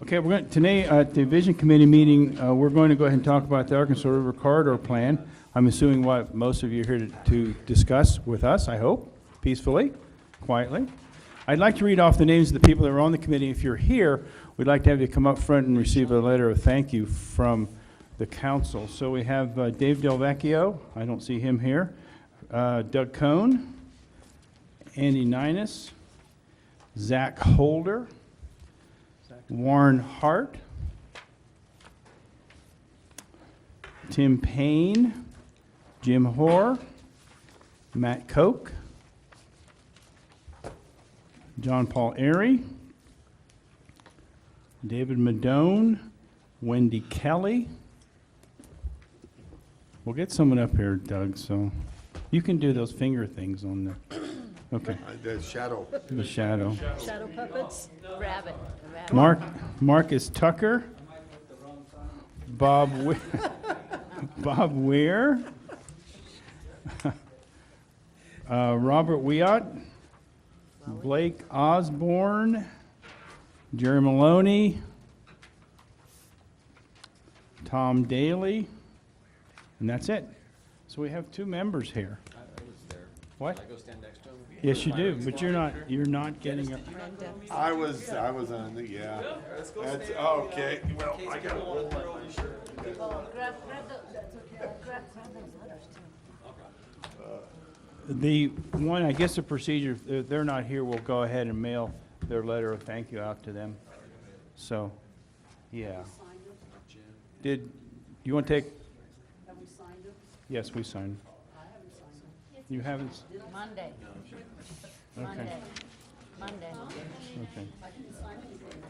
Okay, today at the Vision Committee meeting, we're going to go ahead and talk about the Arkansas River Corridor Plan. I'm assuming what most of you are here to discuss with us, I hope, peacefully, quietly. I'd like to read off the names of the people that are on the committee. If you're here, we'd like to have you come up front and receive a letter of thank you from the council. So we have Dave Delvecchio, I don't see him here, Doug Cohn, Andy Ninus, Zach Holder, Warren Hart, Tim Payne, Jim Hoare, Matt Koch, John Paul Airy, David Madone, Wendy Kelly. We'll get someone up here, Doug, so you can do those finger things on the, okay. The shadow. The shadow. Shadow puppets? Rabbit. Marcus Tucker, Bob Weir, Robert Wiat, Blake Osborne, Jerry Maloney, Tom Daly, and that's it. So we have two members here. I was there. What? I go stand next to him. Yes, you do, but you're not getting up. I was on the, yeah. That's, okay, well, I got a little on my shirt. Grab those letters too. The one, I guess the procedure, if they're not here, we'll go ahead and mail their letter of thank you out to them. So, yeah. Did, you want to take? Have we signed them? Yes, we signed. I haven't signed them. You haven't? Monday. Okay. Monday. Okay. I didn't sign anything.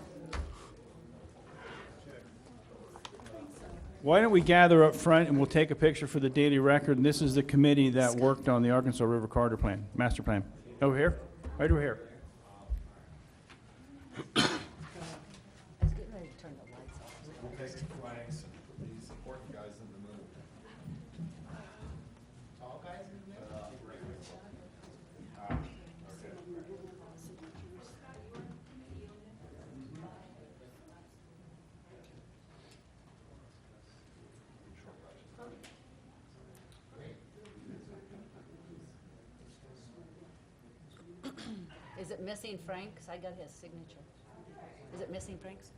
Why don't we gather up front and we'll take a picture for the daily record. And this is the committee that worked on the Arkansas River Corridor Plan, Master Plan. Over here? Right over here. I was getting ready to turn the lights off. We'll take flags and put these important guys in the middle. Tall guys in the middle? Is it missing Frank? 'Cause I got his signature. Is it missing Frank's?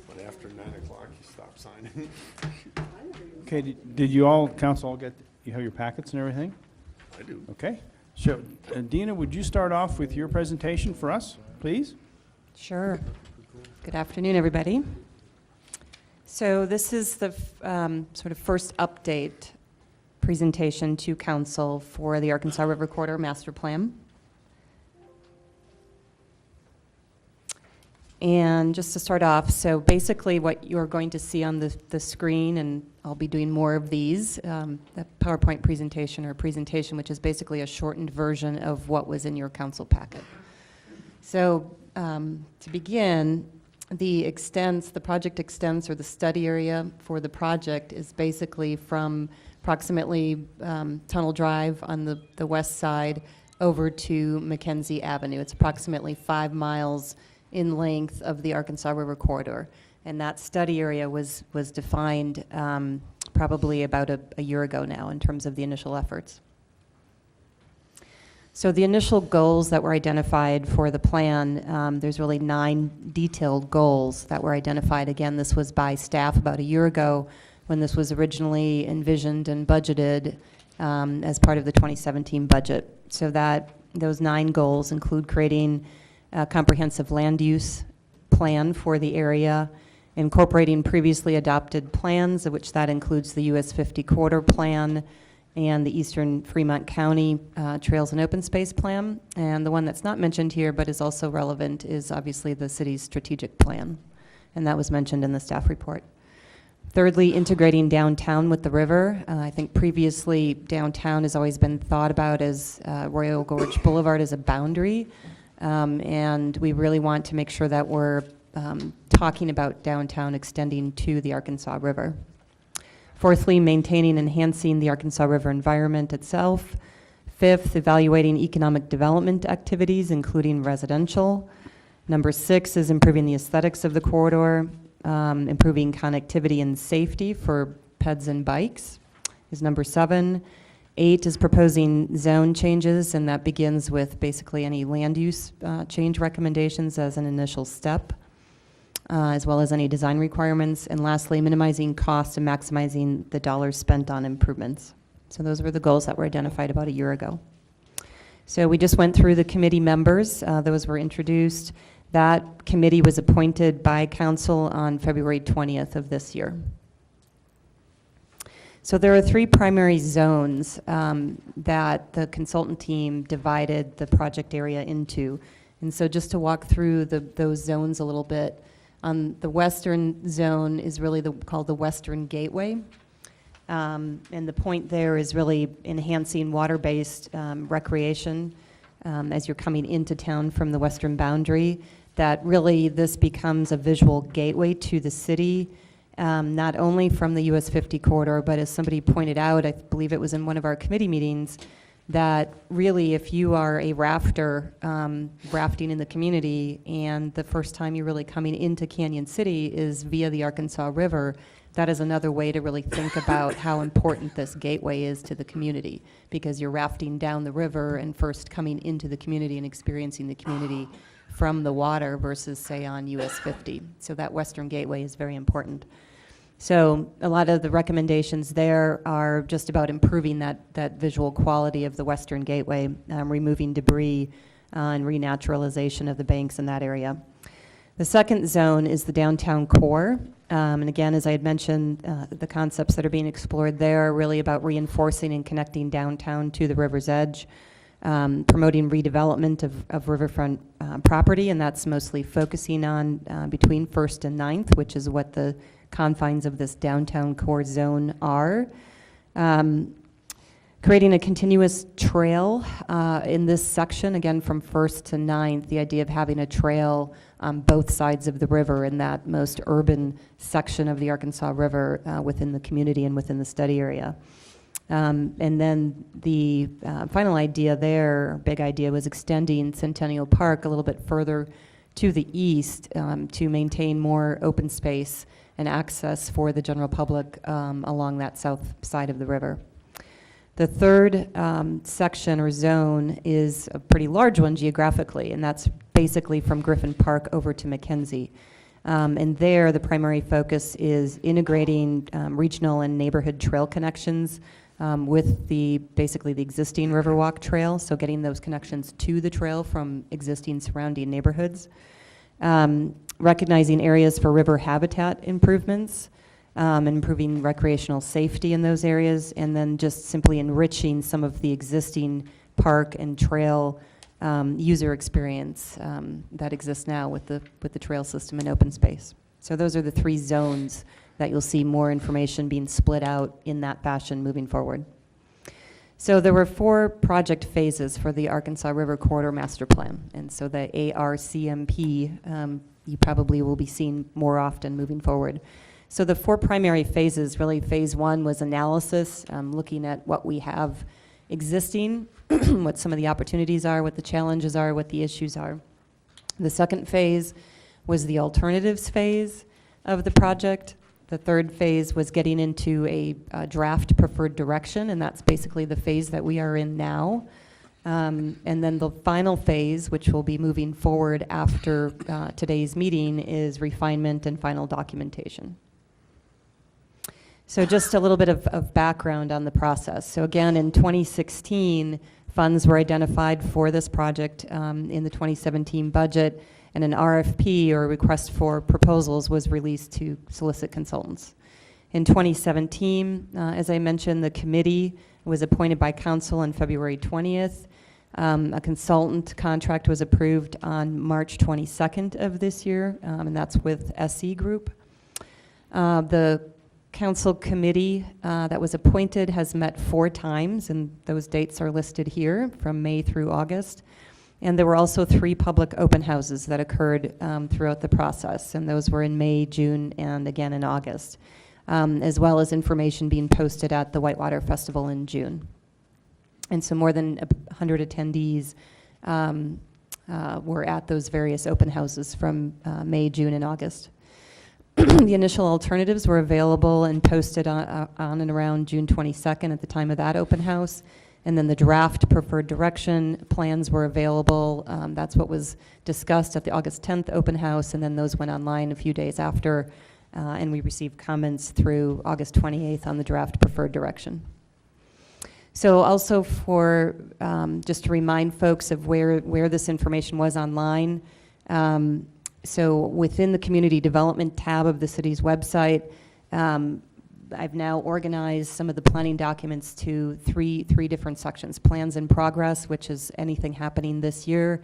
But after 9 o'clock, you stop signing. Okay, did you all, council, all get, you have your packets and everything? I do. Okay. So, Dina, would you start off with your presentation for us, please? Sure. Good afternoon, everybody. So this is the sort of first update presentation to council for the Arkansas River Corridor Master Plan. And just to start off, so basically what you're going to see on the screen, and I'll be doing more of these, the PowerPoint presentation or presentation, which is basically a shortened version of what was in your council packet. So to begin, the project extents, or the study area for the project is basically from approximately Tunnel Drive on the west side over to Mackenzie Avenue. It's approximately 5 miles in length of the Arkansas River Corridor. And that study area was defined probably about a year ago now in terms of the initial efforts. So the initial goals that were identified for the plan, there's really 9 detailed goals that were identified. Again, this was by staff about a year ago when this was originally envisioned and budgeted as part of the 2017 budget. So that those 9 goals include creating comprehensive land use plan for the area, incorporating previously adopted plans, of which that includes the US 50 Corridor Plan and the Eastern Fremont County Trails and Open Space Plan. And the one that's not mentioned here but is also relevant is obviously the city's strategic plan, and that was mentioned in the staff report. Thirdly, integrating downtown with the river. I think previously downtown has always been thought about as Royal Gorge Boulevard as a boundary, and we really want to make sure that we're talking about downtown extending to the Arkansas River. Fourthly, maintaining and enhancing the Arkansas River environment itself. Fifth, evaluating economic development activities, including residential. Number 6 is improving the aesthetics of the corridor. Improving connectivity and safety for peds and bikes is number 7. 8 is proposing zone changes, and that begins with basically any land use change recommendations as an initial step, as well as any design requirements. And lastly, minimizing costs and maximizing the dollars spent on improvements. So those were the goals that were identified about a year ago. So we just went through the committee members. Those were introduced. That committee was appointed by council on February 20th of this year. So there are 3 primary zones that the consultant team divided the project area into. And so just to walk through those zones a little bit, the western zone is really called the Western Gateway. And the point there is really enhancing water-based recreation as you're coming into town from the western boundary. That really this becomes a visual gateway to the city, not only from the US 50 corridor, but as somebody pointed out, I believe it was in one of our committee meetings, that really if you are a rafter rafting in the community and the first time you're really coming into Canyon City is via the Arkansas River, that is another way to really think about how important this gateway is to the community, because you're rafting down the river and first coming into the community and experiencing the community from the water versus, say, on US 50. So that Western Gateway is very important. So a lot of the recommendations there are just about improving that visual quality of the Western Gateway, removing debris and renaturalization of the banks in that area. The second zone is the downtown core. And again, as I had mentioned, the concepts that are being explored there are really about reinforcing and connecting downtown to the river's edge, promoting redevelopment of riverfront property, and that's mostly focusing on between 1st and 9th, which is what the confines of this downtown core zone are. Creating a continuous trail in this section, again from 1st to 9th, the idea of having a trail on both sides of the river in that most urban section of the Arkansas River within the community and within the study area. And then the final idea there, big idea, was extending Centennial Park a little bit further to the east to maintain more open space and access for the general public along that south side of the river. The third section or zone is a pretty large one geographically, and that's basically from Griffin Park over to McKenzie. And there, the primary focus is integrating regional and neighborhood trail connections with basically the existing Riverwalk Trail, so getting those connections to the trail from existing surrounding neighborhoods. Recognizing areas for river habitat improvements, improving recreational safety in those areas, and then just simply enriching some of the existing park and trail user experience that exists now with the trail system and open space. So those are the 3 zones that you'll see more information being split out in that fashion moving forward. So there were 4 project phases for the Arkansas River Corridor Master Plan, and so the ARCMP you probably will be seeing more often moving forward. So the 4 primary phases, really phase 1 was analysis, looking at what we have existing, what some of the opportunities are, what the challenges are, what the issues are. The second phase was the alternatives phase of the project. The third phase was getting into a draft preferred direction, and that's basically the phase that we are in now. And then the final phase, which will be moving forward after today's meeting, is refinement and final documentation. So just a little bit of background on the process. So again, in 2016, funds were identified for this project in the 2017 budget, and an RFP, or request for proposals, was released to solicit consultants. In 2017, as I mentioned, the committee was appointed by council on February 20th. A consultant contract was approved on March 22nd of this year, and that's with SE Group. The council committee that was appointed has met 4 times, and those dates are listed here from May through August. And there were also 3 public open houses that occurred throughout the process, and those were in May, June, and again in August, as well as information being posted at the Whitewater Festival in June. And so more than 100 attendees were at those various open houses from May, June, and August. The initial alternatives were available and posted on and around June 22nd at the time of that open house. And then the draft preferred direction plans were available. That's what was discussed at the August 10th open house, and then those went online a few days after, and we received comments through August 28th on the draft preferred direction. So also for, just to remind folks of where this information was online, so within the community development tab of the city's website, I've now organized some of the planning documents to three different sections. Plans in progress, which is anything happening this year.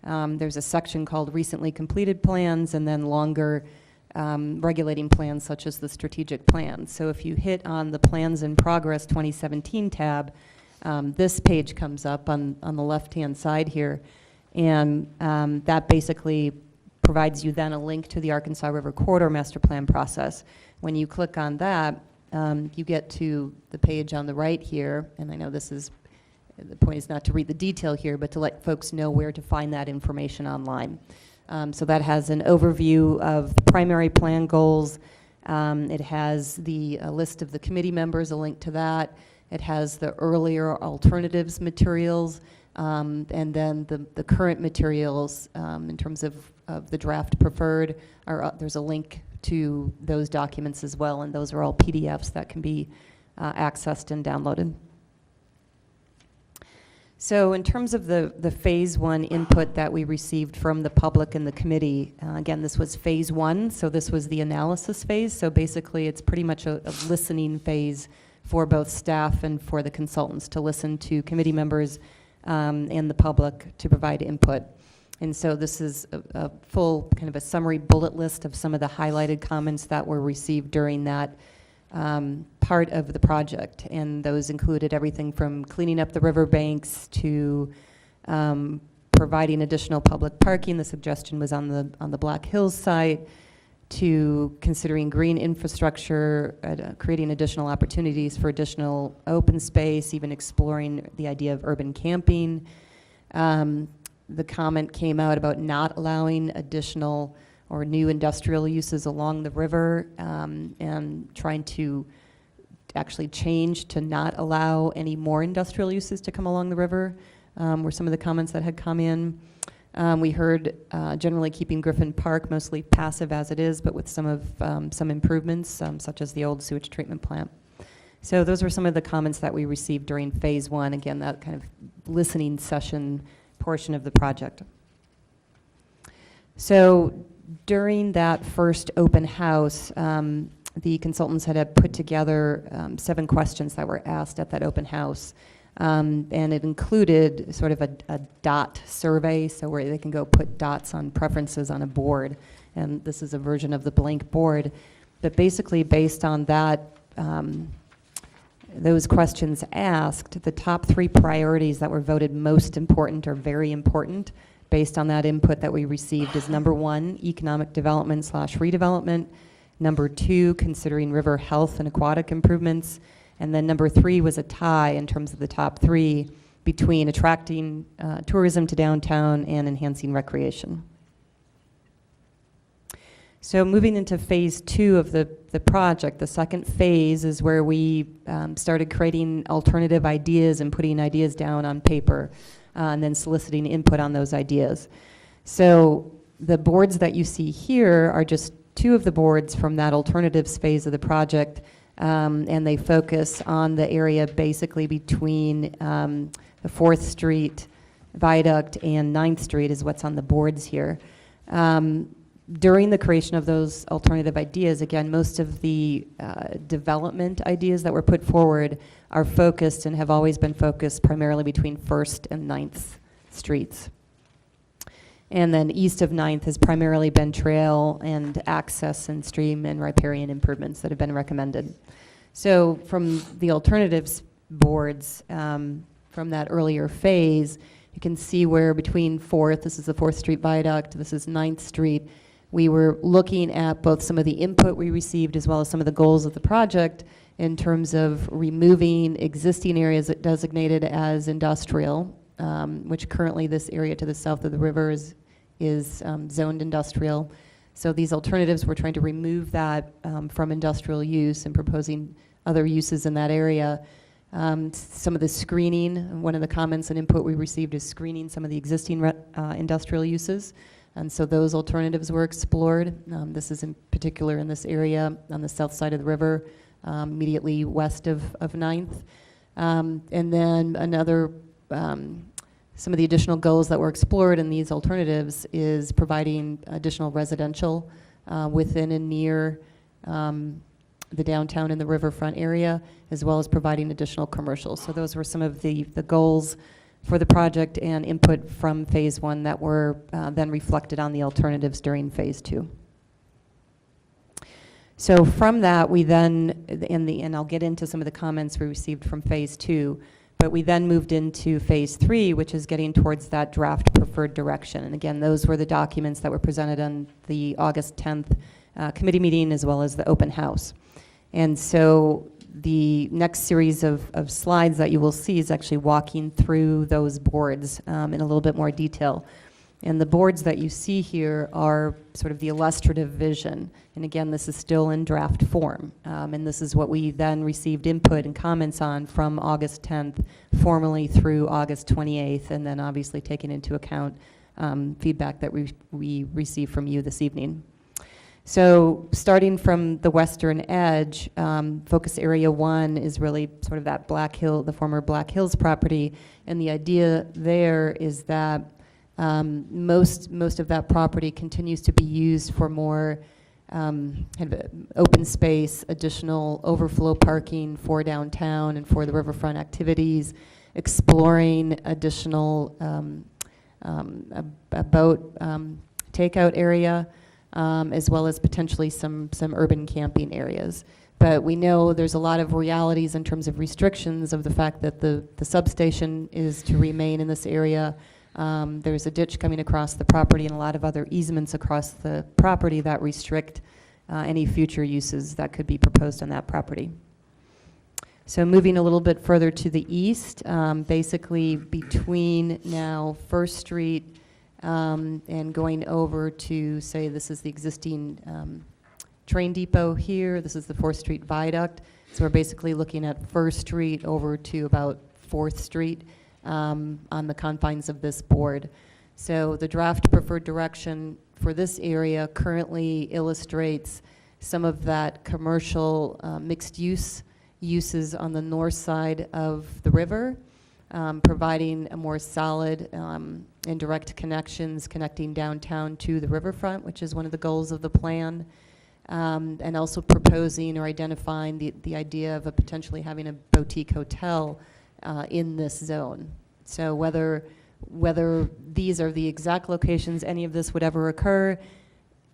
There's a section called recently completed plans, and then longer regulating plans such as the strategic plan. So if you hit on the plans in progress 2017 tab, this page comes up on the left-hand side here, and that basically provides you then a link to the Arkansas River Corridor Master Plan process. When you click on that, you get to the page on the right here, and I know this is, the point is not to read the detail here, but to let folks know where to find that information online. So that has an overview of the primary plan goals. It has the list of the committee members, a link to that. It has the earlier alternatives materials, and then the current materials in terms of the draft preferred. There's a link to those documents as well, and those are all PDFs that can be accessed and downloaded. So in terms of the phase 1 input that we received from the public and the committee, again, this was phase 1, so this was the analysis phase. So basically it's pretty much a listening phase for both staff and for the consultants to listen to committee members and the public to provide input. And so this is a full kind of a summary bullet list of some of the highlighted comments that were received during that part of the project. And those included everything from cleaning up the riverbanks to providing additional public parking. The suggestion was on the Black Hills site, to considering green infrastructure, creating additional opportunities for additional open space, even exploring the idea of urban camping. The comment came out about not allowing additional or new industrial uses along the river, and trying to actually change to not allow any more industrial uses to come along the river, were some of the comments that had come in. We heard generally keeping Griffin Park mostly passive as it is, but with some improvements, such as the old sewage treatment plant. So those were some of the comments that we received during phase 1, again, that kind of listening session portion of the project. So during that first open house, the consultants had put together 7 questions that were asked at that open house. And it included sort of a dot survey, so where they can go put dots on preferences on a board. And this is a version of the blank board. But basically, based on that, those questions asked, the top 3 priorities that were voted most important or very important based on that input that we received is number 1, economic development / redevelopment. Number 2, considering river health and aquatic improvements. And then number 3 was a tie in terms of the top 3 between attracting tourism to downtown and enhancing recreation. So moving into phase 2 of the project, the second phase is where we started creating alternative ideas and putting ideas down on paper, and then soliciting input on those ideas. So the boards that you see here are just 2 of the boards from that alternatives phase of the project, and they focus on the area basically between the 4th Street Viaduct and 9th Street is what's on the boards here. During the creation of those alternative ideas, again, most of the development ideas that were put forward are focused and have always been focused primarily between 1st and 9th Streets. And then east of 9th has primarily been trail and access and stream and riparian improvements that have been recommended. So from the alternatives boards, from that earlier phase, you can see where between 4th, this is the 4th Street Viaduct, this is 9th Street, we were looking at both some of the input we received as well as some of the goals of the project in terms of removing existing areas that designated as industrial, which currently this area to the south of the river is zoned industrial. So these alternatives, we're trying to remove that from industrial use and proposing other uses in that area. Some of the screening, one of the comments and input we received is screening some of the existing industrial uses. And so those alternatives were explored. This is in particular in this area on the south side of the river, immediately west of 9th. And then another, some of the additional goals that were explored in these alternatives is providing additional residential within and near the downtown and the riverfront area, as well as providing additional commercial. So those were some of the goals for the project and input from phase 1 that were then reflected on the alternatives during phase 2. So from that, we then, and I'll get into some of the comments we received from phase 2, but we then moved into phase 3, which is getting towards that draft preferred direction. And again, those were the documents that were presented on the August 10th committee meeting as well as the open house. And so the next series of slides that you will see is actually walking through those boards in a little bit more detail. And the boards that you see here are sort of the illustrative vision. And again, this is still in draft form. And this is what we then received input and comments on from August 10th, formally through August 28th, and then obviously taking into account feedback that we received from you this evening. So starting from the western edge, focus area 1 is really sort of that Black Hill, the former Black Hills property. And the idea there is that most of that property continues to be used for more kind of open space, additional overflow parking for downtown and for the riverfront activities, exploring additional a boat takeout area, as well as potentially some urban camping areas. But we know there's a lot of realities in terms of restrictions of the fact that the substation is to remain in this area. There's a ditch coming across the property and a lot of other easements across the property that restrict any future uses that could be proposed on that property. So moving a little bit further to the east, basically between now First Street and going over to, say, this is the existing train depot here. This is the 4th Street Viaduct. So we're basically looking at First Street over to about 4th Street on the confines of this board. So the draft preferred direction for this area currently illustrates some of that commercial mixed uses on the north side of the river, providing a more solid and direct connections connecting downtown to the riverfront, which is one of the goals of the plan, and also proposing or identifying the idea of potentially having a boutique hotel in this zone. So whether these are the exact locations any of this would ever occur,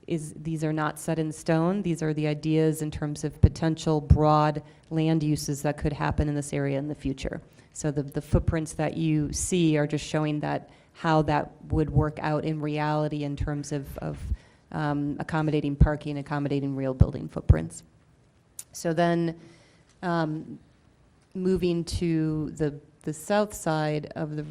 these are not set in stone. These are the ideas in terms of potential broad land uses that could happen in this area in the future. So the footprints that you see are just showing that how that would work out in reality in terms of accommodating parking, accommodating real building footprints. So then moving to the south side of the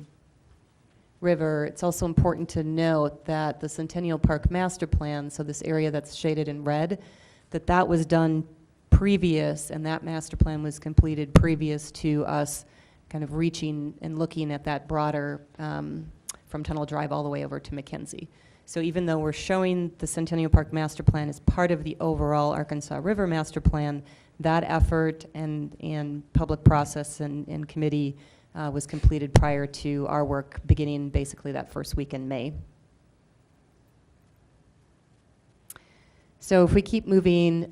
river, it's also important to note that the Centennial Park Master Plan, so this area that's shaded in red, that was done previous, and that master plan was completed previous to us kind of reaching and looking at that broader from Tunnel Drive all the way over to McKenzie. So even though we're showing the Centennial Park Master Plan as part of the overall Arkansas River Master Plan, that effort and public process and committee was completed prior to our work beginning basically that first week in May. So if we keep moving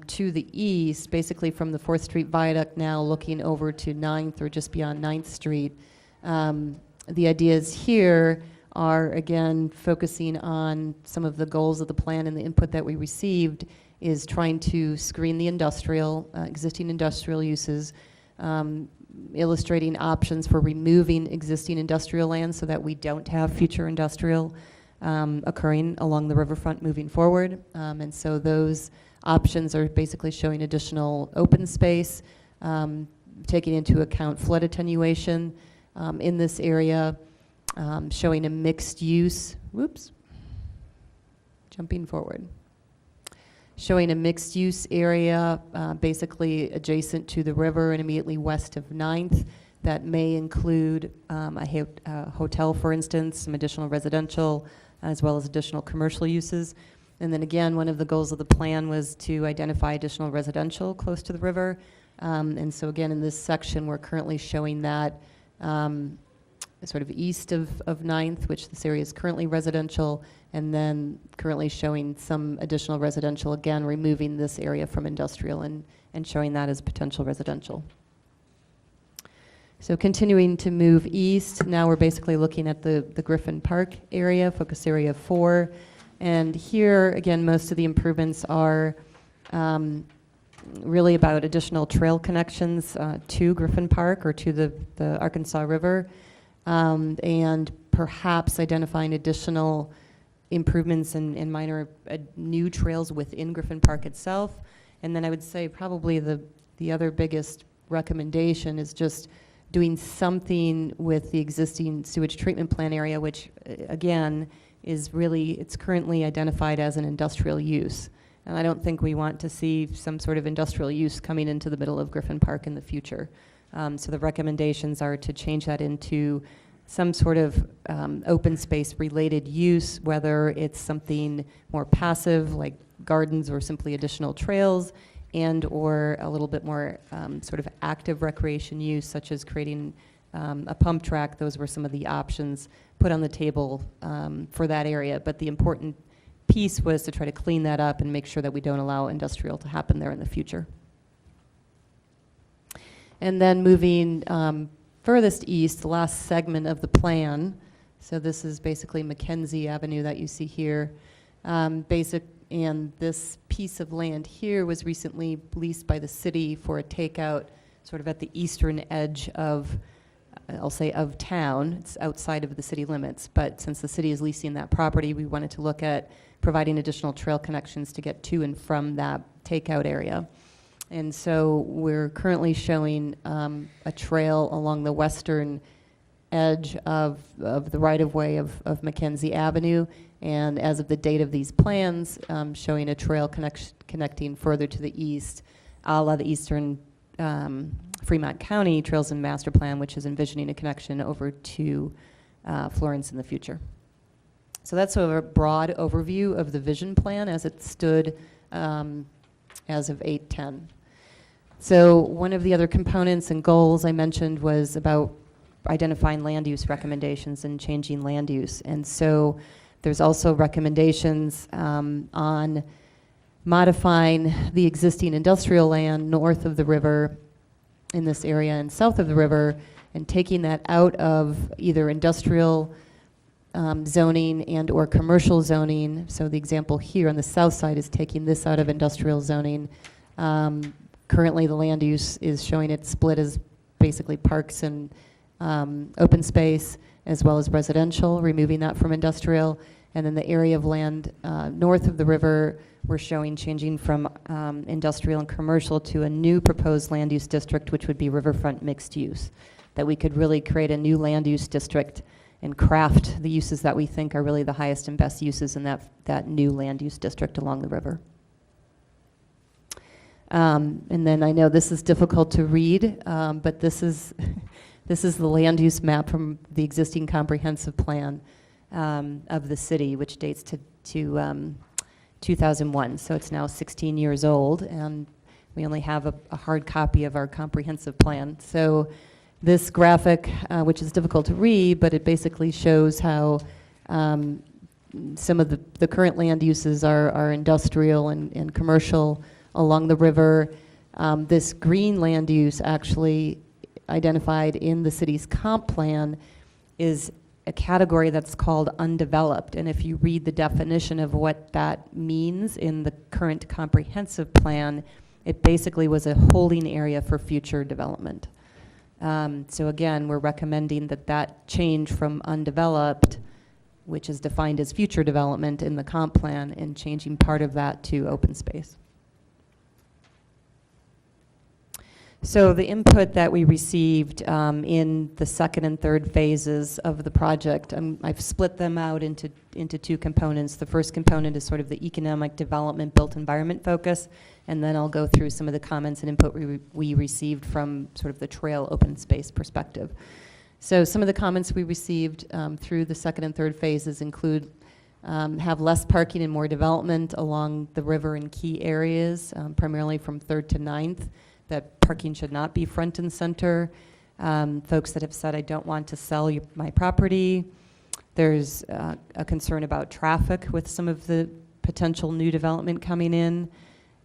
to the east, basically from the 4th Street Viaduct now looking over to 9th or just beyond 9th Street, the ideas here are, again, focusing on some of the goals of the plan, and the input that we received is trying to screen the industrial, existing industrial uses, illustrating options for removing existing industrial land so that we don't have future industrial occurring along the riverfront moving forward. And so those options are basically showing additional open space, taking into account flood attenuation in this area, showing a mixed use, jumping forward. Showing a mixed use area basically adjacent to the river and immediately west of 9th that may include a hotel, for instance, some additional residential, as well as additional commercial uses. And then again, one of the goals of the plan was to identify additional residential close to the river. And so again, in this section, we're currently showing that sort of east of 9th, which this area is currently residential, and then currently showing some additional residential, again, removing this area from industrial and showing that as potential residential. So continuing to move east, now we're basically looking at the Griffin Park area, focus area 4. And here, again, most of the improvements are really about additional trail connections to Griffin Park or to the Arkansas River, and perhaps identifying additional improvements and minor new trails within Griffin Park itself. And then I would say probably the other biggest recommendation is just doing something with the existing sewage treatment plant area, which again is really, it's currently identified as an industrial use. And I don't think we want to see some sort of industrial use coming into the middle of Griffin Park in the future. So the recommendations are to change that into some sort of open space related use, whether it's something more passive like gardens or simply additional trails, and or a little bit more sort of active recreation use, such as creating a pump track. Those were some of the options put on the table for that area. But the important piece was to try to clean that up and make sure that we don't allow industrial to happen there in the future. And then moving furthest east, the last segment of the plan. So this is basically Mackenzie Avenue that you see here. And this piece of land here was recently leased by the city for a takeout sort of at the eastern edge of, I'll say, of town. It's outside of the city limits, but since the city is leasing that property, we wanted to look at providing additional trail connections to get to and from that takeout area. And so we're currently showing a trail along the western edge of the right-of-way of Mackenzie Avenue, and as of the date of these plans, showing a trail connecting further to the east, a la the Eastern Fremont County Trails and Master Plan, which is envisioning a connection over to Florence in the future. So that's sort of a broad overview of the vision plan as it stood as of 8/10. So one of the other components and goals I mentioned was about identifying land use recommendations and changing land use. And so there's also recommendations on modifying the existing industrial land north of the river in this area and south of the river, and taking that out of either industrial zoning and or commercial zoning. So the example here on the south side is taking this out of industrial zoning. Currently the land use is showing it split as basically parks and open space, as well as residential, removing that from industrial. And then the area of land north of the river, we're showing changing from industrial and commercial to a new proposed land use district, which would be riverfront mixed use. That we could really create a new land use district and craft the uses that we think are really the highest and best uses in that new land use district along the river. And then I know this is difficult to read, but this is this is the land use map from the existing comprehensive plan of the city, which dates to 2001. So it's now 16 years old, and we only have a hard copy of our comprehensive plan. So this graphic, which is difficult to read, but it basically shows how some of the current land uses are industrial and commercial along the river. This green land use actually identified in the city's comp plan is a category that's called undeveloped. And if you read the definition of what that means in the current comprehensive plan, it basically was a holding area for future development. So again, we're recommending that change from undeveloped, which is defined as future development in the comp plan, and changing part of that to open space. So the input that we received in the second and third phases of the project, I've split them out into two components. The first component is sort of the economic development built environment focus, and then I'll go through some of the comments and input we received from sort of the trail open space perspective. So some of the comments we received through the second and third phases include have less parking and more development along the river in key areas, primarily from 3rd to 9th. That parking should not be front and center. Folks that have said, I don't want to sell my property. There's a concern about traffic with some of the potential new development coming in.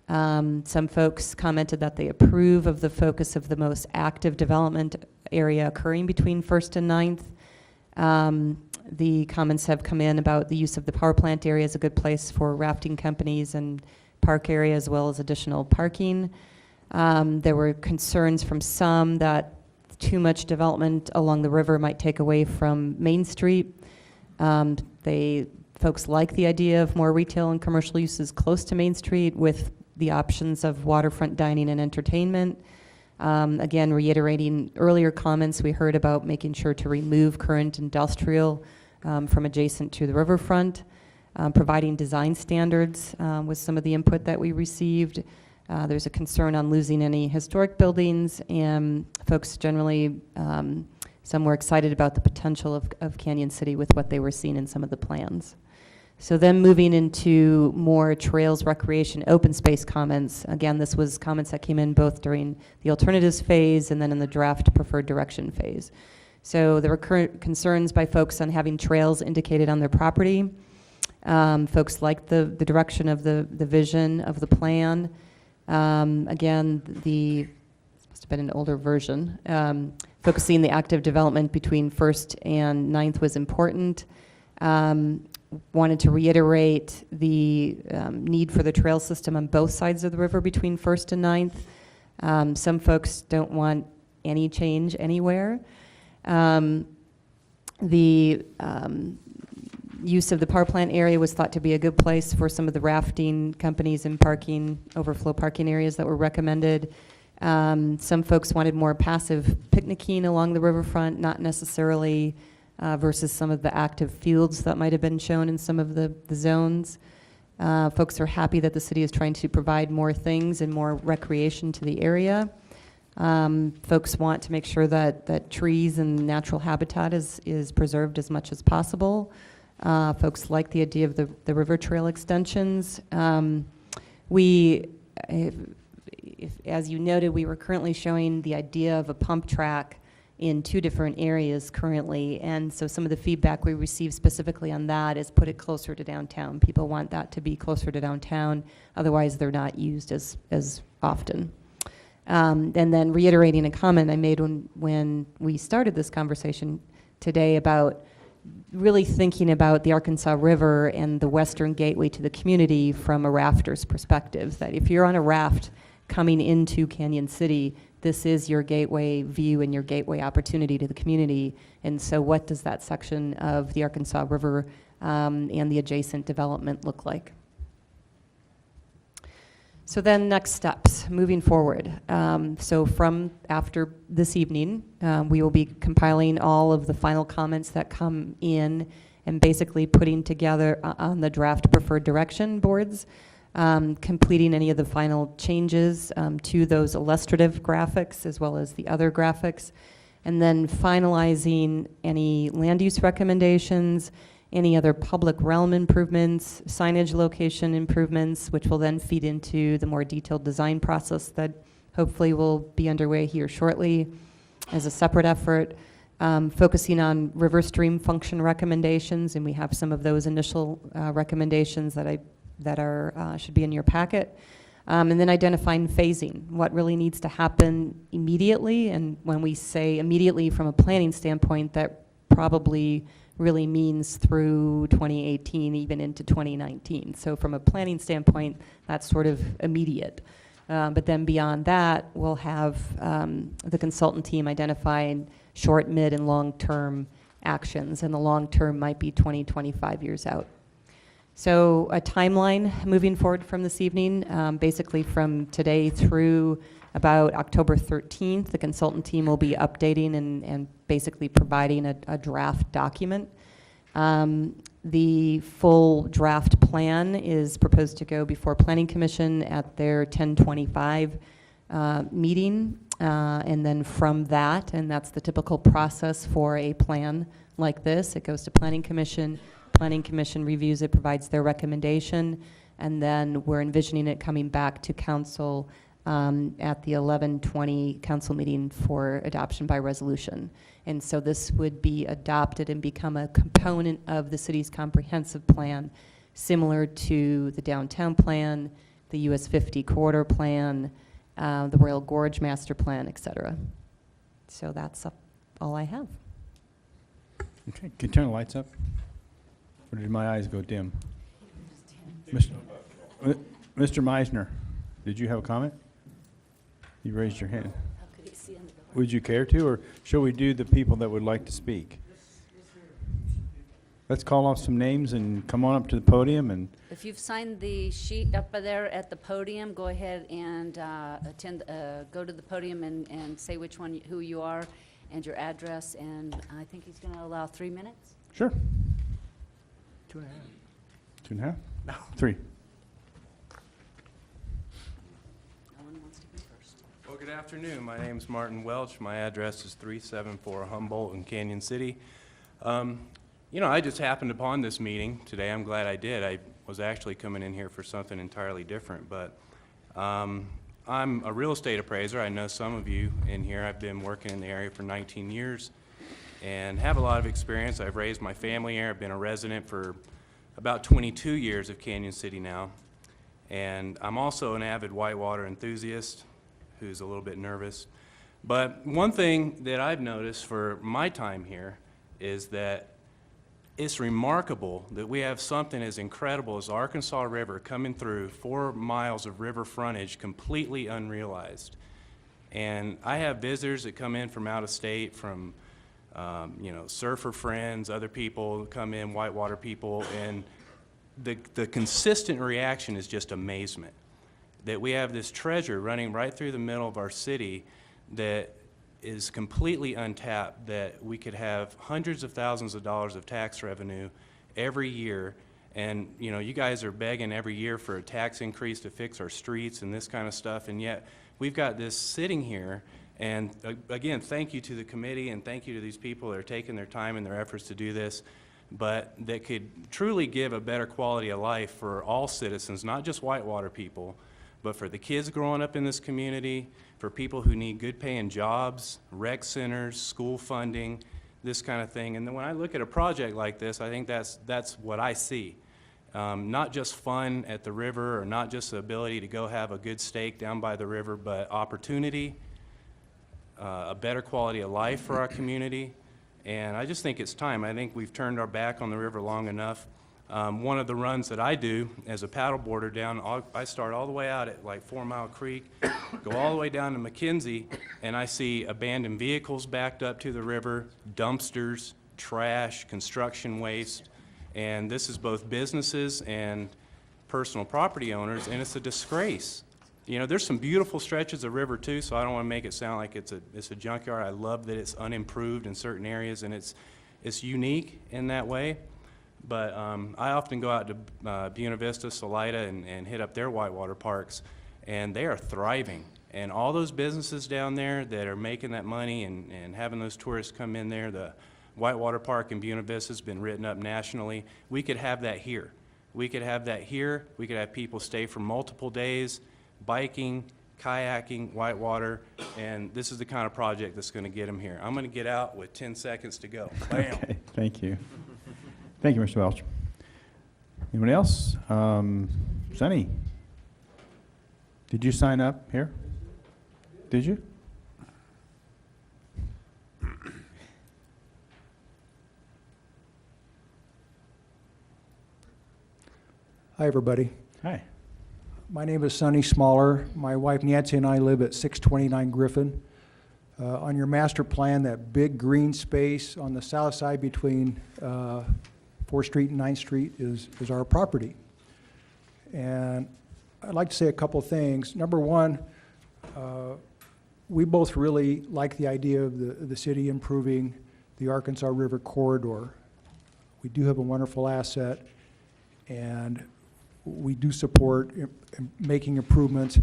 Some folks commented that they approve of the focus of the most active development area occurring between 1st and 9th. The comments have come in about the use of the power plant area as a good place for rafting companies and park area, as well as additional parking. There were concerns from some that too much development along the river might take away from Main Street. Folks like the idea of more retail and commercial uses close to Main Street with the options of waterfront dining and entertainment. Again, reiterating earlier comments we heard about making sure to remove current industrial from adjacent to the riverfront. Providing design standards was some of the input that we received. There's a concern on losing any historic buildings, and folks generally, some were excited about the potential of Canyon City with what they were seeing in some of the plans. So then moving into more trails, recreation, open space comments. Again, this was comments that came in both during the alternatives phase and then in the draft preferred direction phase. So there were current concerns by folks on having trails indicated on their property. Folks liked the direction of the vision of the plan. Again, this must have been an older version. Focusing the active development between 1st and 9th was important. Wanted to reiterate the need for the trail system on both sides of the river between 1st and 9th. Some folks don't want any change anywhere. The use of the power plant area was thought to be a good place for some of the rafting companies and parking, overflow parking areas that were recommended. Some folks wanted more passive picnicking along the riverfront, not necessarily versus some of the active fields that might have been shown in some of the zones. Folks are happy that the city is trying to provide more things and more recreation to the area. Folks want to make sure that trees and natural habitat is preserved as much as possible. Folks like the idea of the river trail extensions. As you noted, we were currently showing the idea of a pump track in 2 different areas currently, and so some of the feedback we received specifically on that is put it closer to downtown. People want that to be closer to downtown, otherwise they're not used as often. And then reiterating a comment I made when we started this conversation today about really thinking about the Arkansas River and the western gateway to the community from a rafter's perspective, that if you're on a raft coming into Canyon City, this is your gateway view and your gateway opportunity to the community. And so what does that section of the Arkansas River and the adjacent development look like? So then next steps, moving forward. So from after this evening, we will be compiling all of the final comments that come in and basically putting together on the draft preferred direction boards, completing any of the final changes to those illustrative graphics as well as the other graphics, and then finalizing any land use recommendations, any other public realm improvements, signage location improvements, which will then feed into the more detailed design process that hopefully will be underway here shortly as a separate effort. focusing on river stream function recommendations, and we have some of those initial recommendations that are should be in your packet. And then identifying phasing, what really needs to happen immediately, and when we say immediately from a planning standpoint, that probably really means through 2018, even into 2019. So from a planning standpoint, that's sort of immediate. But then beyond that, we'll have the consultant team identifying short, mid, and long-term actions, and the long-term might be 20, 25 years out. So a timeline moving forward from this evening, basically from today through about October 13th, the consultant team will be updating and basically providing a draft document. The full draft plan is proposed to go before Planning Commission at their 10/25 meeting, and then from that, and that's the typical process for a plan like this, it goes to Planning Commission. Planning Commission reviews it, provides their recommendation, and then we're envisioning it coming back to council at the 11/20 council meeting for adoption by resolution. And so this would be adopted and become a component of the city's comprehensive plan, similar to the downtown plan, the US 50 corridor plan, the Royal Gorge master plan, et cetera. So that's all I have. Okay, can you turn the lights up? Or did my eyes go dim? Mr. Meisner, did you have a comment? You raised your hand. How could he see in the dark? Would you care to, or shall we do the people that would like to speak? Let's call off some names and come on up to the podium and, If you've signed the sheet up there at the podium, go ahead and go to the podium and say which one, who you are, and your address, and I think he's going to allow 3 minutes. sure. 2.5. 2.5? No. 3. No one wants to be first. Well, good afternoon. My name's Martin Welch. My address is 374 Humboldt in Canyon City. You know, I just happened upon this meeting today. I'm glad I did. I was actually coming in here for something entirely different, but I'm a real estate appraiser. I know some of you in here. I've been working in the area for 19 years and have a lot of experience. I've raised my family here. I've been a resident for about 22 years of Canyon City now. And I'm also an avid whitewater enthusiast who's a little bit nervous. But one thing that I've noticed for my time here is that it's remarkable that we have something as incredible as Arkansas River coming through 4 miles of river frontage completely unrealized. And I have visitors that come in from out of state, from you know, surfer friends, other people come in, whitewater people, and the consistent reaction is just amazement that we have this treasure running right through the middle of our city that is completely untapped, that we could have hundreds of thousands of dollars of tax revenue every year. And you know, you guys are begging every year for a tax increase to fix our streets and this kind of stuff, and yet we've got this sitting here. And again, thank you to the committee and thank you to these people that are taking their time and their efforts to do this, but that could truly give a better quality of life for all citizens, not just whitewater people, but for the kids growing up in this community, for people who need good paying jobs, rec centers, school funding, this kind of thing. And then when I look at a project like this, I think that's what I see. Not just fun at the river, or not just the ability to go have a good steak down by the river, but opportunity, a better quality of life for our community. And I just think it's time. I think we've turned our back on the river long enough. One of the runs that I do as a paddleboarder down, I start all the way out at like 4 Mile Creek, go all the way down to McKenzie, and I see abandoned vehicles backed up to the river, dumpsters, trash, construction waste, and this is both businesses and personal property owners, and it's a disgrace. You know, there's some beautiful stretches of river too, so I don't want to make it sound like it's a junkyard. I love that it's unimproved in certain areas, and it's unique in that way. But I often go out to Buena Vista, Salida, and hit up their whitewater parks, and they are thriving. And all those businesses down there that are making that money and having those tourists come in there, the whitewater park in Buena Vista has been written up nationally. We could have that here. We could have that here. We could have people stay for multiple days, biking, kayaking, whitewater, and this is the kind of project that's going to get them here. I'm going to get out with 10 seconds to go. Bam. Okay, thank you. Thank you, Mr. Welch. Anyone else? Sonny? Did you sign up here? Did you? Hi, everybody. Hi. My name is Sonny Smaller. My wife Nancy and I live at 629 Griffin. On your master plan, that big green space on the south side between 4th Street and 9th Street is our property. And I'd like to say a couple things. Number one, we both really like the idea of the city improving the Arkansas River corridor. We do have a wonderful asset, and we do support making improvements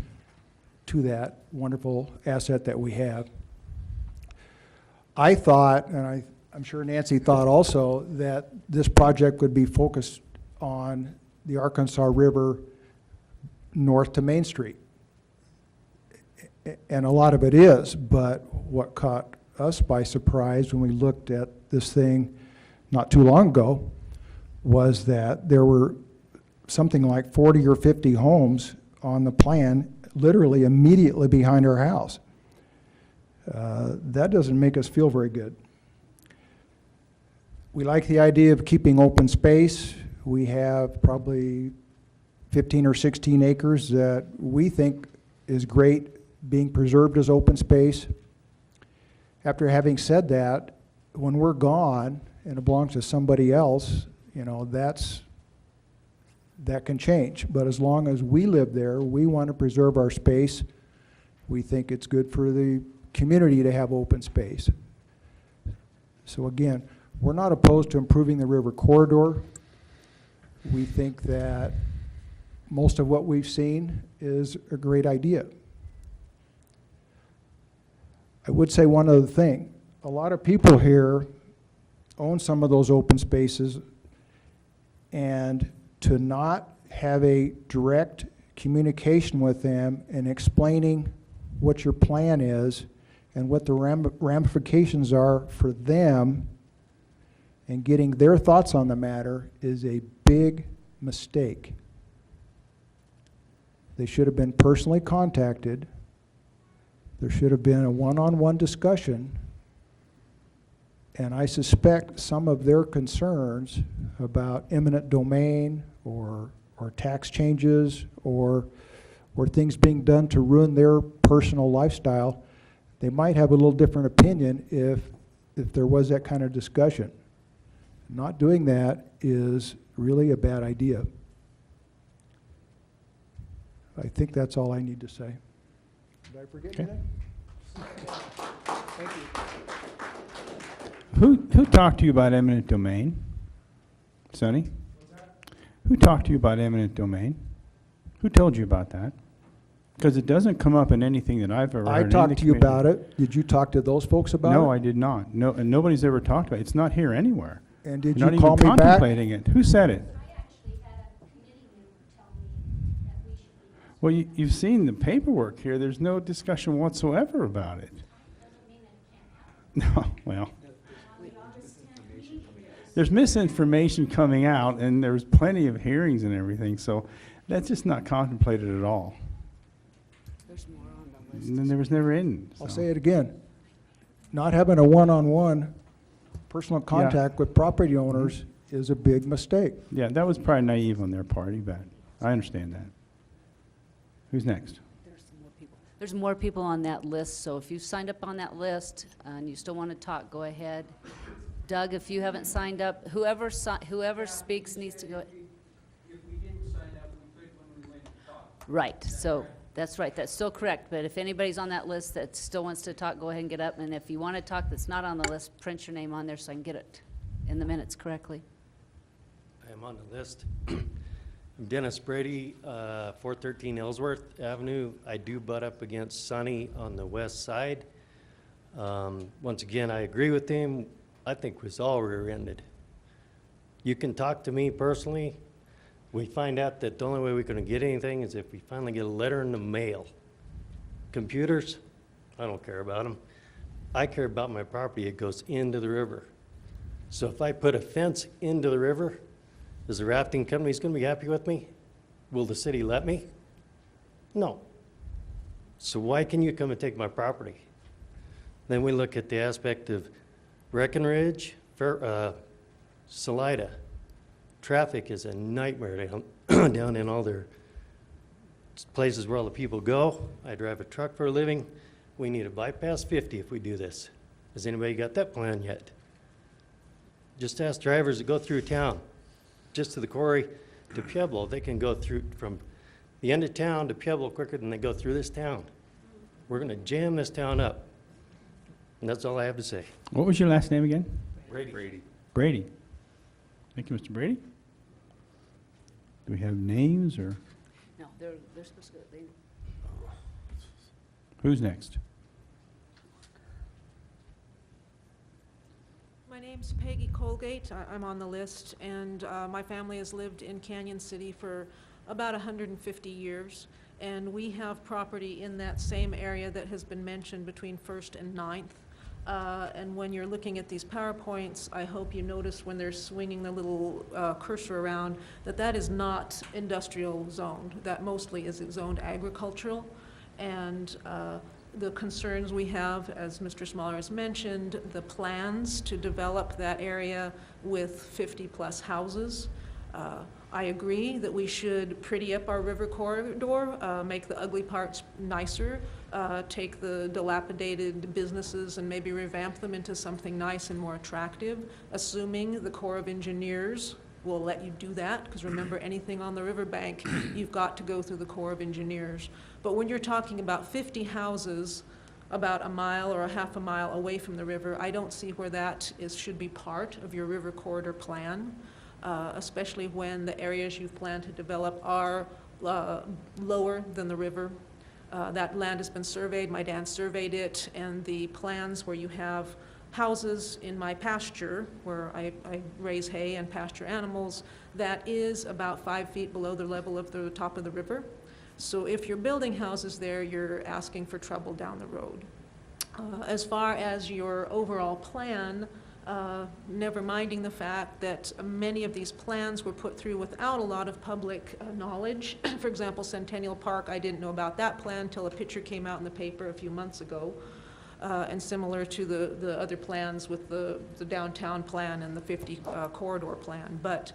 to that wonderful asset that we have. I thought, and I'm sure Nancy thought also, that this project would be focused on the Arkansas River north to Main Street. And a lot of it is, but what caught us by surprise when we looked at this thing not too long ago was that there were something like 40 or 50 homes on the plan literally immediately behind our house. That doesn't make us feel very good. We like the idea of keeping open space. We have probably 15 or 16 acres that we think is great being preserved as open space. After having said that, when we're gone and it belongs to somebody else, you know, that can change. But as long as we live there, we want to preserve our space. We think it's good for the community to have open space. So again, we're not opposed to improving the river corridor. We think that most of what we've seen is a great idea. I would say one other thing. A lot of people here own some of those open spaces, and to not have a direct communication with them and explaining what your plan is and what the ramifications are for them and getting their thoughts on the matter is a big mistake. They should have been personally contacted. There should have been a one-on-one discussion, and I suspect some of their concerns about eminent domain or tax changes or things being done to ruin their personal lifestyle, they might have a little different opinion if there was that kind of discussion. Not doing that is really a bad idea. I think that's all I need to say. Did I forget anything? Thank you. Who talked to you about eminent domain? Sonny? Who talked to you about eminent domain? Who told you about that? Because it doesn't come up in anything that I've ever heard. I talked to you about it. Did you talk to those folks about it? No, I did not. No, and nobody's ever talked about it. It's not here anywhere. And did You're you not call even me back? contemplating it. Who said it? I actually had a committee member tell me that we should be. Well, you've seen the paperwork here. There's no discussion whatsoever about it. Doesn't mean that it can't happen. No, well. There's misinformation coming out, and there's plenty of hearings and everything, so that's just not contemplated at all. There's more on the list. And then there was never any. I'll so. say it again. Not having a one-on-one personal contact with property owners is a big mistake. Yeah, that was probably naive on their part, you bet. I understand that. Who's next? There's some more people. There's more people on that list, so if you've signed up on that list and you still want to talk, go ahead. Doug, if you haven't signed up, whoever speaks needs to go. If we didn't sign up, we could when we went to talk. Right, so, that's right, that's still correct, but if anybody's on that list that still wants to talk, go ahead and get up, and if you want to talk that's not on the list, print your name on there so I can get it in the minutes correctly. I am on the list. I'm Dennis Brady, 413 Ellsworth Avenue. I do butt up against Sonny on the west side. Once again, I agree with him. I think it was all rear-ended. You can talk to me personally. We find out that the only way we're going to get anything is if we finally get a letter in the mail. computers, I don't care about them. I care about my property. It goes into the river. So if I put a fence into the river, is the rafting company going to be happy with me? Will the city let me? No. So why can you come and take my property? Then we look at the aspect of Breckenridge, Salida. Traffic is a nightmare down in all their places where all the people go. I drive a truck for a living. We need to bypass 50 if we do this. Has anybody got that plan yet? Just ask drivers that go through town, just to the quarry to Pueblo. They can go through from the end of town to Pueblo quicker than they go through this town. We're going to jam this town up. And that's all I have to say. What was your last name again? Brady. Brady. Thank you, Mr. Brady. Do we have names, or No, they're supposed to go, they, who's next? My name's Peggy Colgate. I'm on the list, and my family has lived in Canyon City for about 150 years, and we have property in that same area that has been mentioned between First and 9th. And when you're looking at these PowerPoints, I hope you notice when they're swinging the little cursor around that that is not industrial zoned. That mostly is zoned agricultural. And the concerns we have, as Mr. Smaller has mentioned, the plans to develop that area with 50-plus houses. I agree that we should pretty up our river corridor, make the ugly parts nicer, take the dilapidated businesses and maybe revamp them into something nice and more attractive, assuming the Corps of Engineers will let you do that, because remember, anything on the riverbank, you've got to go through the Corps of Engineers. But when you're talking about 50 houses about a mile or a half a mile away from the river, I don't see where that should be part of your river corridor plan. Especially when the areas you've planned to develop are lower than the river. That land has been surveyed, my dad surveyed it, and the plans where you have houses in my pasture, where I raise hay and pasture animals, that is about 5 feet below the level of the top of the river. So if you're building houses there, you're asking for trouble down the road. As far as your overall plan, never minding the fact that many of these plans were put through without a lot of public knowledge. For example, Centennial Park, I didn't know about that plan until a picture came out in the paper a few months ago. And similar to the other plans with the downtown plan and the 50 corridor plan. But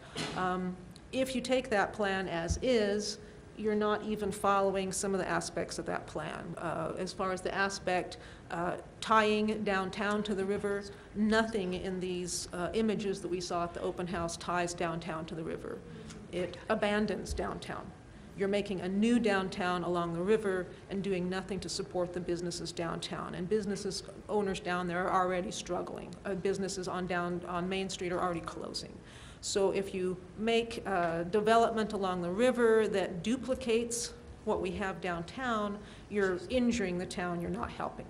if you take that plan as is, you're not even following some of the aspects of that plan. As far as the aspect tying downtown to the river, nothing in these images that we saw at the open house ties downtown to the river. It abandons downtown. You're making a new downtown along the river and doing nothing to support the businesses downtown. And businesses, owners down there are already struggling. Businesses on Main Street are already closing. So if you make development along the river that duplicates what we have downtown, you're injuring the town, you're not helping.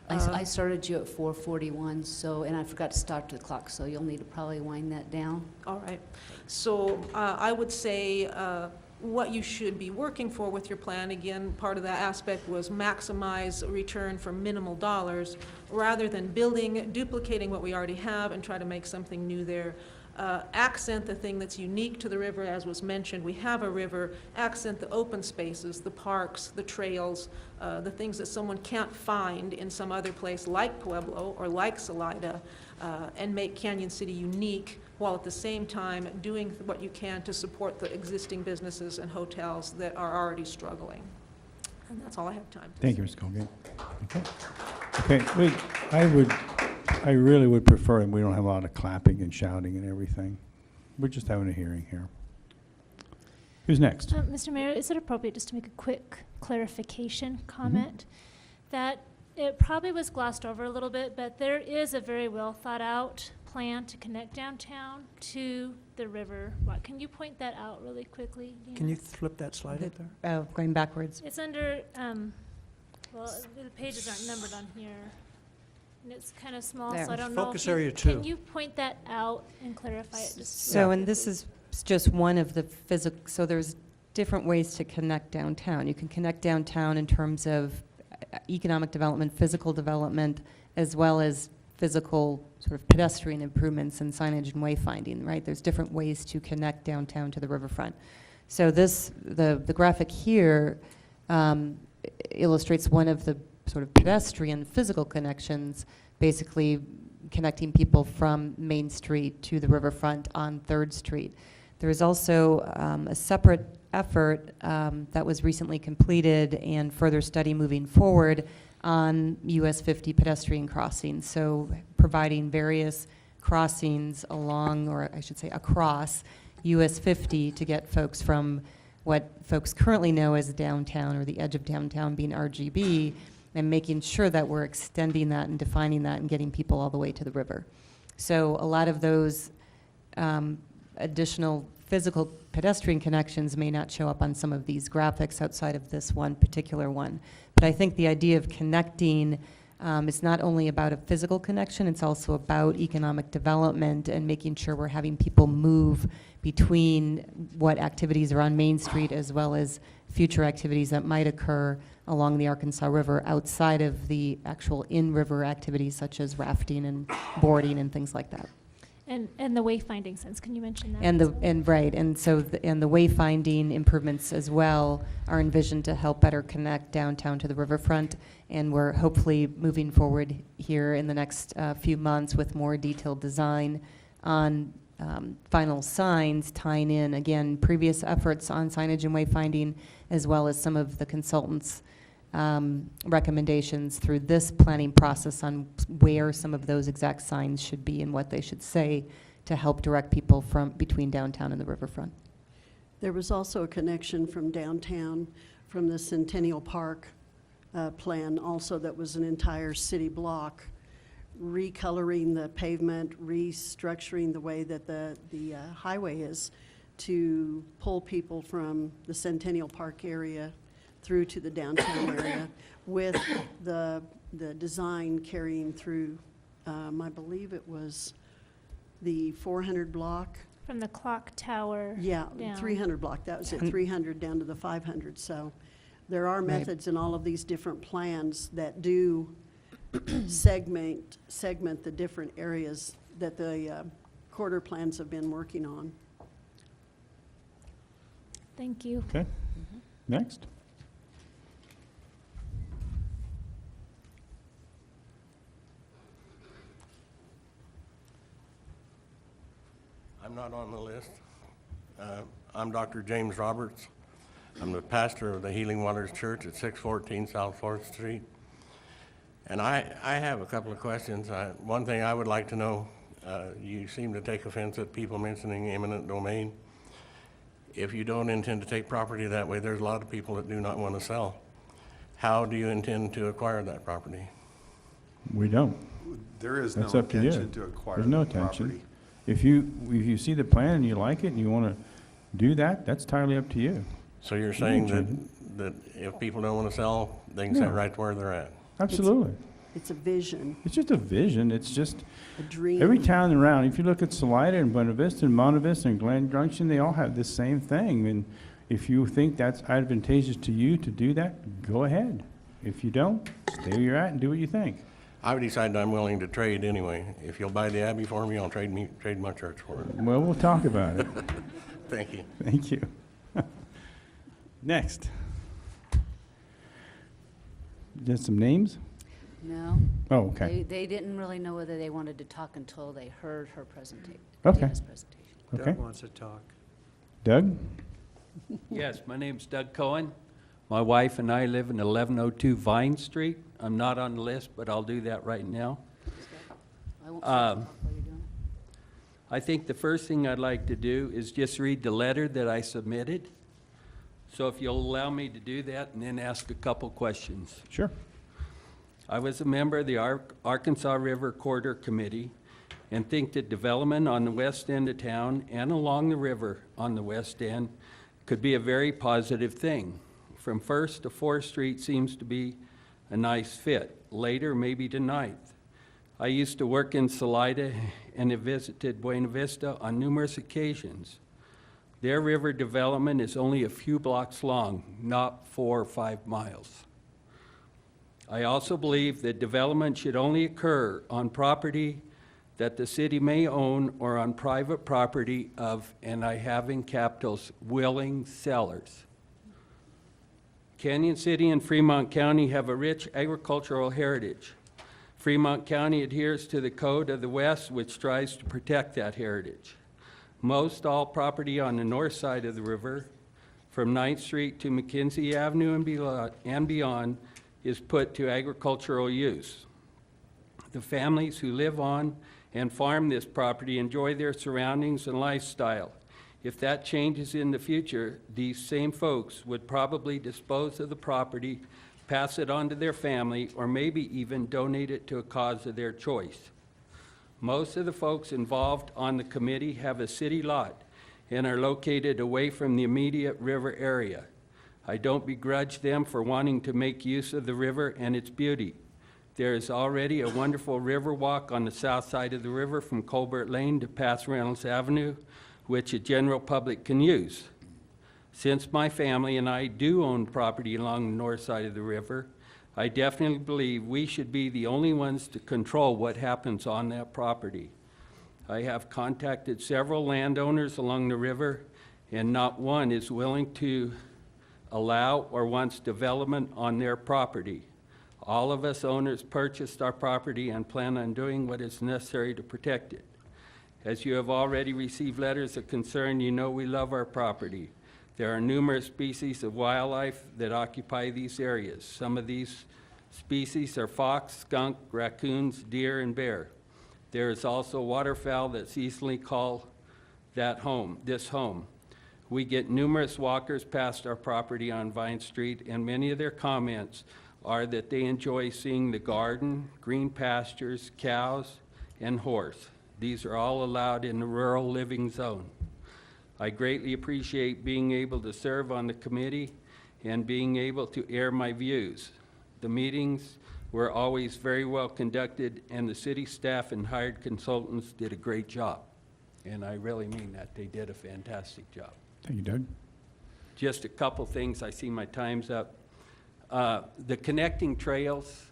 I started you at 4:41, so, and I forgot to start the clock, so you'll need to probably wind that down. All right. So I would say what you should be working for with your plan, again, part of that aspect was maximize return for minimal dollars rather than duplicating what we already have and try to make something new there. Accent the thing that's unique to the river, as was mentioned. We have a river. Accent the open spaces, the parks, the trails, the things that someone can't find in some other place like Pueblo or like Salida, and make Canyon City unique, while at the same time doing what you can to support the existing businesses and hotels that are already struggling. And that's all I have time to Thank say. you, Mr. Colgate. Okay, I really would prefer, and we don't have a lot of clapping and shouting and everything. We're just having a hearing here. Who's next? Mr. Mayor, is it appropriate just to make a quick clarification comment? That it probably was glossed over a little bit, but there is a very well thought out plan to connect downtown to the river. Can you point that out really quickly? Can you flip that slide up there? Oh, going backwards. It's under, well, the pages aren't numbered on here. And it's kind of small, There. so I don't know. Focus if you- area 2. Can you point that out and clarify it just? So, and this is just one of the so there's different ways to connect downtown. You can connect downtown in terms of economic development, physical development, as well as physical sort of pedestrian improvements and signage and wayfinding, right? There's different ways to connect downtown to the riverfront. So the graphic here illustrates one of the sort of pedestrian physical connections, basically connecting people from Main Street to the riverfront on 3rd Street. There is also a separate effort that was recently completed and further study moving forward on US 50 pedestrian crossings. So providing various crossings along, or I should say across, US 50 to get folks from what folks currently know as downtown or the edge of downtown being RGB, and making sure that we're extending that and defining that and getting people all the way to the river. So a lot of those additional physical pedestrian connections may not show up on some of these graphics outside of this one particular one. But I think the idea of connecting is not only about a physical connection, it's also about economic development and making sure we're having people move between what activities are on Main Street as well as future activities that might occur along the Arkansas River outside of the actual in-river activities such as rafting and boarding and things like that. And the wayfinding sense, can you mention that? And as the, well? and right, and so, and the wayfinding improvements as well are envisioned to help better connect downtown to the riverfront. And we're hopefully moving forward here in the next few months with more detailed design on final signs, tying in, again, previous efforts on signage and wayfinding, as well as some of the consultants' recommendations through this planning process on where some of those exact signs should be and what they should say to help direct people from between downtown and the riverfront. There was also a connection from downtown, from the Centennial Park plan also, that was an entire city block, recoloring the pavement, restructuring the way that the highway is to pull people from the Centennial Park area through to the downtown area, with the design carrying through, I believe it was the 400 block. From the clock tower. Yeah, down. 300 block, that was it, 300 down to the 500. So there are Right. methods in all of these different plans that do segment the different areas that the quarter plans have been working on. Thank you. Okay. Next. I'm not on the list. I'm Dr. James Roberts. I'm the pastor of the Healing Waters Church at 614 South 4th Street. And I have a couple of questions. One thing I would like to know, you seem to take offense at people mentioning eminent domain. If you don't intend to take property that way, there's a lot of people that do not want to sell. How do you intend to acquire that property? We don't. There is no That's up to you. intention to acquire There's no the intention. property. If you see the plan and you like it and you want to do that, that's entirely up to you. So you're saying can that if people don't want to sell, they can sit No. right where they're at? Absolutely. It's a vision, It's just a vision. It's just, a dream. every town around, if you look at Salida and Buena Vista and Monte Vista and Glen Junction, they all have the same thing. And if you think that's advantageous to you to do that, go ahead. If you don't, stay where you're at and do what you think. I've decided I'm willing to trade anyway. If you'll buy the Abbey for me, I'll trade my church for it. Well, we'll talk about it. Thank you. Thank you. Next. Just some names? No. Oh, okay. They didn't really know whether they wanted to talk until they heard her presentation. Okay. Dana's presentation. Okay. Doug wants to talk. Doug? Yes, my name's Doug Cohen. My wife and I live in 1102 Vine Street. I'm not on the list, but I'll do that right now. I won't say while you're doing it. I think the first thing I'd like to do is just read the letter that I submitted. So if you'll allow me to do that and then ask a couple questions. Sure. I was a member of the Arkansas River Corridor Committee and think that development on the west end of town and along the river on the west end could be a very positive thing. From 1st to 4th Street seems to be a nice fit. Later, maybe to 9th. I used to work in Salida and have visited Buena Vista on numerous occasions. Their river development is only a few blocks long, not 4 or 5 miles. I also believe that development should only occur on property that the city may own or on private property of, and I have in capitals, willing sellers. Canyon City and Fremont County have a rich agricultural heritage. Fremont County adheres to the Code of the West, which strives to protect that heritage. Most all property on the north side of the river, from 9th Street to McKenzie Avenue and beyond, is put to agricultural use. The families who live on and farm this property enjoy their surroundings and lifestyle. If that changes in the future, these same folks would probably dispose of the property, pass it on to their family, or maybe even donate it to a cause of their choice. Most of the folks involved on the committee have a city lot and are located away from the immediate river area. I don't begrudge them for wanting to make use of the river and its beauty. There is already a wonderful river walk on the south side of the river from Colbert Lane to past Reynolds Avenue, which the general public can use. Since my family and I do own property along the north side of the river, I definitely believe we should be the only ones to control what happens on that property. I have contacted several landowners along the river, and not one is willing to allow or wants development on their property. All of us owners purchased our property and plan on doing what is necessary to protect it. As you have already received letters of concern, you know we love our property. There are numerous species of wildlife that occupy these areas. Some of these species are fox, skunk, raccoons, deer, and bear. There is also waterfowl that seasonally call this home. We get numerous walkers past our property on Vine Street, and many of their comments are that they enjoy seeing the garden, green pastures, cows, and horse. These are all allowed in the rural living zone. I greatly appreciate being able to serve on the committee and being able to air my views. The meetings were always very well conducted, and the city staff and hired consultants did a great job. And I really mean that. They did a fantastic job. Thank you, Doug. Just a couple things. I see my time's up. The connecting trails,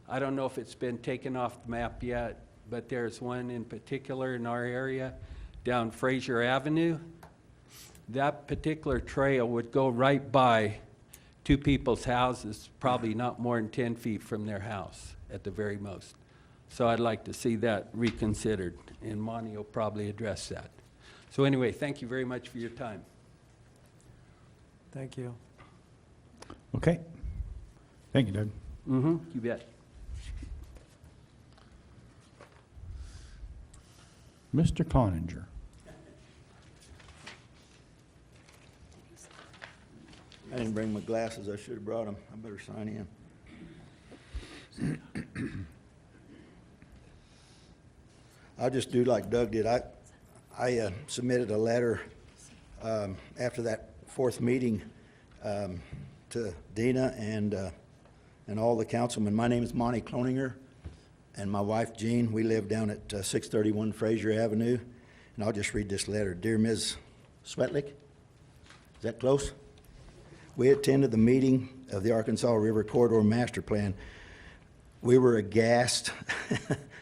I don't know if it's been taken off the map yet, but there's one in particular in our area down Fraser Avenue. That particular trail would go right by two people's houses, probably not more than 10 feet from their house at the very most. So I'd like to see that reconsidered, and Monty will probably address that. So anyway, thank you very much for your time. Thank you. Okay. Thank you, Doug. You bet. Mr. Cloninger. I didn't bring my glasses. I should have brought them. I better sign in. I'll just do like Doug did. I submitted a letter after that fourth meeting to Dina and all the councilmen. My name is Monty Cloninger, and my wife Jean. We live down at 631 Fraser Avenue, and I'll just read this letter. Dear Ms. Svetlik, is that close? We attended the meeting of the Arkansas River Corridor Master Plan. We were aghast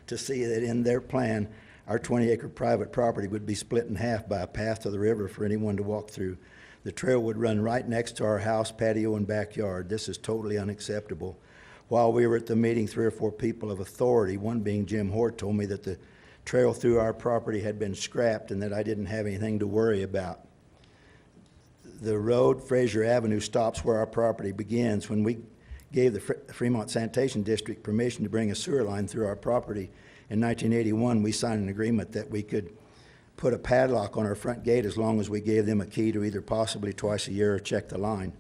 to see that in their plan, our 20-acre private property would be split in half by a path to the river for anyone to walk through. The trail would run right next to our house, patio, and backyard. This is totally unacceptable. While we were at the meeting, 3 or 4 people of authority, one being Jim Hort, told me that the trail through our property had been scrapped and that I didn't have anything to worry about. The road, Fraser Avenue, stops where our property begins. When we gave the Fremont Sanitation District permission to bring a sewer line through our property in 1981, we signed an agreement that we could put a padlock on our front gate as long as we gave them a key to either possibly twice a year or check the line.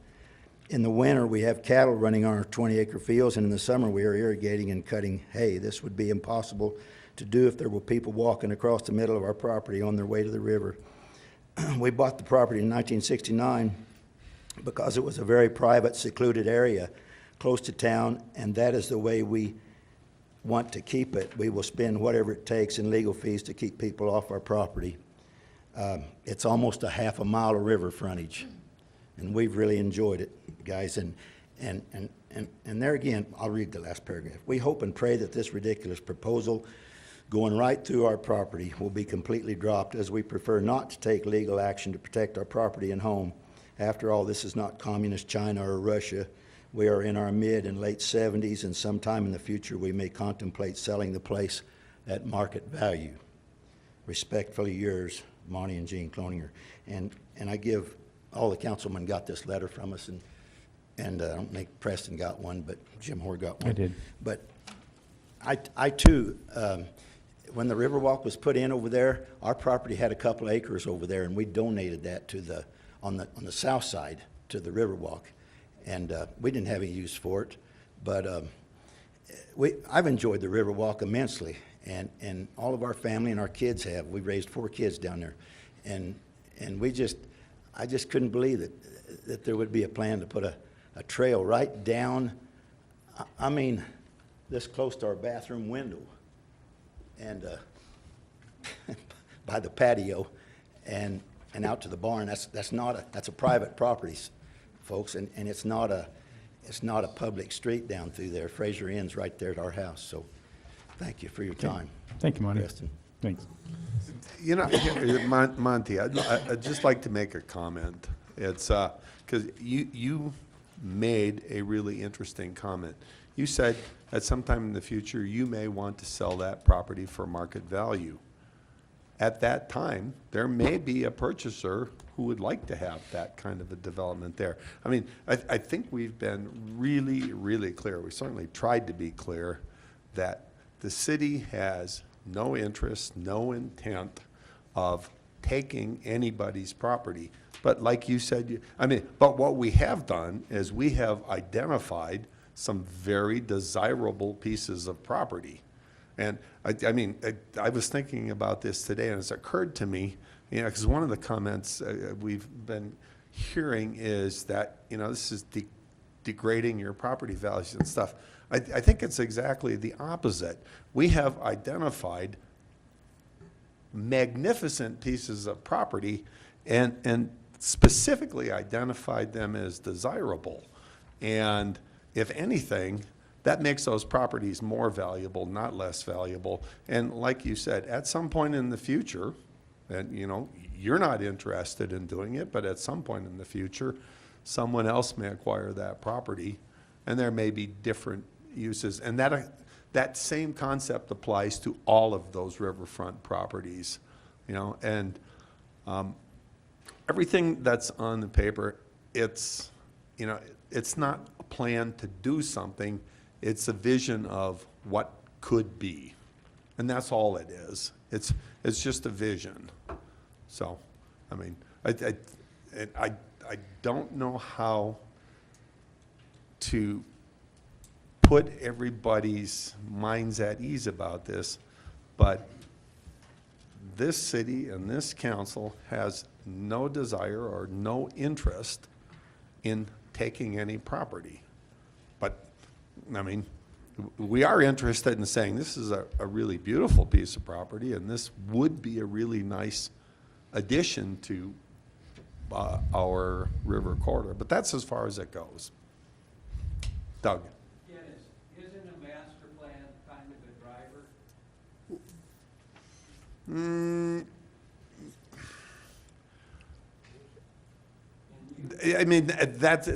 In the winter, we have cattle running on our 20-acre fields, and in the summer, we are irrigating and cutting hay. This would be impossible to do if there were people walking across the middle of our property on their way to the river. We bought the property in 1969 because it was a very private, secluded area close to town, and that is the way we want to keep it. We will spend whatever it takes in legal fees to keep people off our property. It's almost a half a mile of river frontage, and we've really enjoyed it, guys. And And there again, I'll read the last paragraph. We hope and pray that this ridiculous proposal going right through our property will be completely dropped, as we prefer not to take legal action to protect our property and home. After all, this is not communist China or Russia. We are in our mid and late 70s, and sometime in the future we may contemplate selling the place at market value. Respectfully yours, Monty and Jean Cloninger. And I give, all the councilmen got this letter from us, and I don't think Preston got one, but Jim Hoare got one. I did. But I too, when the Riverwalk was put in over there, our property had a couple acres over there, and we donated that to the, on the south side to the Riverwalk. And we didn't have any use for it, but I've enjoyed the Riverwalk immensely, and all of our family and our kids have. We raised 4 kids down there, and I just couldn't believe that there would be a plan to put a trail right down, I mean, this close to our bathroom window, and by the patio, and out to the barn. That's a private property, folks, and it's not a public street down through there. Fraser Inn's right there at our house. So, thank you for your time. Thank you, Monty. Preston. Thanks. You know, Monty, I'd just like to make a comment. It's, because you made a really interesting comment. You said at some time in the future, you may want to sell that property for market value. At that time, there may be a purchaser who would like to have that kind of a development there. I mean, I think we've been really, really clear. We certainly tried to be clear that the city has no interest, no intent of taking anybody's property. But like you said, but what we have done is we have identified some very desirable pieces of property. And I was thinking about this today, and it's occurred to me, because one of the comments we've been hearing is that, this is degrading your property values and stuff. I think it's exactly the opposite. We have identified magnificent pieces of property and specifically identified them as desirable. And if anything, that makes those properties more valuable, not less valuable. And like you said, at some point in the future, and you're not interested in doing it, but at some point in the future, someone else may acquire that property, and there may be different uses. And that same concept applies to all of those riverfront properties, and everything that's on the paper, it's not a plan to do something. It's a vision of what could be, and that's all it is. It's just a vision. So, I don't know how to put everybody's minds at ease about this, but this city and this council has no desire or no interest in taking any property. But we are interested in saying this is a really beautiful piece of property, and this would be a really nice addition to our river corridor. But that's as far as it goes. Doug. Dennis, isn't a master plan kind of a driver?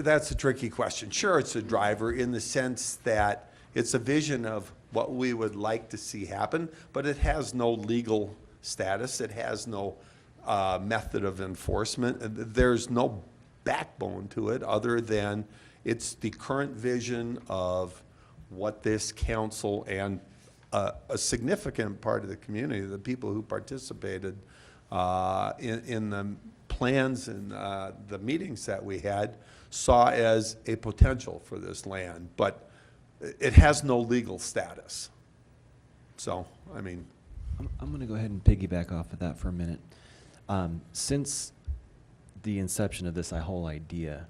That's a tricky question. Sure, it's a driver in the sense that it's a vision of what we would like to see happen, but it has no legal status. It has no method of enforcement. There's no backbone to it other than it's the current vision of what this council and a significant part of the community, the people who participated in the plans and the meetings that we had, saw as a potential for this land, but it has no legal status. So, I'm going to go ahead and piggyback off of that for a minute. Since the inception of this whole idea,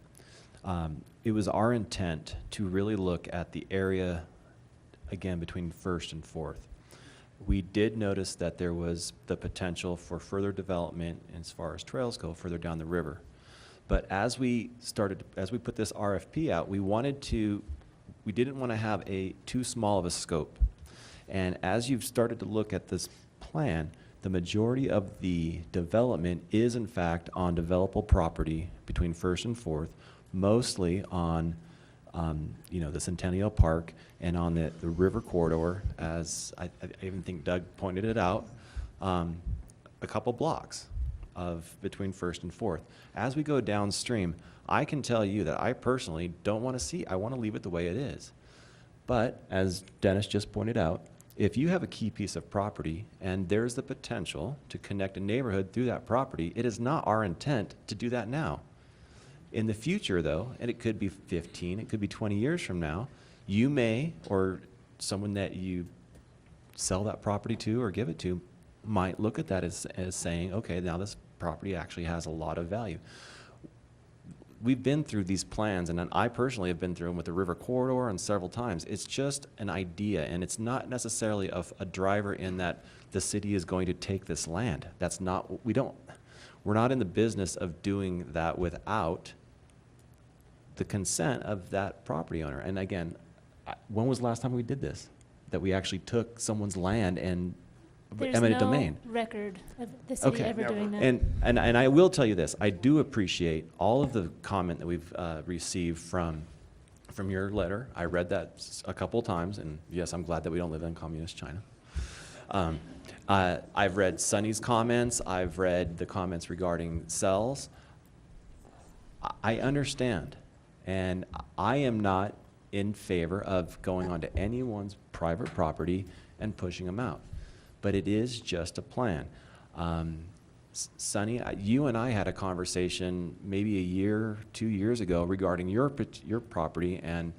it was our intent to really look at the area, again, between First and Fourth. We did notice that there was the potential for further development as far as trails go further down the river. But as we put this RFP out, we didn't want to have too small of a scope. And as you've started to look at this plan, the majority of the development is in fact on developable property between First and Fourth, mostly on, the Centennial Park and on the river corridor, as I even think Doug pointed it out, a couple blocks between First and Fourth. As we go downstream, I can tell you that I personally don't want to see, I want to leave it the way it is. But as Dennis just pointed out, if you have a key piece of property and there's the potential to connect a neighborhood through that property, it is not our intent to do that now. In the future, though, and it could be 15, it could be 20 years from now, you may, or someone that you sell that property to or give it to, might look at that as saying, okay, now this property actually has a lot of value. We've been through these plans, and I personally have been through them with the river corridor and several times. It's just an idea, and it's not necessarily a driver in that the city is going to take this land. That's not, we're not in the business of doing that without the consent of that property owner. And again, when was the last time we did this? That we actually took someone's land and eminent domain? There's no record of the city ever doing that. And I will tell you this, I do appreciate all of the comment that we've received from your letter. I read that a couple of times, and yes, I'm glad that we don't live in communist China. I've read Sonny's comments, I've read the comments regarding cells. I understand, and I am not in favor of going onto anyone's private property and pushing them out. But it is just a plan. Sonny, you and I had a conversation maybe a year, 2 years ago regarding your property and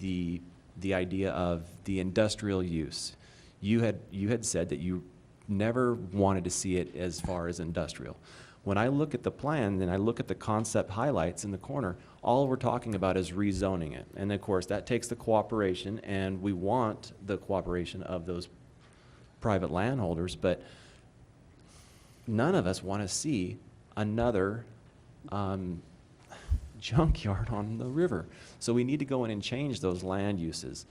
the idea of the industrial use. You had said that you never wanted to see it as far as industrial. When I look at the plan and I look at the concept highlights in the corner, all we're talking about is rezoning it. And of course, that takes the cooperation, and we want the cooperation of those private landholders, but none of us want to see another junkyard on the river. So we need to go in and change those land uses.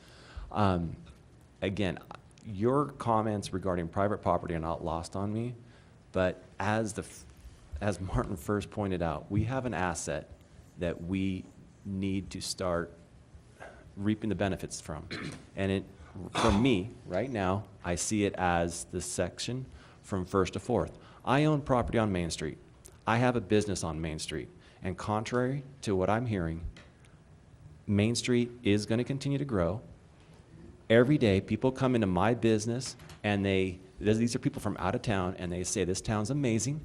Again, your comments regarding private property are not lost on me, but as Martin first pointed out, we have an asset that we need to start reaping the benefits from. And for me, right now, I see it as the section from First to Fourth. I own property on Main Street. I have a business on Main Street. And contrary to what I'm hearing, Main Street is going to continue to grow. Every day, people come into my business, and these are people from out of town, and they say, this town's amazing.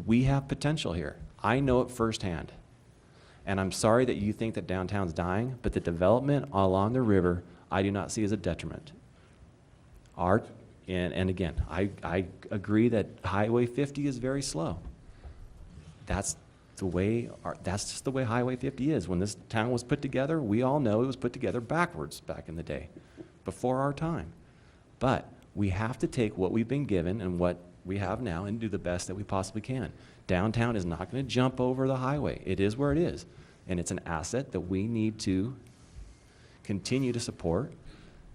We have potential here. I know it firsthand. And I'm sorry that you think that downtown's dying, but the development along the river, I do not see as a detriment. And again, I agree that Highway 50 is very slow. That's just the way Highway 50 is. When this town was put together, we all know it was put together backwards back in the day, before our time. But we have to take what we've been given and what we have now and do the best that we possibly can. Downtown is not going to jump over the highway. It is where it is. And it's an asset that we need to continue to support,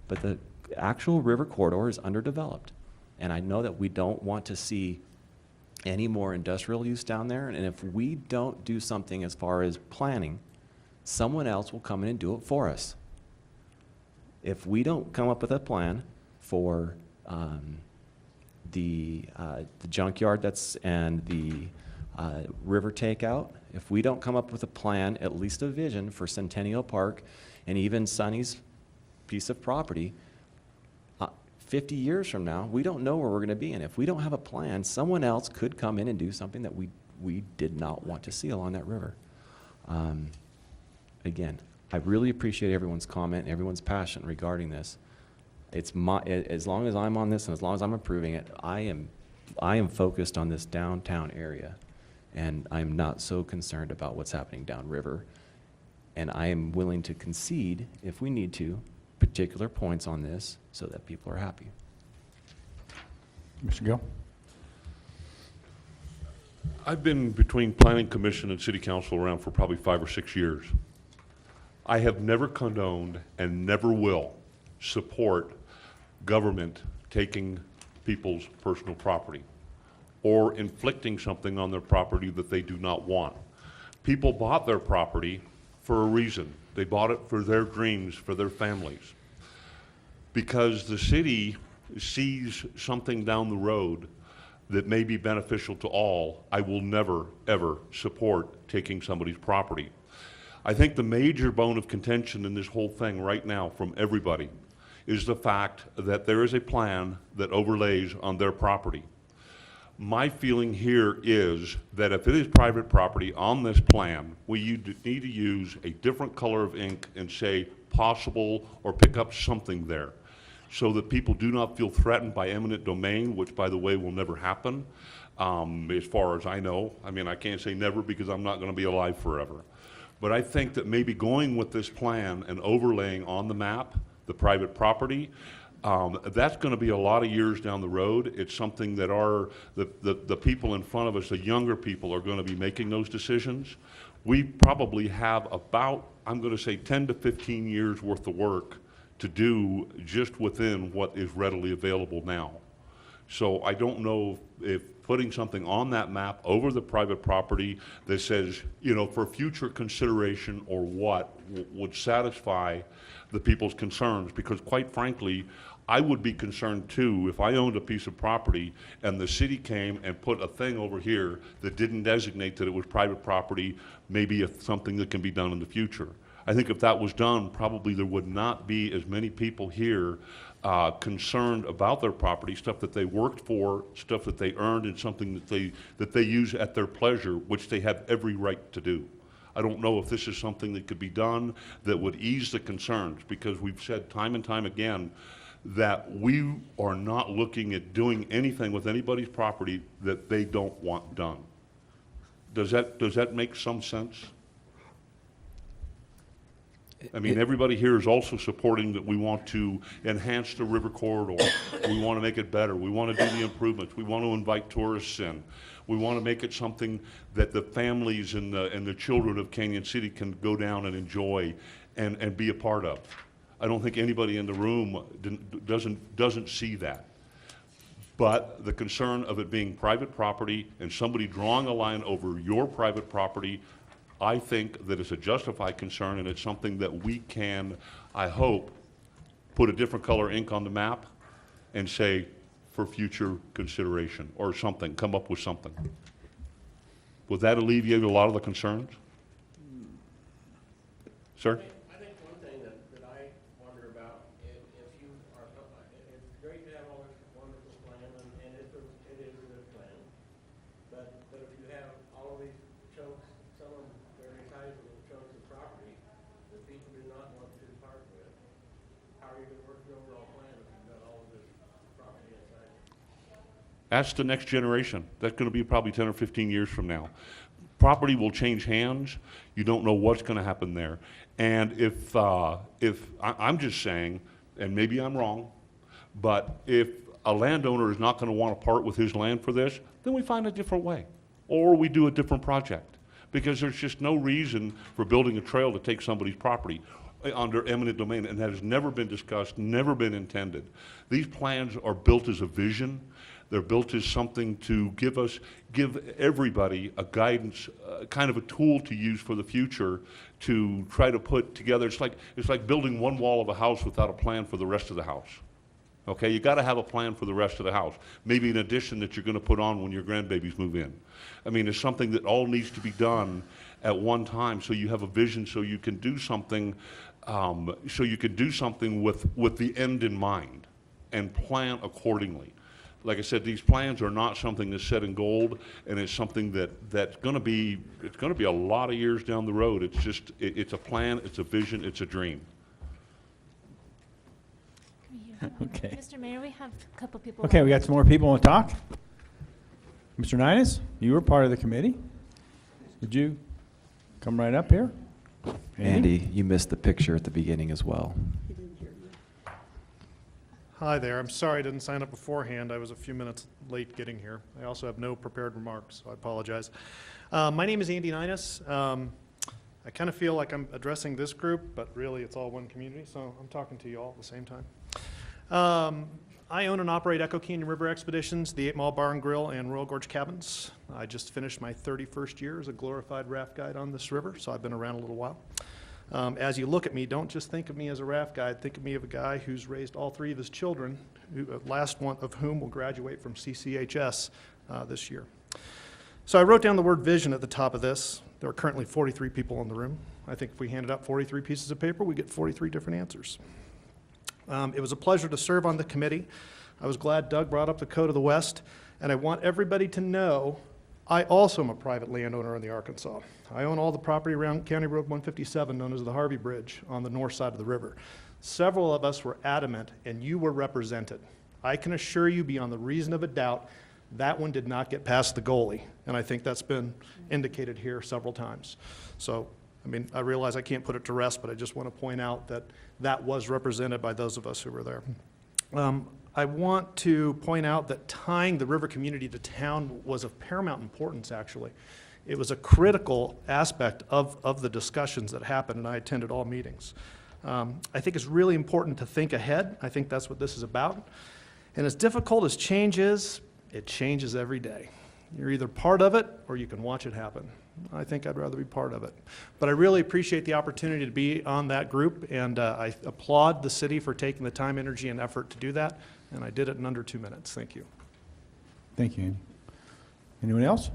but the actual river corridor is underdeveloped. And I know that we don't want to see any more industrial use down there, and if we don't do something as far as planning, someone else will come in and do it for us. If we don't come up with a plan for the junkyard and the river takeout, if we don't come up with a plan, at least a vision for Centennial Park and even Sonny's piece of property, 50 years from now, we don't know where we're going to be. And if we don't have a plan, someone else could come in and do something that we did not want to see along that river. Again, I really appreciate everyone's comment and everyone's passion regarding this. As long as I'm on this and as long as I'm approving it, I am focused on this downtown area. And I'm not so concerned about what's happening downriver. And I am willing to concede, if we need to, particular points on this so that people are happy. Mr. Gill? I've been between Planning Commission and City Council around for probably 5 or 6 years. I have never condoned and never will support government taking people's personal property or inflicting something on their property that they do not want. People bought their property for a reason. They bought it for their dreams, for their families. Because the city sees something down the road that may be beneficial to all, I will never, ever support taking somebody's property. I think the major bone of contention in this whole thing right now from everybody is the fact that there is a plan that overlays on their property. My feeling here is that if it is private property on this plan, we need to use a different color of ink and say possible or pick up something there so that people do not feel threatened by eminent domain, which by the way will never happen as far as I know. I mean, I can't say never because I'm not going to be alive forever. But I think that maybe going with this plan and overlaying on the map the private property, that's going to be a lot of years down the road. It's something that the people in front of us, the younger people, are going to be making those decisions. We probably have about, I'm going to say 10 to 15 years worth of work to do just within what is readily available now. So I don't know if putting something on that map over the private property that says, you know, for future consideration or what would satisfy the people's concerns, because quite frankly, I would be concerned too if I owned a piece of property and the city came and put a thing over here that didn't designate that it was private property, maybe if something that can be done in the future. I think if that was done, probably there would not be as many people here concerned about their property, stuff that they worked for, stuff that they earned, and something that they use at their pleasure, which they have every right to do. I don't know if this is something that could be done that would ease the concerns, because we've said time and time again that we are not looking at doing anything with anybody's property that they don't want done. Does that make some sense? I mean, everybody here is also supporting that we want to enhance the river corridor. We want to make it better. We want to do the improvements. We want to invite tourists in. We want to make it something that the families and the children of Canyon City can go down and enjoy and be a part of. I don't think anybody in the room doesn't see that. But the concern of it being private property and somebody drawing a line over your private property, I think that it's a justified concern, and it's something that we can, I hope, put a different color ink on the map and say for future consideration or something, come up with something. Would that alleviate a lot of the concerns? Sir? I think one thing that I wonder about, if you are, it's great to have all this wonderful plan, and it is a good plan, but if you have all of these chunks, some of them very sizable chunks of property that people do not want to part with, how are you going to work the overall plan if you've got all of this property inside? Ask the next generation. That's going to be probably 10 or 15 years from now. Property will change hands. You don't know what's going to happen there. And if I'm just saying, and maybe I'm wrong, but if a landowner is not going to want to part with his land for this, then we find a different way. Or we do a different project. Because there's just no reason for building a trail to take somebody's property under eminent domain, and that has never been discussed, never been intended. These plans are built as a vision. They're built as something to give everybody a guidance, kind of a tool to use for the future to try to put together. It's like building one wall of a house without a plan for the rest of the house. Okay, you got to have a plan for the rest of the house. Maybe an addition that you're going to put on when your grandbabies move in. I mean, it's something that all needs to be done at one time, so you have a vision, so you can do something, with the end in mind and plan accordingly. Like I said, these plans are not something that's set in gold, and it's something that's going to be a lot of years down the road. It's just it's a plan, it's a vision, it's a dream. Okay. Mr. Mayor, we have a couple people. Okay, we got some more people want to talk. Mr. Ninus, you were part of the committee. Would you come right up here? Andy, you missed the picture at the beginning as well. He didn't hear you. Hi there. I'm sorry I didn't sign up beforehand. I was a few minutes late getting here. I also have no prepared remarks, so I apologize. My name is Andy Ninus. I kind of feel like I'm addressing this group, but really it's all one community, so I'm talking to you all at the same time. I own and operate Echo Canyon River Expeditions, the 8 Mile Bar and Grill, and Royal Gorge Cabins. I just finished my 31st year as a glorified raft guide on this river, so I've been around a little while. As you look at me, don't just think of me as a raft guide. Think of me as a guy who's raised all 3 of his children, last one of whom will graduate from CCHS this year. So I wrote down the word vision at the top of this. There are currently 43 people in the room. I think if we handed out 43 pieces of paper, we get 43 different answers. It was a pleasure to serve on the committee. I was glad Doug brought up the Code of the West, and I want everybody to know I also am a private landowner in the Arkansas. I own all the property around County Road 157, known as the Harvey Bridge, on the north side of the river. Several of us were adamant, and you were represented. I can assure you, beyond the reason of a doubt, that one did not get past the goalie, and I think that's been indicated here several times. So, I mean, I realize I can't put it to rest, but I just want to point out that that was represented by those of us who were there. I want to point out that tying the river community to town was of paramount importance, actually. It was a critical aspect of the discussions that happened, and I attended all meetings. I think it's really important to think ahead. I think that's what this is about. And as difficult as change is, it changes every day. You're either part of it or you can watch it happen. I think I'd rather be part of it. But I really appreciate the opportunity to be on that group, and I applaud the city for taking the time, energy, and effort to do that, and I did it in under 2 minutes. Thank you. Thank you, Andy. Anyone else?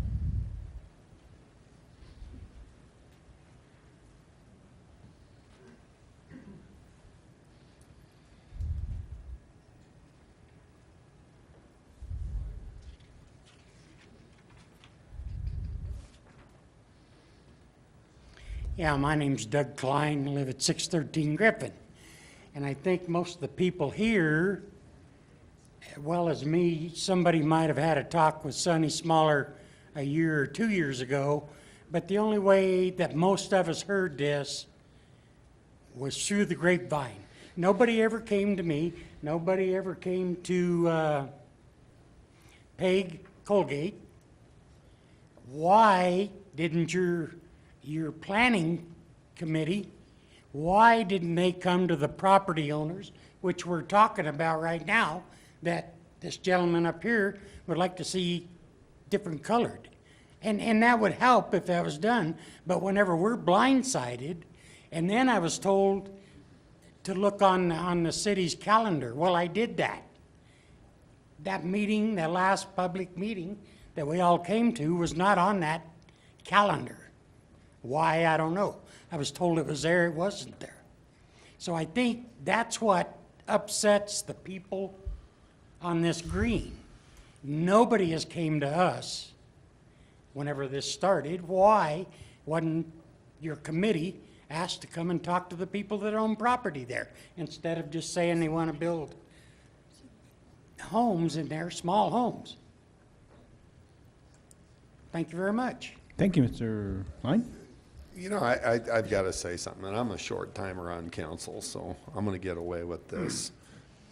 Yeah, my name's Doug Klein, I live at 613 Griffin. And I think most of the people here, as well as me, somebody might have had a talk with Sonny Smaller a year or 2 years ago, but the only way that most of us heard this was through the grapevine. Nobody ever came to me, nobody ever came to Peg Colgate. Why didn't your planning committee, why didn't they come to the property owners, which we're talking about right now, that this gentleman up here would like to see different colored? And that would help if that was done, but whenever we're blindsided, and then I was told to look on the city's calendar. Well, I did that. That meeting, that last public meeting that we all came to was not on that calendar. Why, I don't know. I was told it was there, it wasn't there. So I think that's what upsets the people on this green. Nobody has came to us whenever this started. Why wasn't your committee asked to come and talk to the people that own property there, instead of just saying they want to build homes in there, small homes? Thank you very much. Thank you, Mr. Klein. You know, I've got to say something, and I'm a short timer on council, so I'm going to get away with this.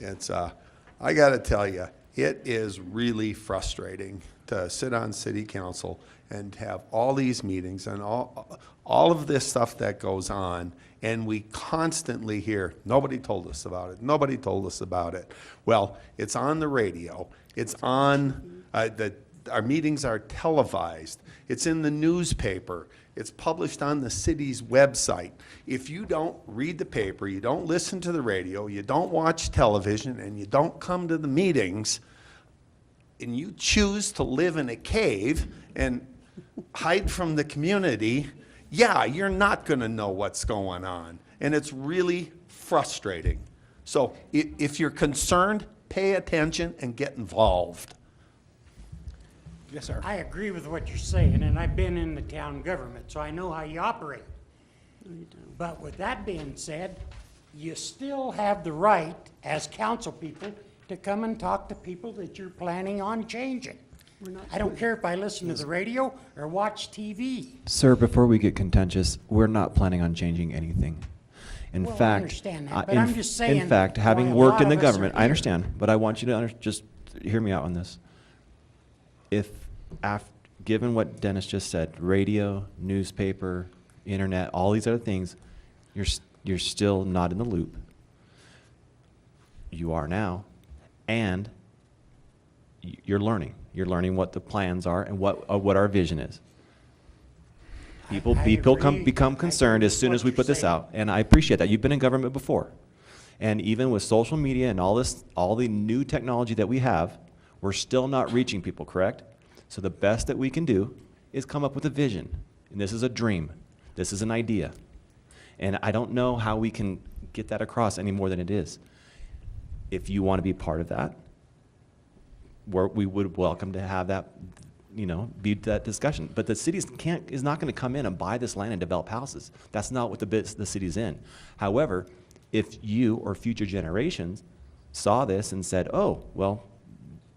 It's, I got to tell you, it is really frustrating to sit on city council and have all these meetings and all of this stuff that goes on, and we constantly hear, nobody told us about it, nobody told us about it. Well, it's on the radio, it's on, our meetings are televised, it's in the newspaper, it's published on the city's website. If you don't read the paper, you don't listen to the radio, you don't watch television, and you don't come to the meetings, and you choose to live in a cave and hide from the community, yeah, you're not going to know what's going on. And it's really frustrating. So if you're concerned, pay attention and get involved. Yes, sir. I agree with what you're saying, and I've been in the town government, so I know how you operate. But with that being said, you still have the right, as council people, to come and talk to people that you're planning on changing. I don't care if I listen to the radio or watch TV. Sir, before we get contentious, we're not planning on changing anything. In Well, I fact, understand that, uh, but in I'm f- just saying In fact, why having a worked lot in the of us are government, I here. understand, but I want you to just hear me out on this. If, given what Dennis just said, radio, newspaper, internet, all these other things, you're still not in the loop. You are now, and you're learning. You're learning what the plans are and what our vision is. People agree. become concerned as soon as we put this out, and I appreciate that. You've been in government before. And even with social media and all the new technology that we have, we're still not reaching people, correct? So the best that we can do is come up with a vision. And this is a dream. This is an idea. And I don't know how we can get that across any more than it is. If you want to be part of that, we would welcome to have that, be that discussion. But the city is not going to come in and buy this land and develop houses. That's not what the city's in. However, if you or future generations saw this and said, oh, well,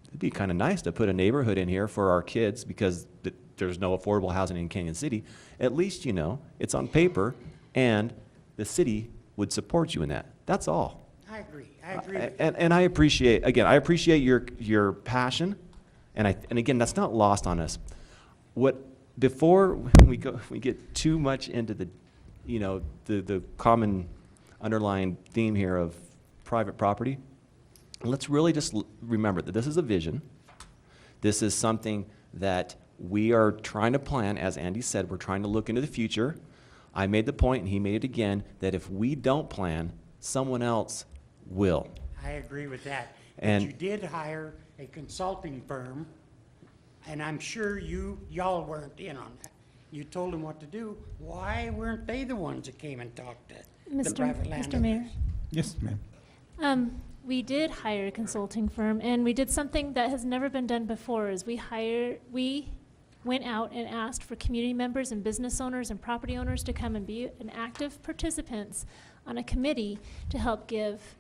it'd be kind of nice to put a neighborhood in here for our kids because there's no affordable housing in Canyon City, at least you know it's on paper and the city would support you in that. That's all. I agree. I agree. with you. And I appreciate, again, I appreciate your passion, and again, that's not lost on us. Before we get too much into the common underlying theme here of private property, let's really just remember that this is a vision. This is something that we are trying to plan. As Andy said, we're trying to look into the future. I made the point, and he made it again, that if we don't plan, someone else will. I agree with that. And- But you did hire a consulting firm, and I'm sure y'all weren't in on that. You told them what to do. Why weren't they the ones that came and talked to the private landowners? Mr. Mayor? Yes, ma'am. We did hire a consulting firm, and we did something that has never been done before, is we went out and asked for community members and business owners and property owners to come and be an active participants on a committee to help give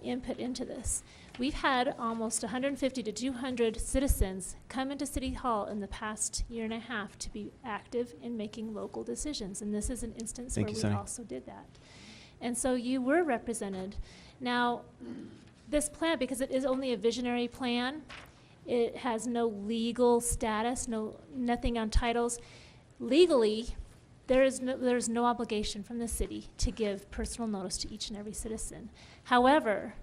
input into this. We've had almost 150 to 200 citizens come into City Hall in the past year and a half to be active in making local decisions, and this is an instance Thank where you, we Sunny. also did that. And so you were represented. Now, this plan, because it is only a visionary plan, it has no legal status, nothing on titles. Legally, there's no obligation from the city to give personal notice to each and every citizen. However,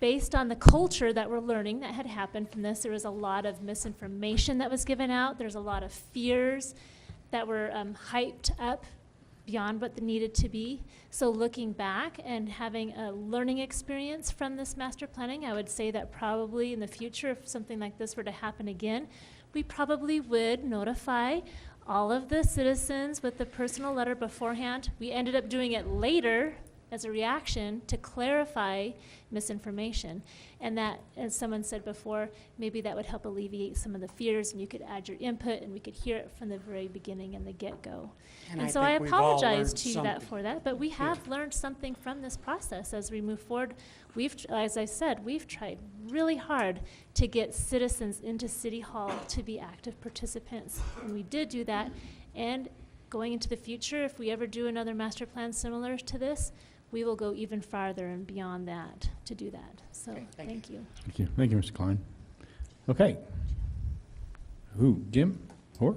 based on the culture that we're learning that had happened from this, there was a lot of misinformation that was given out. There's a lot of fears that were hyped up beyond what they needed to be. So looking back and having a learning experience from this master planning, I would say that probably in the future, if something like this were to happen again, we probably would notify all of the citizens with the personal letter beforehand. We ended up doing it later as a reaction to clarify misinformation. And that, as someone said before, maybe that would help alleviate some of the fears, and you could add your input, and we could hear it from the very beginning and the get-go. And so I think we've all apologize learned to you something. for that, but we have learned something from this process as we move forward. As I said, we've tried really hard to get citizens into City Hall to be active participants, and we did do that. And going into the future, if we ever do another master plan similar to this, we will go even farther and beyond that to do that. So, thank you. Thank you. Thank you, Mr. Klein. Okay. Jim? Hoare?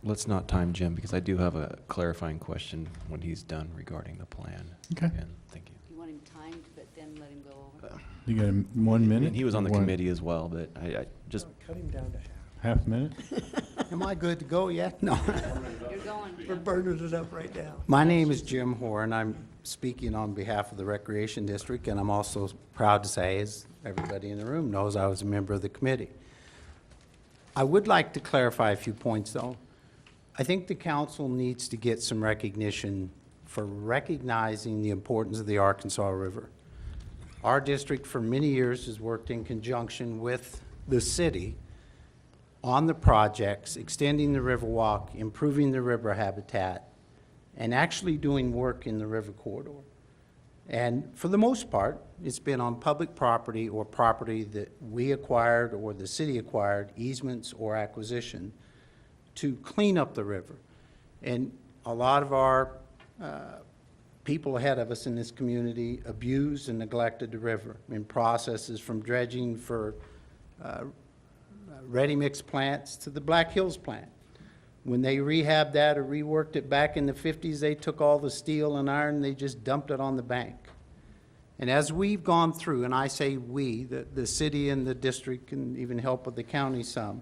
Let's not time Jim, because I do have a clarifying question when he's done regarding the plan. Okay. And thank you. You want him timed, but then let him go over? You got 1 minute? And he was on the One- committee as well, but I just, Cut him down to half. Half minute? Am I good to go yet? No. You're going. We're burning it up right now. My name is Jim Hoare, and I'm speaking on behalf of the Recreation District, and I'm also proud to say, as everybody in the room knows, I was a member of the committee. I would like to clarify a few points, though. I think the council needs to get some recognition for recognizing the importance of the Arkansas River. Our district for many years has worked in conjunction with the city on the projects, extending the Riverwalk, improving the river habitat, and actually doing work in the river corridor. And for the most part, it's been on public property or property that we acquired or the city acquired, easements or acquisition, to clean up the river. And a lot of our people ahead of us in this community abused and neglected the river in processes from dredging for ready-mix plants to the Black Hills plant. When they rehabbed that or reworked it back in the 50s, they took all the steel and iron and they just dumped it on the bank. And as we've gone through, and I say we, the city and the district and even help with the county some,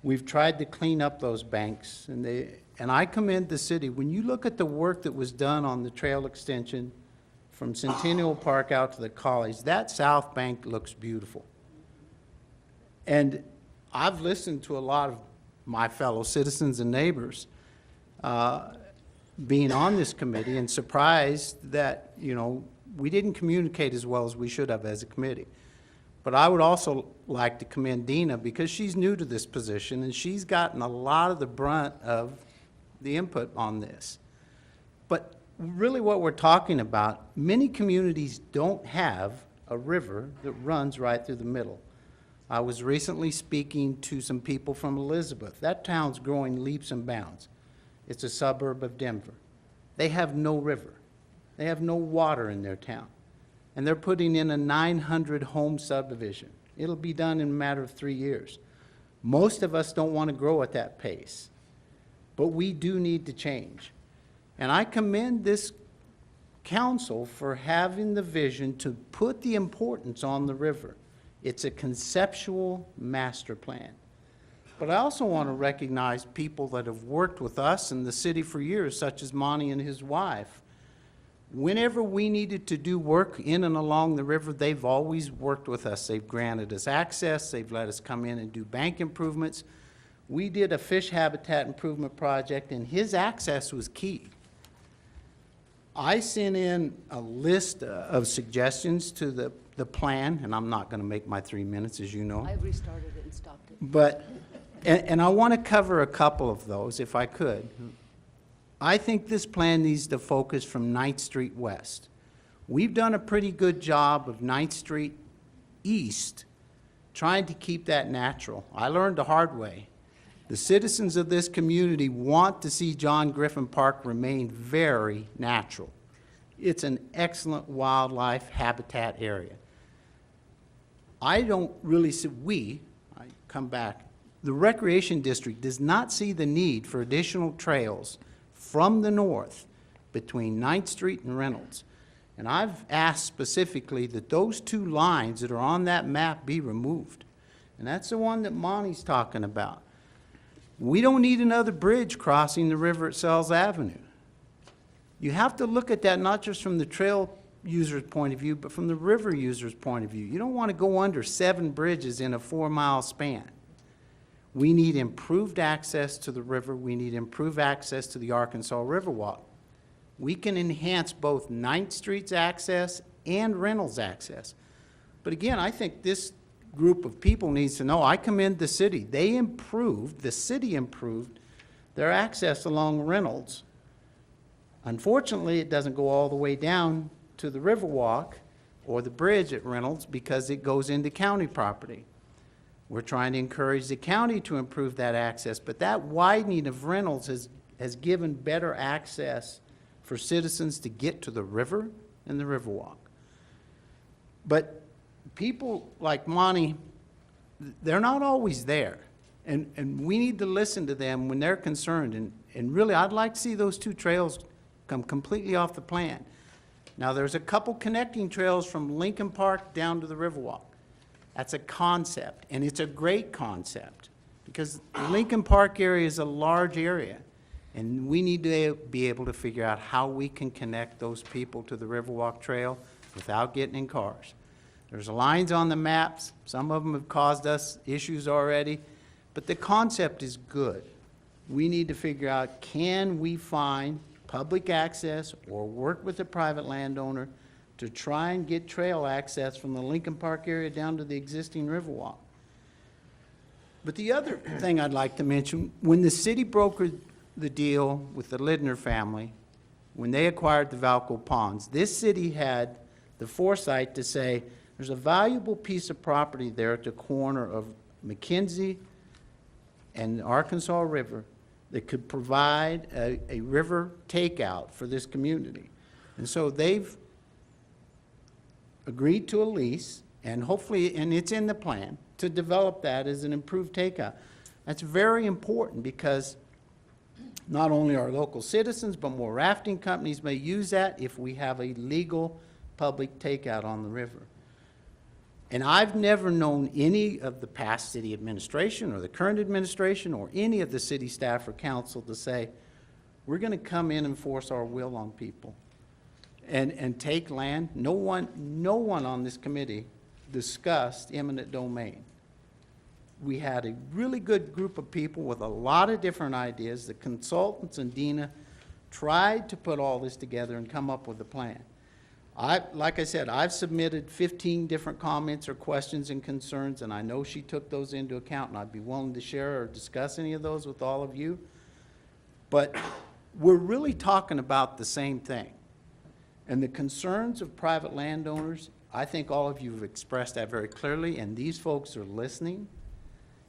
we've tried to clean up those banks. And I commend the city. When you look at the work that was done on the trail extension from Centennial Park out to the college, that south bank looks beautiful. And I've listened to a lot of my fellow citizens and neighbors being on this committee and surprised that, you know, we didn't communicate as well as we should have as a committee. But I would also like to commend Dina because she's new to this position and she's gotten a lot of the brunt of the input on this. But really what we're talking about, many communities don't have a river that runs right through the middle. I was recently speaking to some people from Elizabeth. That town's growing leaps and bounds. It's a suburb of Denver. They have no river. They have no water in their town. And they're putting in a 900-home subdivision. It'll be done in a matter of 3 years. Most of us don't want to grow at that pace, but we do need to change. And I commend this council for having the vision to put the importance on the river. It's a conceptual master plan. But I also want to recognize people that have worked with us in the city for years, such as Monty and his wife. Whenever we needed to do work in and along the river, they've always worked with us. They've granted us access. They've let us come in and do bank improvements. We did a fish habitat improvement project, and his access was key. I sent in a list of suggestions to the plan, and I'm not going to make my 3 minutes, as you know. I restarted it and stopped it. But, and I want to cover a couple of those, if I could. I think this plan needs to focus from 9th Street West. We've done a pretty good job of 9th Street East, trying to keep that natural. I learned the hard way. The citizens of this community want to see John Griffin Park remain very natural. It's an excellent wildlife habitat area. I don't really see, I come back, the Recreation District does not see the need for additional trails from the north between 9th Street and Reynolds. And I've asked specifically that those two lines that are on that map be removed. And that's the one that Monty's talking about. We don't need another bridge crossing the river at Sells Avenue. You have to look at that not just from the trail user's point of view, but from the river user's point of view. You don't want to go under 7 bridges in a 4-mile span. We need improved access to the river. We need improved access to the Arkansas Riverwalk. We can enhance both 9th Street's access and Reynolds' access. But again, I think this group of people needs to know, I commend the city. They improved, the city improved their access along Reynolds. Unfortunately, it doesn't go all the way down to the Riverwalk or the bridge at Reynolds because it goes into county property. We're trying to encourage the county to improve that access, but that widening of Reynolds has given better access for citizens to get to the river and the Riverwalk. But people like Monty, they're not always there. And we need to listen to them when they're concerned. And really, I'd like to see those 2 trails come completely off the plan. Now, there's a couple connecting trails from Lincoln Park down to the Riverwalk. That's a concept, and it's a great concept, because the Lincoln Park area is a large area, and we need to be able to figure out how we can connect those people to the Riverwalk Trail without getting in cars. There's lines on the maps. Some of them have caused us issues already, but the concept is good. We need to figure out, can we find public access or work with a private landowner to try and get trail access from the Lincoln Park area down to the existing Riverwalk. But the other thing I'd like to mention, when the city brokered the deal with the Lidner family, when they acquired the Valco Ponds, this city had the foresight to say, there's a valuable piece of property there at the corner of McKenzie and the Arkansas River that could provide a river takeout for this community. And so they've agreed to a lease, and hopefully, and it's in the plan, to develop that as an improved takeout. That's very important because not only our local citizens, but more rafting companies may use that if we have a legal public takeout on the river. And I've never known any of the past city administration or the current administration or any of the city staff or council to say, we're going to come in and force our will on people and take land. No one on this committee discussed eminent domain. We had a really good group of people with a lot of different ideas. The consultants and Dina tried to put all this together and come up with a plan. Like I said, I've submitted 15 different comments or questions and concerns, and I know she took those into account, and I'd be willing to share or discuss any of those with all of you. But we're really talking about the same thing. And the concerns of private landowners, I think all of you have expressed that very clearly, and these folks are listening.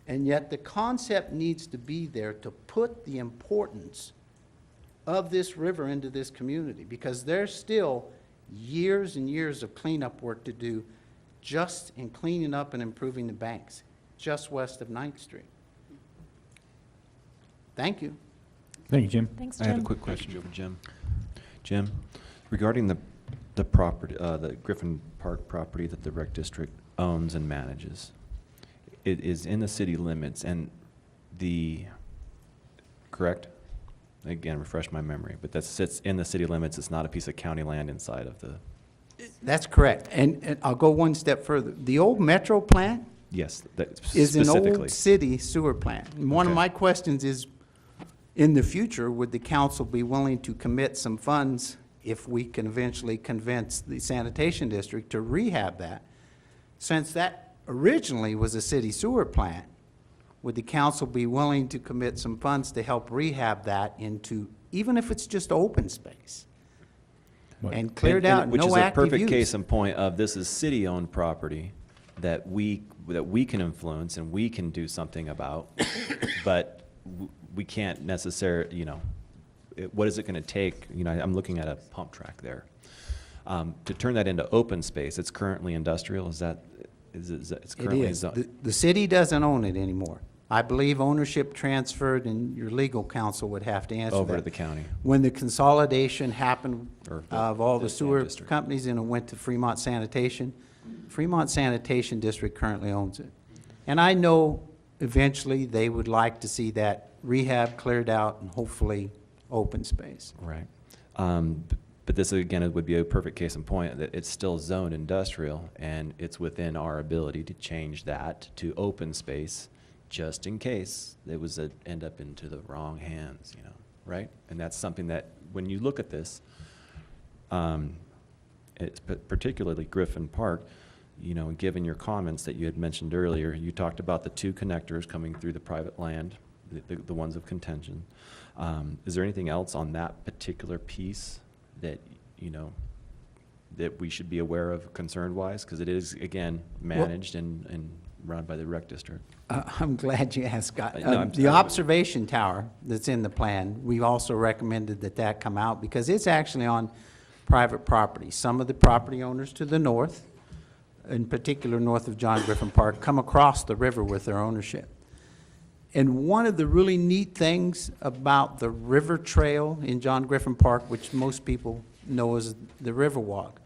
And yet the concept needs to be there to put the importance of this river into this community, because there's still years and years of cleanup work to do just in cleaning up and improving the banks just west of 9th Street. Thank you. Thank you, Jim. Thanks, I have a Jim. quick question for Jim. Jim, regarding the property, the Griffin Park property that the rec district owns and manages, it is in the city limits, and correct? Again, refresh my memory, but that sits in the city limits. It's not a piece of county land inside of the. That's correct. And I'll go one step further. The old Metro plant Yes, that is an specifically. old city sewer plant. And one of Okay. my questions is, in the future, would the council be willing to commit some funds if we can eventually convince the sanitation district to rehab that? Since that originally was a city sewer plant, would the council be willing to commit some funds to help rehab that into, even if it's just open space? And clear it out, Which no is a active perfect use. case in point of this is city-owned property that we can influence and we can do something about, but we can't necessarily, what is it going to take? I'm looking at a pump track there. To turn that into open space, it's currently industrial, it's currently It is. zoned. The city doesn't own it anymore. I believe ownership transferred, and your legal counsel would have to answer that. Over to the county. When the consolidation happened Or of all the the same sewer district. companies and it went to Fremont Sanitation, Fremont Sanitation District currently owns it. And I know eventually they would like to see that rehab cleared out and hopefully open space. Right. But this, again, it would be a perfect case in point, that it's still zoned industrial, and it's within our ability to change that to open space, just in case it was end up into the wrong hands, right? And that's something that, when you look at this, it's particularly Griffin Park, given your comments that you had mentioned earlier, you talked about the two connectors coming through the private land, the ones of contention. Is there anything else on that particular piece that, that we should be aware of concern-wise? Because it is, again, managed and run by the rec district. I'm glad you asked, Scott. No, The observation tower that's in the plan, we've also recommended that come out because it's actually on private property. Some of the property owners to the north, in particular north of John Griffin Park, come across the river with their ownership. And one of the really neat things about the river trail in John Griffin Park, which most people know as the Riverwalk,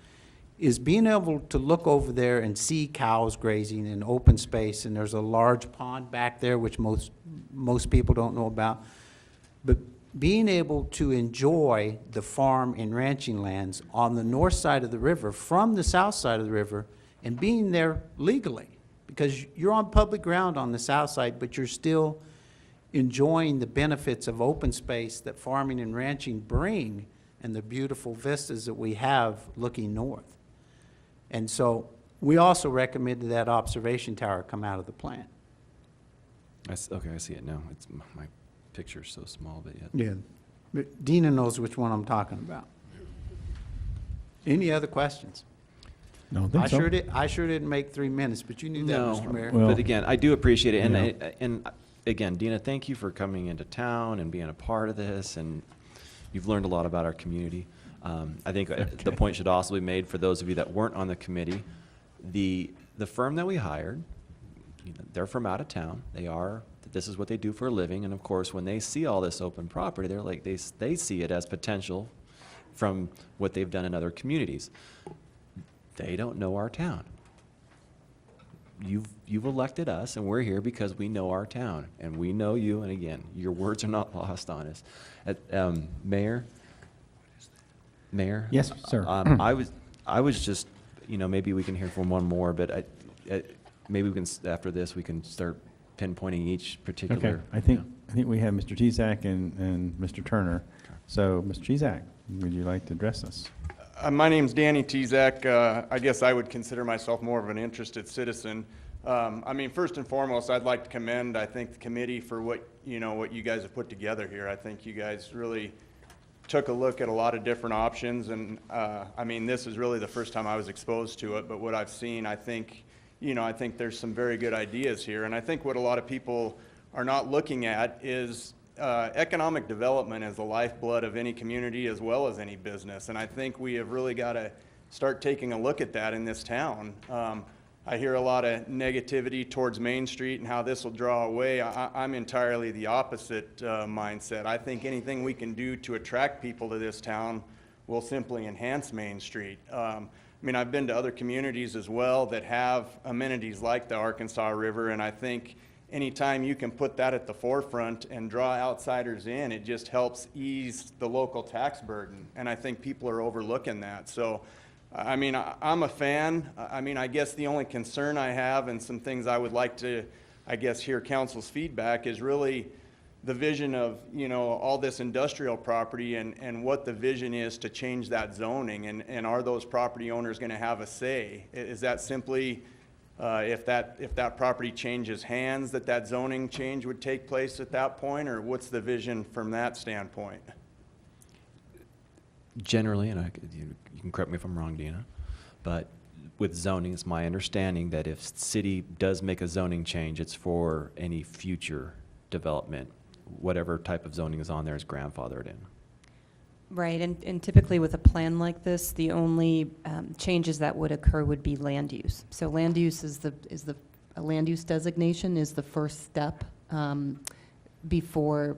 is being able to look over there and see cows grazing in open space, and there's a large pond back there, which most people don't know about. But being able to enjoy the farm and ranching lands on the north side of the river from the south side of the river, and being there legally, because you're on public ground on the south side, but you're still enjoying the benefits of open space that farming and ranching bring and the beautiful vistas that we have looking north. And so we also recommended that observation tower come out of the plan. Okay, I see it now. My picture's so small, but yet. Yeah. But Dina knows which one I'm talking about. Any other questions? Don't think so. I sure didn't make 3 minutes, but you knew that, Mr. Mayor. Well- But again, I do appreciate it, and again, Dina, thank you for coming into town and being a part of this, and you've learned a lot about our community. I think the point should also be made for those of you that weren't on the committee. The firm that we hired, they're from out of town. This is what they do for a living, and of course, when they see all this open property, they're like, they see it as potential from what they've done in other communities. They don't know our town. You've elected us, and we're here because we know our town, and we know you, and again, your words are not lost on us. Mayor? Yes, sir. I was just, maybe we can hear from one more, but maybe we can, after this, we can start pinpointing each particular. Okay, I think we have Mr. Tezak and Mr. Turner. So, Mr. Tezak, would you like to address us? My name's Danny Tezak. I guess I would consider myself more of an interested citizen. First and foremost, I'd like to commend, I think, the committee for what you guys have put together here. I think you guys really took a look at a lot of different options, and this is really the first time I was exposed to it, but what I've seen, I think there's some very good ideas here, and I think what a lot of people are not looking at is economic development as the lifeblood of any community as well as any business, and I think we have really got to start taking a look at that in this town. I hear a lot of negativity towards Main Street and how this will draw away. I'm entirely the opposite mindset. I think anything we can do to attract people to this town will simply enhance Main Street. I've been to other communities as well that have amenities like the Arkansas River, and I think anytime you can put that at the forefront and draw outsiders in, it just helps ease the local tax burden, and I think people are overlooking that. So, I'm a fan. I guess the only concern I have and some things I would like to, hear council's feedback is really the vision of, all this industrial property and what the vision is to change that zoning, and are those property owners going to have a say? Is that simply if that property changes hands, that zoning change would take place at that point, or what's the vision from that standpoint? Generally, and you can correct me if I'm wrong, Dina, but with zoning, it's my understanding that if city does make a zoning change, it's for any future development. Whatever type of zoning is on there is grandfathered in. Right, and typically with a plan like this, the only changes that would occur would be land use. So land use a land use designation is the first step before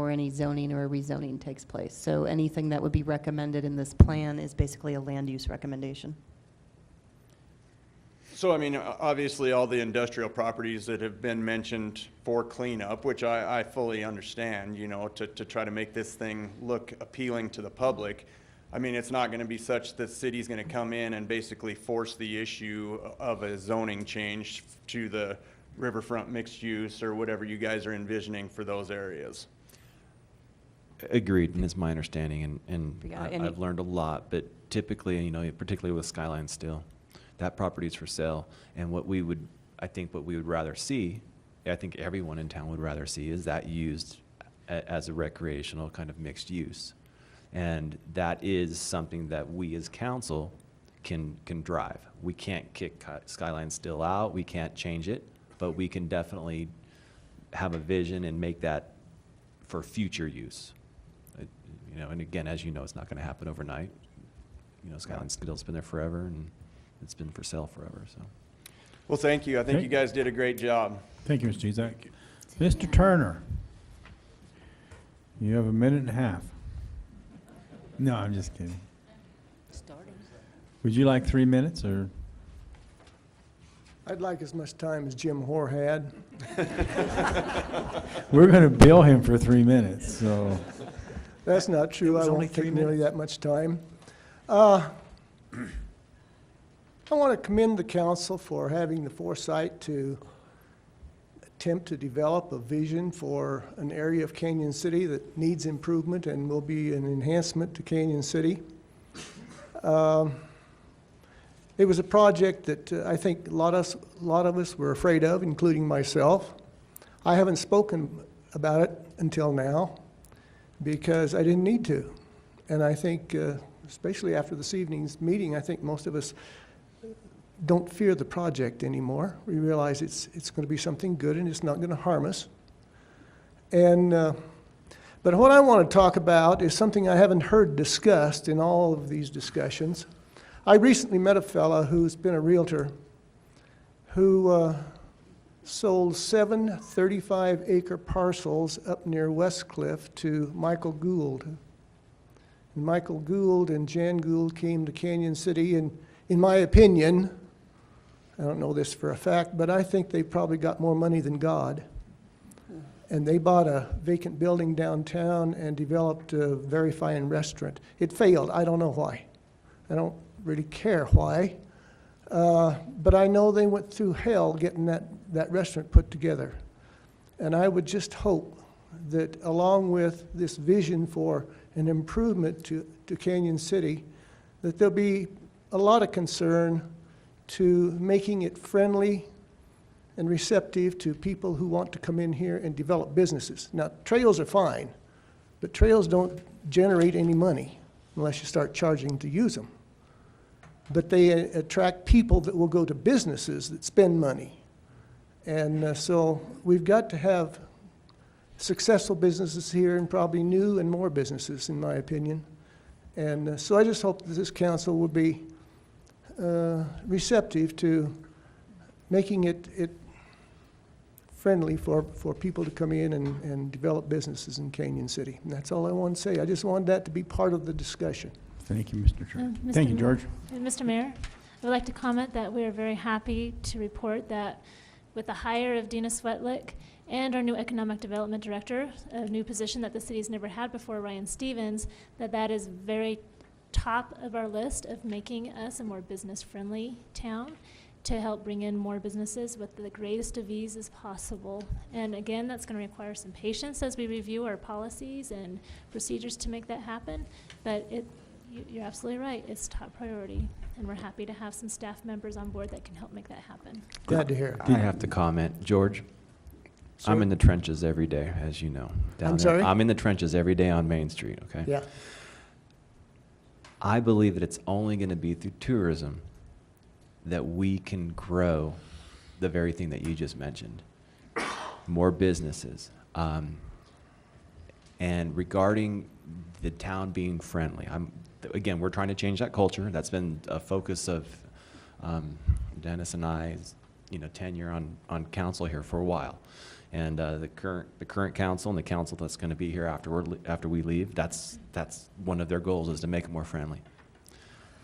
any zoning or rezoning takes place. So anything that would be recommended in this plan is basically a land use recommendation. So, obviously, all the industrial properties that have been mentioned for cleanup, which I fully understand, to try to make this thing look appealing to the public. It's not going to be such that the city's going to come in and basically force the issue of a zoning change to the riverfront mixed use or whatever you guys are envisioning for those areas. Agreed, and it's my understanding, and Yeah, I've learned a lot, but typically, particularly with Skyline Steel, that property is for sale, and what we would rather see, I think everyone in town would rather see, is that used as a recreational kind of mixed use. And that is something that we as council can drive. We can't kick Skyline Steel out, we can't change it, but we can definitely have a vision and make that for future use. And again, as you know, it's not going to happen overnight. Skyline Steel's been there forever, and it's been for sale forever. So, well, thank you. I think Okay. you guys did a great job. Thank you, Mr. Tezak. Mr. Turner, you have a minute and a half. No, I'm just kidding. Starting. Would you like 3 minutes, or? I'd like as much time as Jim Hoare had. We're going to bill him for 3 minutes, so. That's not true. I only won't 3 take nearly that much time. I want to commend the council for having the foresight to attempt to develop a vision for an area of Canyon City that needs improvement and will be an enhancement to Canyon City. It was a project that I think a lot of us were afraid of, including myself. I haven't spoken about it until now because I didn't need to. And I think, especially after this evening's meeting, I think most of us don't fear the project anymore. We realize it's going to be something good and it's not going to harm us. And, but what I want to talk about is something I haven't heard discussed in all of these discussions. I recently met a fellow who's been a realtor who sold 7 35-acre parcels up near Westcliff to Michael Gould. And Michael Gould and Jan Gould came to Canyon City, and in my opinion, I don't know this for a fact, but I think they probably got more money than God. And they bought a vacant building downtown and developed a very fine restaurant. It failed. I don't know why. I don't really care why. But I know they went through hell getting that restaurant put together. And I would just hope that along with this vision for an improvement to Canyon City, that there'll be a lot of concern to making it friendly and receptive to people who want to come in here and develop businesses. Now, trails are fine, but trails don't generate any money unless you start charging to use them. But they attract people that will go to businesses that spend money. And so we've got to have successful businesses here and probably new and more businesses, in my opinion. And so I just hope that this council will be receptive to making it friendly for people to come in and develop businesses in Canyon City. And that's all I want to say. I just wanted that to be part of the discussion. Thank you, Mr. George. Thank you, George. Mr. Mayor, I would like to comment that we are very happy to report that with the hire of Dina Swetlick and our new Economic Development Director, a new position that the city's never had before, Ryan Stevens, that is very top of our list of making us a more business-friendly town to help bring in more businesses with the greatest of ease as possible. And again, that's going to require some patience as we review our policies and procedures to make that happen. But you're absolutely right. It's top priority. And we're happy to have some staff members on board that can help make that happen. Glad to hear it. I have to comment. George, Sir? I'm in the trenches every day, as you know. I'm sorry? I'm in the trenches every day on Main Street, okay? Yeah. I believe that it's only going to be through tourism that we can grow the very thing that you just mentioned. More businesses. And regarding the town being friendly, again, we're trying to change that culture. That's been a focus of Dennis and I's tenure on council here for a while. And the current council and the council that's going to be here after we leave, that's one of their goals, is to make it more friendly.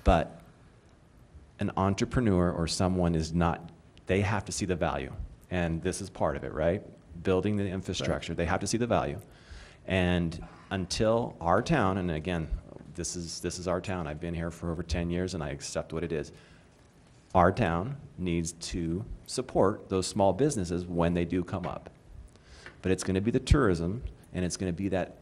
But an entrepreneur or someone they have to see the value. And this is part of it, right? Building the infrastructure, they have to see the value. And until our town, and again, this is our town. I've been here for over 10 years and I accept what it is. Our town needs to support those small businesses when they do come up. But it's going to be the tourism, and it's going to be that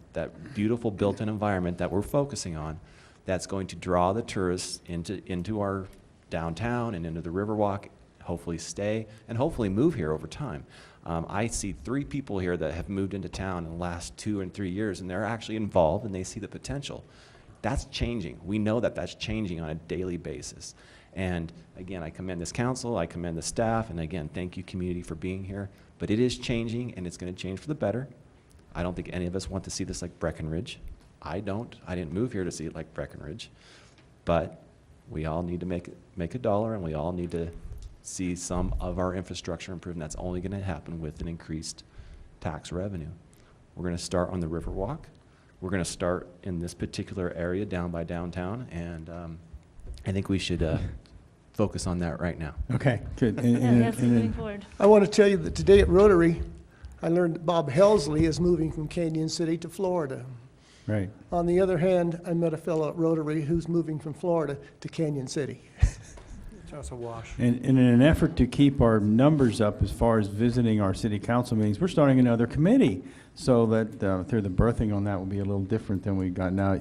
beautiful built-in environment that we're focusing on that's going to draw the tourists into our downtown and into the Riverwalk, hopefully stay, and hopefully move here over time. I see 3 people here that have moved into town in the last 2 and 3 years, and they're actually involved and they see the potential. That's changing. We know that that's changing on a daily basis. And again, I commend this council, I commend the staff, and again, thank you, community, for being here. But it is changing, and it's going to change for the better. I don't think any of us want to see this like Breckenridge. I don't. I didn't move here to see it like Breckenridge. But we all need to make a dollar, and we all need to see some of our infrastructure improve, and that's only going to happen with an increased tax revenue. We're going to start on the Riverwalk. We're going to start in this particular area down by downtown, and I think we should focus on that right now. Okay, good. Moving forward. I want to tell you that today at Rotary, I learned that Bob Helsley is moving from Canyon City to Florida. Right. On the other hand, I met a fellow at Rotary who's moving from Florida to Canyon City. That's a wash. And in an effort to keep our numbers up as far as visiting our city council meetings, we're starting another committee so that through the birthing on that will be a little different than we got now.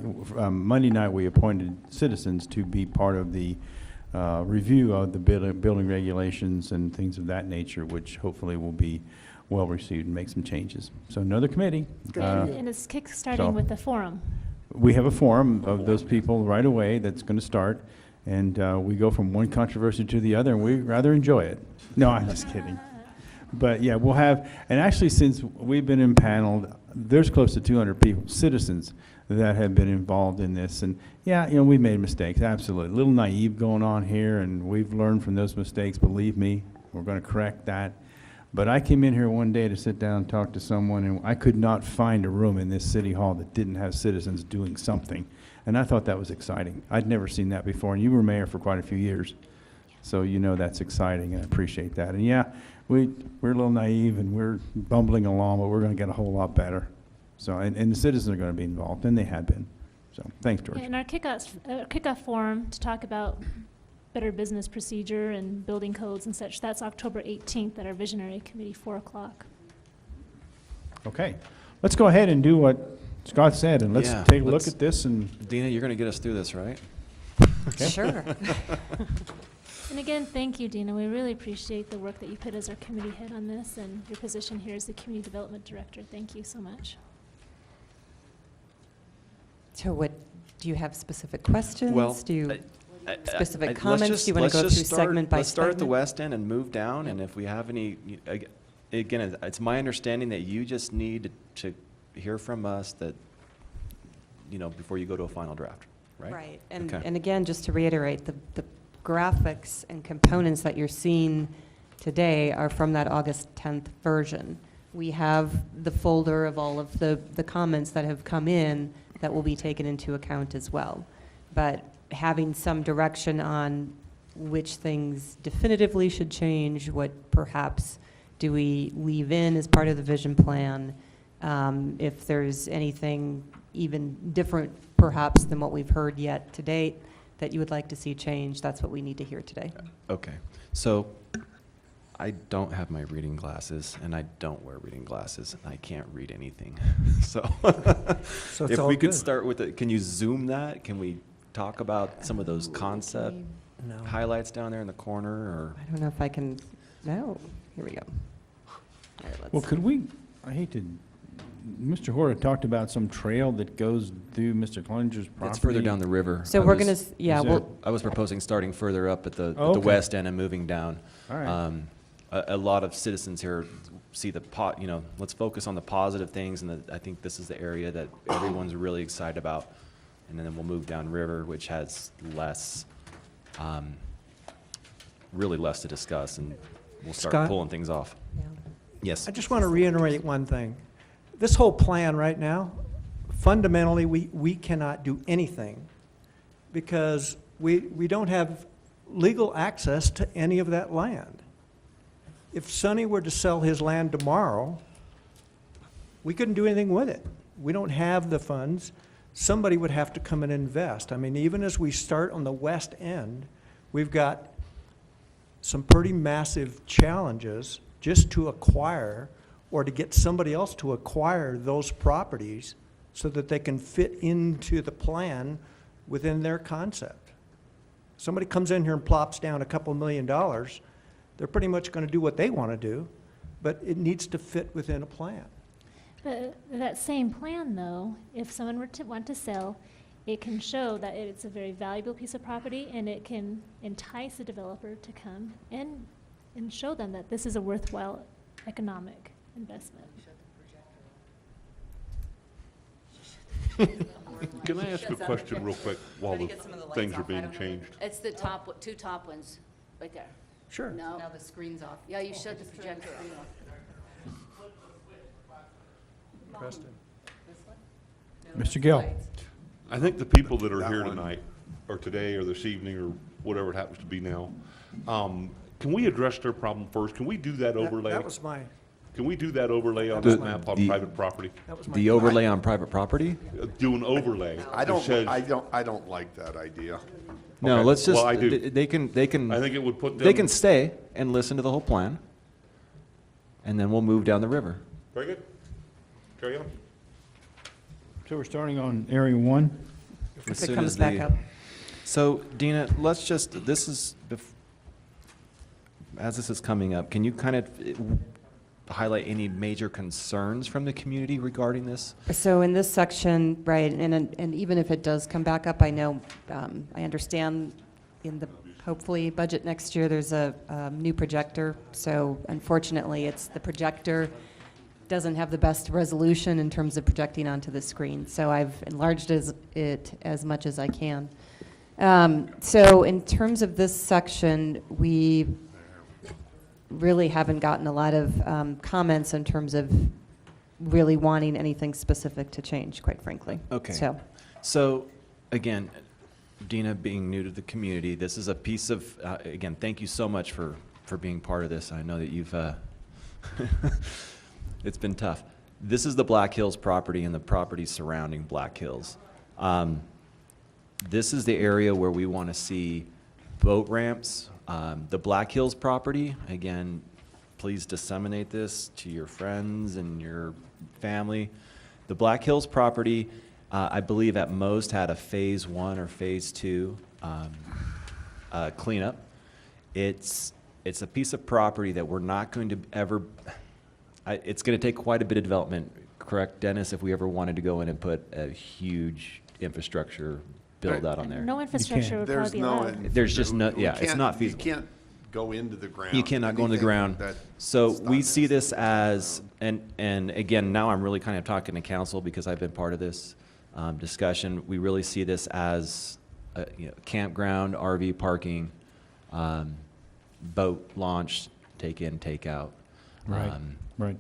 Monday night, we appointed citizens to be part of the review of the building regulations and things of that nature, which hopefully will be well received and make some changes. So another committee. And it's kick-starting with the forum. We have a forum of those people right away that's going to start. And we go from one controversy to the other, and we rather enjoy it. No, I'm just kidding. But yeah, we'll have, and actually since we've been impaneled, there's close to 200 people, citizens, that have been involved in this. And yeah, you know, we've made mistakes, absolutely. A little naive going on here, and we've learned from those mistakes, believe me. We're going to correct that. But I came in here one day to sit down and talk to someone, and I could not find a room in this city hall that didn't have citizens doing something. And I thought that was exciting. I'd never seen that before, and you were mayor for quite a few years. So you know that's exciting, and I appreciate that. And yeah, we're a little naive, and we're bumbling along, but we're going to get a whole lot better. So, and the citizens are going to be involved, and they have been. So, thanks, George. In our kickoff forum to talk about better business procedure and building codes and such, that's October 18th at our Visionary Committee, 4 o'clock. Okay, let's go ahead and do what Scott said, and let's Yeah, take a look at this. And Dina, you're going to get us through this, right? Okay. Sure. And again, thank you, Dina. We really appreciate the work that you put as our committee head on this and your position here as the Community Development Director. Thank you so much. So what, do you have specific questions? Well, Do you, specific let's comments? just- Do you want let's to go just through start- segment by segment? Let's start at the west end and move down, and if we have any, again, it's my understanding that you just need to hear from us that, you know, before you go to a final draft, right? Right, and, Okay. and again, just to reiterate, the graphics and components that you're seeing today are from that August 10th version. We have the folder of all of the comments that have come in that will be taken into account as well. But having some direction on which things definitively should change, what perhaps do we leave in as part of the vision plan, if there's anything even different perhaps than what we've heard yet to date that you would like to see change, that's what we need to hear today. Okay, so I don't have my reading glasses, and I don't wear reading glasses, and I can't read anything. So So it's if all we could good. start with it, can you zoom that? Can we talk about some of those concept No. highlights down there in the corner, or? I don't know if I can, no, here we go. All right, let's well, see. could we, I hate to, Mr. Horta talked about some trail that goes through Mr. Clinger's property. It's further down the river. So I we're was- gonna yeah, is well, I was proposing starting further up at the Oh, okay. west end and moving down. All right. A lot of citizens here see you know, let's focus on the positive things, and I think this is the area that everyone's really excited about. And then we'll move down river, which has less, really less to discuss, and we'll start Scott? pulling things off. yeah. Yes. I just want to reiterate one thing. This whole plan right now, fundamentally, we cannot do anything because we don't have legal access to any of that land. If Sonny were to sell his land tomorrow, we couldn't do anything with it. We don't have the funds. Somebody would have to come and invest. I mean, even as we start on the west end, we've got some pretty massive challenges just to acquire or to get somebody else to acquire those properties so that they can fit into the plan within their concept. Somebody comes in here and plops down a couple $1 million, they're pretty much going to do what they want to do, but it needs to fit within a plan. But that same plan, though, if someone were to want to sell, it can show that it's a very valuable piece of property, and it can entice a developer to come and show them that this is a worthwhile economic investment. Can I ask a question real quick while the things are being changed? It's the two top ones, right there. Sure. No. Now the screen's off. Yeah, you shut the projector off. Preston. Mr. Gill. I think the people that are That here one. tonight, or today, or this evening, or whatever it happens to be now, can we address their problem first? Can we do that overlay? That was my, Can we do that overlay on That was this map on the- private property? that was my. The overlay on private property? Do an overlay. I that says- I don't like that idea. No, Okay. let's just, Well, I do. they can, I think it would put them. they can stay and listen to the whole plan, and then we'll move down the river. Very good. Carry on. So we're starting on area 1. As If it soon comes as back the- up. So, Dina, let's just, this is, as this is coming up, can you kind of highlight any major concerns from the community regarding this? So in this section, right, and even if it does come back up, I know, I understand in the, hopefully, budget next year, there's a new projector. So unfortunately, it's the projector doesn't have the best resolution in terms of projecting onto the screen. So I've enlarged it as much as I can. So in terms of this section, we really haven't gotten a lot of comments in terms of really wanting anything specific to change, quite frankly. Okay. So Again, Dina being new to the community, this is a piece of, again, thank you so much for being part of this. I know that you've, it's been tough. This is the Black Hills property and the property surrounding Black Hills. This is the area where we want to see boat ramps. The Black Hills property, again, please disseminate this to your friends and your family. The Black Hills property, I believe at most had a phase 1 or phase 2 cleanup. It's a piece of property that we're not going to ever, it's going to take quite a bit of development, correct, Dennis, if we ever wanted to go in and put a huge infrastructure build out on there? No infrastructure would There's probably be no. allowed. There's just no, we yeah, it's can't- not feasible. You can't go into the ground. You cannot go in the Anything ground. that So we stops see us. this as, and again, now I'm really kind of talking to council because I've been part of this discussion. We really see this as a, campground, RV parking, boat launch, take in, take out. Right, right.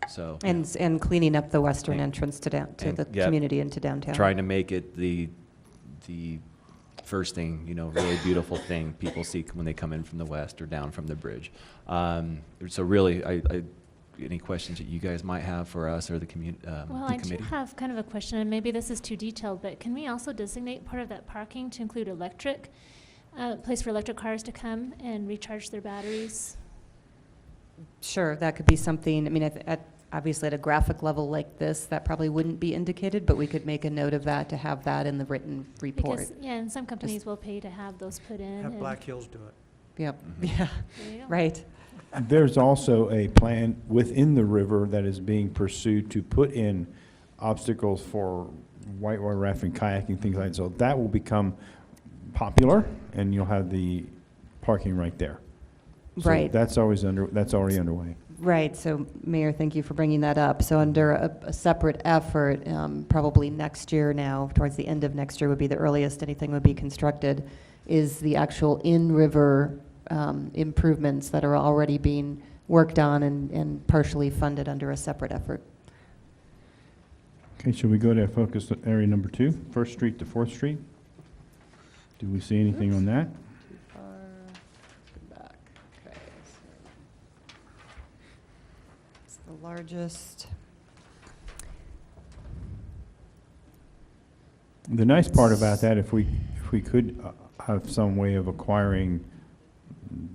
So. and cleaning up the western entrance to and, the yep, community into downtown. Trying to make it the first thing, really beautiful thing people see when they come in from the west or down from the bridge. So really, any questions that you guys might have for us or the Well, the I do committee? have kind of a question, and maybe this is too detailed, but can we also designate part of that parking to include electric, place for electric cars to come and recharge their batteries? Sure, that could be something, I mean, obviously at a graphic level like this, that probably wouldn't be indicated, but we could make a note of that to have that in the written report. Because, yeah, and some companies will pay to have those put in. Have and- Black Hills do it. Yep, Mm-hmm. yeah, There you go. right. There's also a plan within the river that is being pursued to put in obstacles for whitewater rafting, kayaking, things like that. So that will become popular, and you'll have the parking right there. So Right. that's already underway. Right, so Mayor, thank you for bringing that up. So under a separate effort, probably next year now, towards the end of next year would be the earliest anything would be constructed, is the actual in-river improvements that are already being worked on and partially funded under a separate effort. Okay, should we go to focus area number 2, First Street to Fourth Street? Do we see anything on that? Too far back, okay. It's the largest. The nice part about that, if we could have some way of acquiring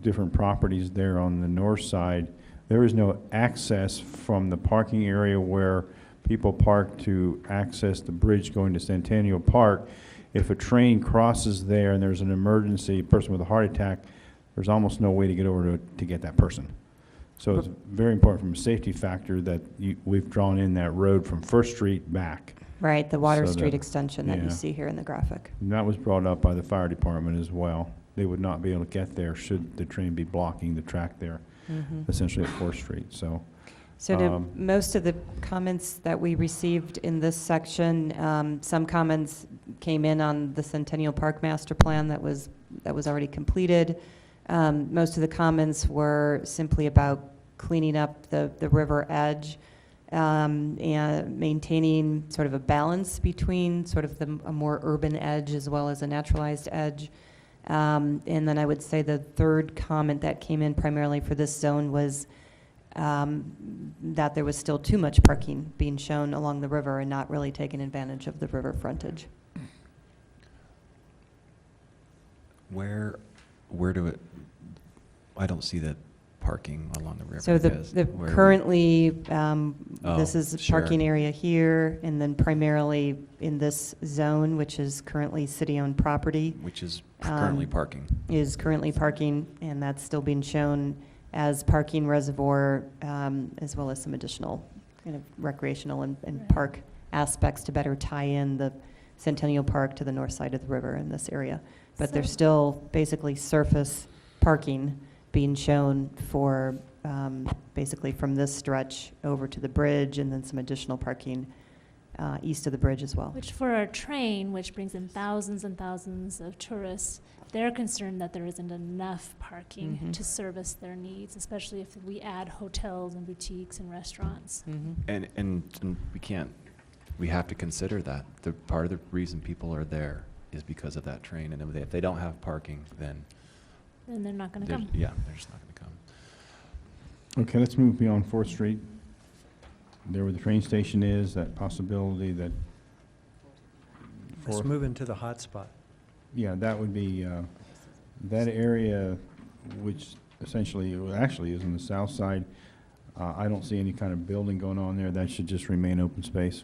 different properties there on the north side, there is no access from the parking area where people park to access the bridge going to Centennial Park. If a train crosses there and there's an emergency, person with a heart attack, there's almost no way to get over to get that person. So it's very important from a safety factor that we've drawn in that road from First Street back. Right, the Water So Street that- extension that you yeah. see here in the graphic. And that was brought up by the fire department as well. They would not be able to get there should the train be blocking the track there, Mhm. essentially at Fourth Street, so. So to most of the comments that we received in this section, some comments came in on the Centennial Park Master Plan that was already completed. Most of the comments were simply about cleaning up the river edge and maintaining sort of a balance between sort of a more urban edge as well as a naturalized edge. And then I would say the third comment that came in primarily for this zone was that there was still too much parking being shown along the river and not really taking advantage of the river frontage. Where I don't see that parking along the river. So because where we- currently, this Oh, is a sure. parking area here, and then primarily in this zone, which is currently city-owned property. Which is currently parking. Is currently parking, and that's still being shown as parking reservoir, as well as some additional kind of recreational and park aspects to better tie in the Centennial Park to the north side of the river in this area. but there's So- still basically surface parking being shown for, basically from this stretch over to the bridge, and then some additional parking east of the bridge as well. Which for a train, which brings in thousands and thousands of tourists, they're concerned that there isn't enough parking Mhm. to service their needs, especially if we add hotels and boutiques and restaurants. And we have to consider that. The part of the reason people are there is because of that train, and if they don't have parking, then And they're not gonna they're, come. yeah, they're just not gonna come. Okay, let's move beyond Fourth Street. There where the train station is, that possibility that. Let's Fourth- move into the hot spot. Yeah, that would be, that area, which essentially, well, actually is on the south side. I don't see any kind of building going on there. That should just remain open space.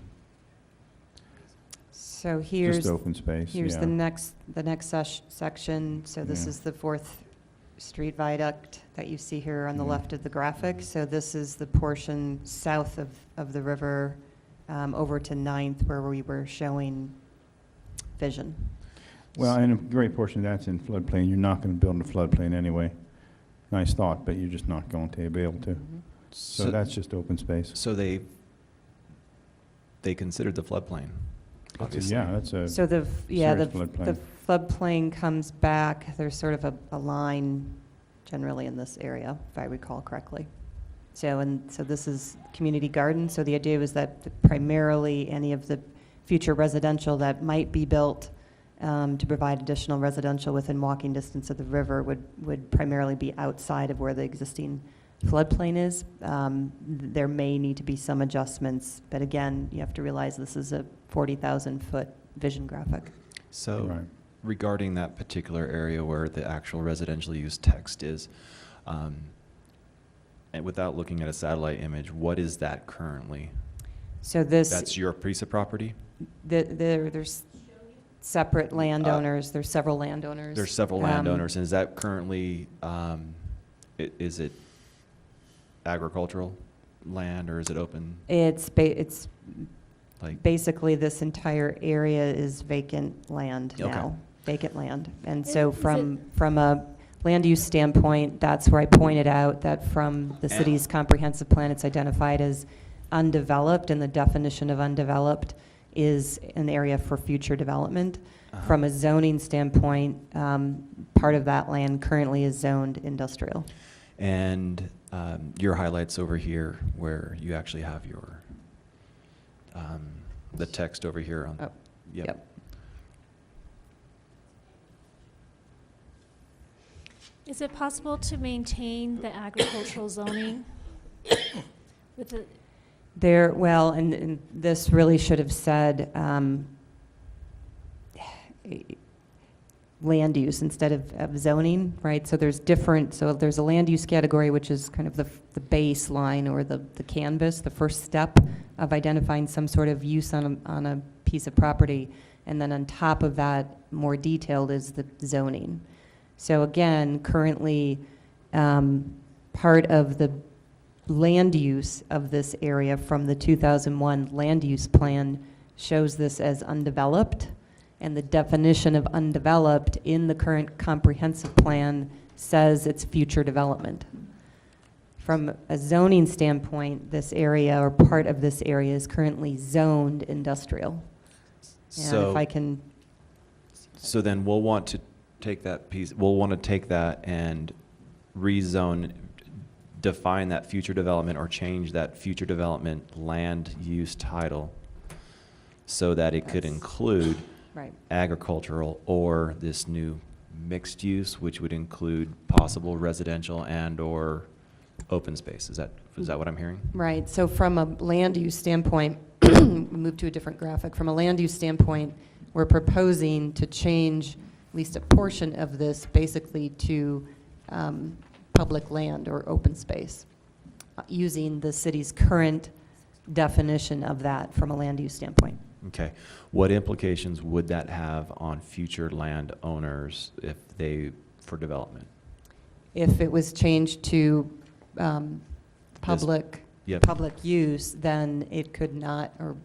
So here's. open space, Here's yeah. the next section. So this Yeah. is the Fourth Street Viaduct that you see here on the Yeah. left of the graphic. So this is the portion south of the river, over to Ninth, where we were showing Vision. Well, and a great portion of that's in floodplain. You're not going to build in a floodplain anyway. Nice thought, but you're just not going to be able to. So that's just open space. So they considered the floodplain, obviously. Yeah, that's a So the, yeah, the serious floodplain. the floodplain comes back, there's sort of a line generally in this area, if I recall correctly. So this is community garden, so the idea was that primarily any of the future residential that might be built to provide additional residential within walking distance of the river would primarily be outside of where the existing floodplain is. There may need to be some adjustments, but again, you have to realize this is a 40,000-foot vision graphic. So Right. regarding that particular area where the actual residential use text is, and without looking at a satellite image, what is that currently? So this. That's your piece of property? There's separate landowners, there's several landowners. There's several landowners, and is that currently, is it agricultural land, or is it open? It's Like- basically this entire area is vacant land Okay. now, vacant land. And Is so it- from a land use standpoint, that's where I pointed out that from the city's comprehensive plan, it's identified as undeveloped, and the definition of undeveloped is an area for future development. From a zoning standpoint, part of that land currently is zoned industrial. And your highlights over here, where you actually have your, the text over here on. Oh, yep. Is it possible to maintain the agricultural zoning with the, Well, and this really should have said land use instead of zoning, right? So there's a land use category, which is kind of the baseline or the canvas, the first step of identifying some sort of use on a piece of property. And then on top of that, more detailed is the zoning. So again, currently, part of the land use of this area from the 2001 land use plan shows this as undeveloped, and the definition of undeveloped in the current comprehensive plan says it's future development. From a zoning standpoint, this area or part of this area is currently zoned industrial. And if I can, So then we'll want to take that piece, we'll want to take that and rezone, define that future development or change that future development land use title so that it could include right. agricultural or this new mixed use, which would include possible residential and/or open space. Is that what I'm hearing? Right, so from a land use standpoint, move to a different graphic. From a land use standpoint, we're proposing to change at least a portion of this basically to public land or open space, using the city's current definition of that from a land use standpoint. Okay. What implications would that have on future landowners for development? If it was changed to public use, then it could not, or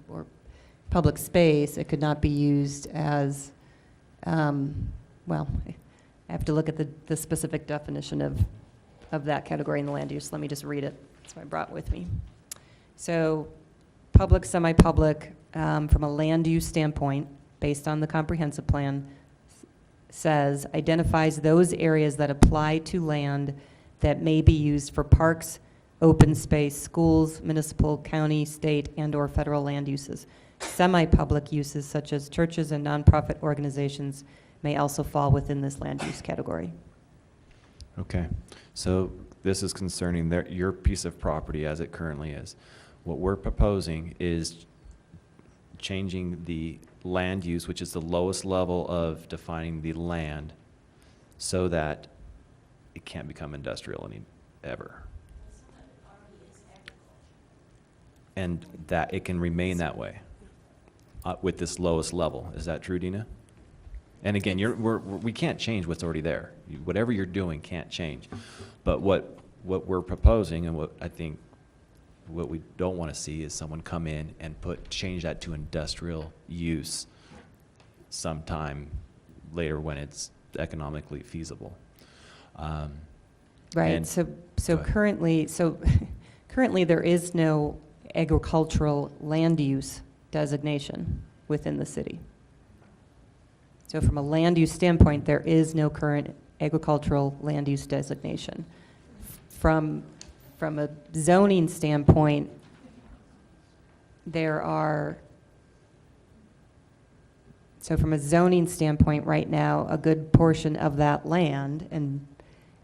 public space, it could not be used as well, I have to look at the specific definition of that category in the land use. Let me just read it. That's what I brought with me. So, public, semi-public, from a land use standpoint, based on the comprehensive plan, says, identifies those areas that apply to land that may be used for parks, open space, schools, municipal, county, state, and/or federal land uses. Semi-public uses such as churches and nonprofit organizations may also fall within this land use category. Okay, so this is concerning your piece of property as it currently is. What we're proposing is changing the land use, which is the lowest level of defining the land, so that it can't become industrial ever. And that it can remain that way with this lowest level. Is that true, Dina? And again, we can't change what's already there. Whatever you're doing can't change. But what we're proposing, and what I think what we don't want to see, is someone come in and change that to industrial use sometime later when it's economically feasible. Right. So currently there is no agricultural land use designation within the city. So from a land use standpoint, there is no current agricultural land use designation. From a zoning standpoint, from a zoning standpoint right now, a good portion of that land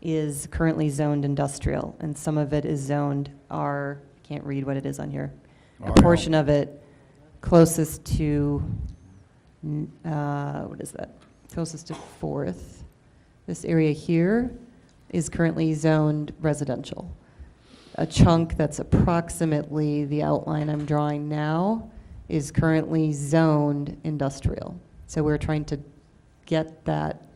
is currently zoned industrial, and some of it is zoned R, can't read what it is on here. A portion of it closest to, what is that? Closest to 4th. This area here is currently zoned residential. A chunk that's approximately the outline I'm drawing now is currently zoned industrial. So we're trying to get that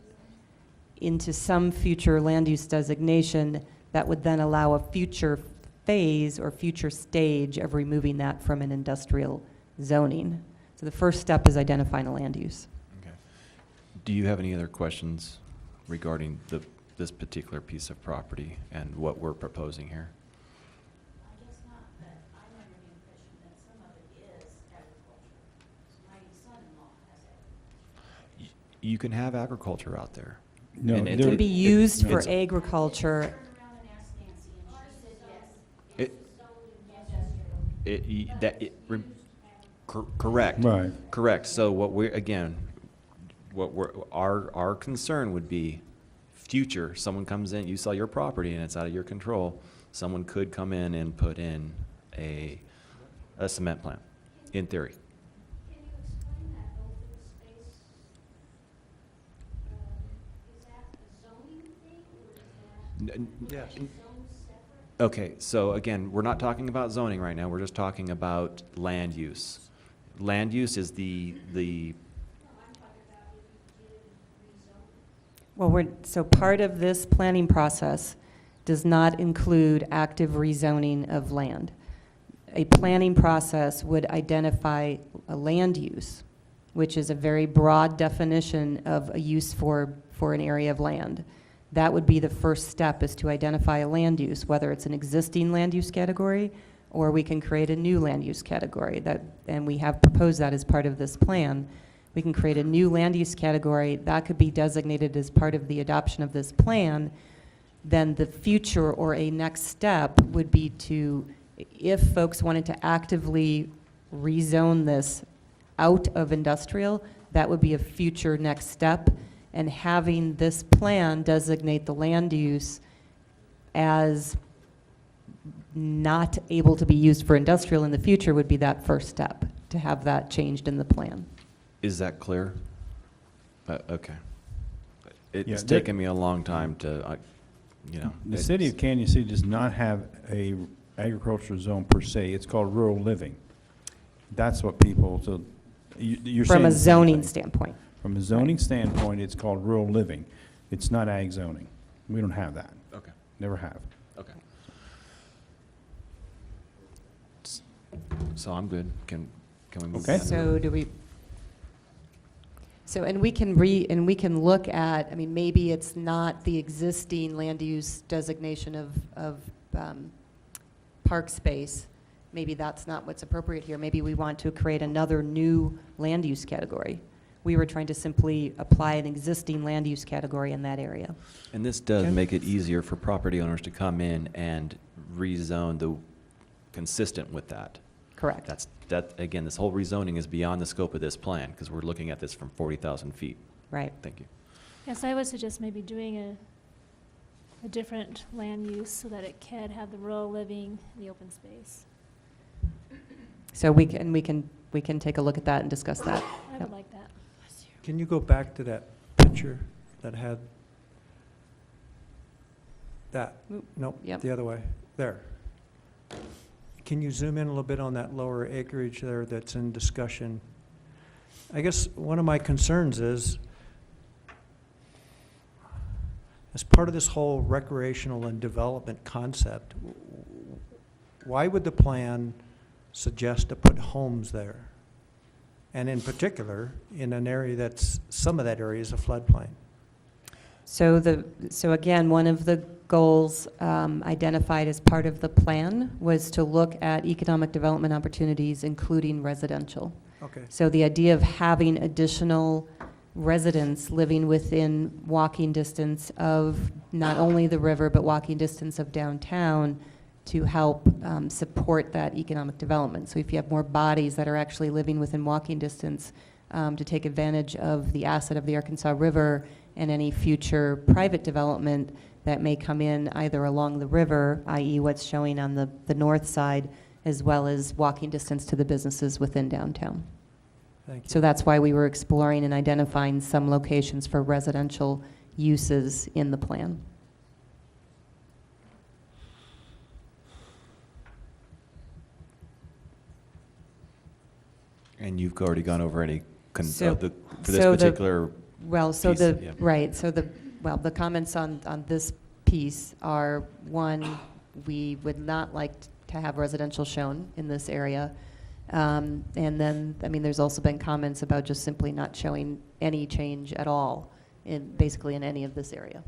into some future land use designation that would then allow a future phase or future stage of removing that from an industrial zoning. So the first step is identifying a land use. Okay. Do you have any other questions regarding this particular piece of property and what we're proposing here? I guess not, but I'm under the impression that some of it is agriculture. My son-in-law has it. You can have agriculture out there. No, And It can be used for it's- agriculture. Correct. Right. Correct. So our concern would be future, someone comes in, you sell your property and it's out of your control, someone could come in and put in a cement plant, in theory. Can you explain that open space? Is that a zoning thing, or is that Yes. zone separate? Okay, so again, we're not talking about zoning right now, we're just talking about land use. Land use is the Well, so part of this planning process does not include active rezoning of land. A planning process would identify a land use, which is a very broad definition of a use for an area of land. That would be the first step, is to identify a land use, whether it's an existing land use category or we can create a new land use category. And we have proposed that as part of this plan. We can create a new land use category that could be designated as part of the adoption of this plan. Then the future or a next step would be to, if folks wanted to actively rezone this out of industrial, that would be a future next step. And having this plan designate the land use as not able to be used for industrial in the future would be that first step, to have that changed in the plan. Is that clear? Okay. It's Yeah, taken me a long time to, The city of Canyon City does not have a agricultural zone per se. It's called rural living. That's what people, so you're saying. From a the same zoning thing. standpoint. From a zoning standpoint, it's called rural living. It's not ag zoning. We don't have that. Okay. Never have. Okay. So I'm good. Can we move Okay. on? So So, and we can look at, I mean, maybe it's not the existing land use designation of park space. Maybe that's not what's appropriate here. Maybe we want to create another new land use category. We were trying to simply apply an existing land use category in that area. And this does make it easier for property owners to come in and rezone consistent with that. Correct. Again, this whole rezoning is beyond the scope of this plan, because we're looking at this from 40,000 feet. Right. Thank you. Yes, I would suggest maybe doing a different land use so that it can have the rural living, the open space. So we can take a look at that and discuss that. I Yep. would like that. Can you go back to that picture that had that? Nope, Yep. the other way. There. Can you zoom in a little bit on that lower acreage there that's in discussion? I guess one of my concerns is, as part of this whole recreational and development concept, why would the plan suggest to put homes there? And in particular, in an area that's, some of that area is a floodplain. So again, one of the goals identified as part of the plan was to look at economic development opportunities, including residential. Okay. So the idea of having additional residents living within walking distance of not only the river, but walking distance of downtown to help support that economic development. So if you have more bodies that are actually living within walking distance to take advantage of the asset of the Arkansas River and any future private development that may come in either along the river, i.e. what's showing on the north side, as well as walking distance to the businesses within downtown. Thank you. So that's why we were exploring and identifying some locations for residential uses in the plan. And you've already gone over any, for this So particular Well, so piece, the, yeah. right, so the comments on this piece are, one, we would not like to have residential shown in this area. And then, I mean, there's also been comments about just simply not showing any change at all basically in any of this area.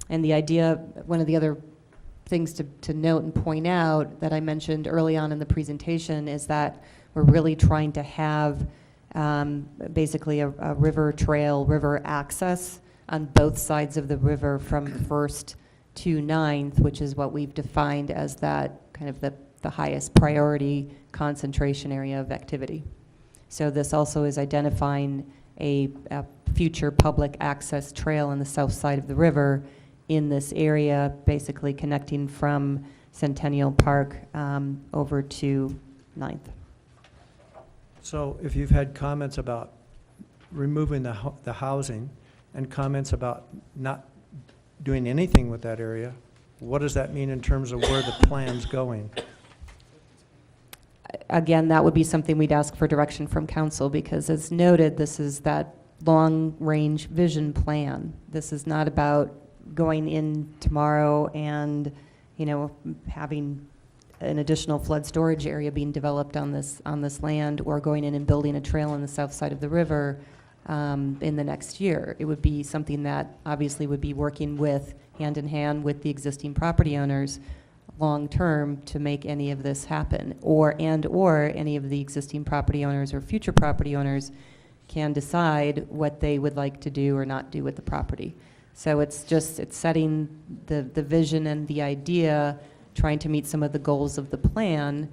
And the idea, one of the other things to note and point out that I mentioned early on in the presentation is that we're really trying to have basically a river trail, river access on both sides of the river from 1st to 9th, which is what we've defined as that kind of the highest priority concentration area of activity. So this also is identifying a future public access trail on the south side of the river in this area, basically connecting from Centennial Park over to 9th. So if you've had comments about removing the housing and comments about not doing anything with that area, what does that mean in terms of where the plan's going? Again, that would be something we'd ask for direction from council, because as noted, this is that long-range vision plan. This is not about going in tomorrow and, you know, having an additional flood storage area being developed on this land, or going in and building a trail on the south side of the river in the next year. It would be something that obviously would be working with, hand in hand with the existing property owners long-term to make any of this happen, or any of the existing property owners or future property owners can decide what they would like to do or not do with the property. So it's setting the vision and the idea, trying to meet some of the goals of the plan,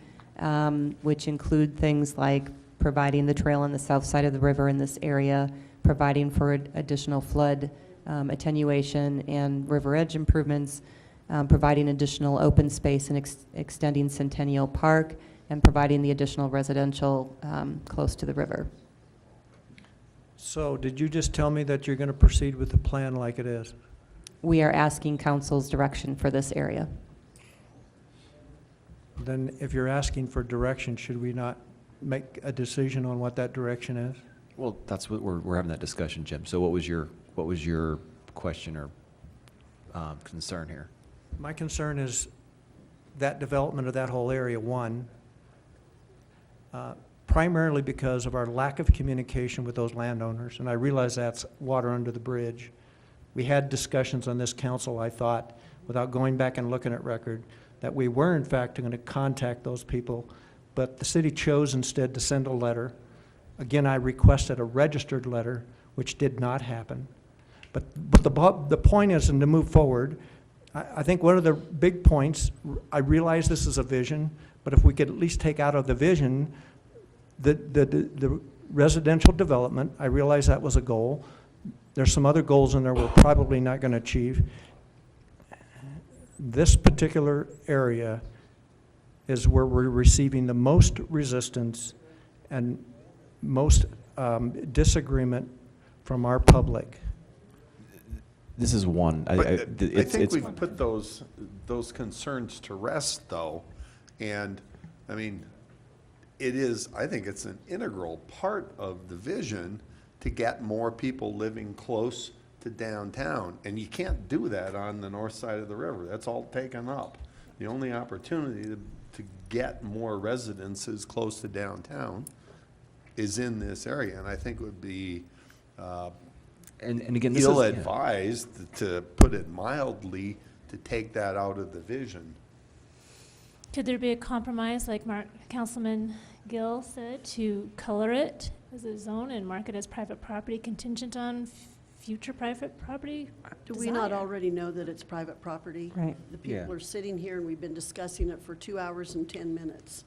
which include things like providing the trail on the south side of the river in this area, providing for additional flood attenuation and river edge improvements, providing additional open space and extending Centennial Park, and providing the additional residential close to the river. So did you just tell me that you're going to proceed with the plan like it is? We are asking council's direction for this area. Then if you're asking for direction, should we not make a decision on what that direction is? Well, that's what we're having that discussion, Jim. So what was your question or concern here? My concern is that development of that whole area, one, primarily because of our lack of communication with those landowners, and I realize that's water under the bridge. We had discussions on this council, I thought, without going back and looking at record, that we were in fact going to contact those people, but the city chose instead to send a letter. Again, I requested a registered letter, which did not happen. But the point is, and to move forward, I think one of the big points, I realize this is a vision, but if we could at least take out of the vision the residential development, I realize that was a goal. There's some other goals in there we're probably not going to achieve. This particular area is where we're receiving the most resistance and most disagreement from our public. This is one. But I It's think we've put those concerns to rest, though, and, I mean, I think it's an integral part of the vision to get more people living close to downtown, and you can't do that on the north side of the river. That's all taken up. The only opportunity to get more residences close to downtown is in this area, and I think it would be and again, this is- ill-advised, to put it mildly, to take that out of the vision. Could there be a compromise, like Councilman Gill said, to color it as a zone and mark it as private property contingent on future private property Do we not desire? already know that it's private property? Right. The people Yeah. are sitting here and we've been discussing it for 2 hours and 10 minutes.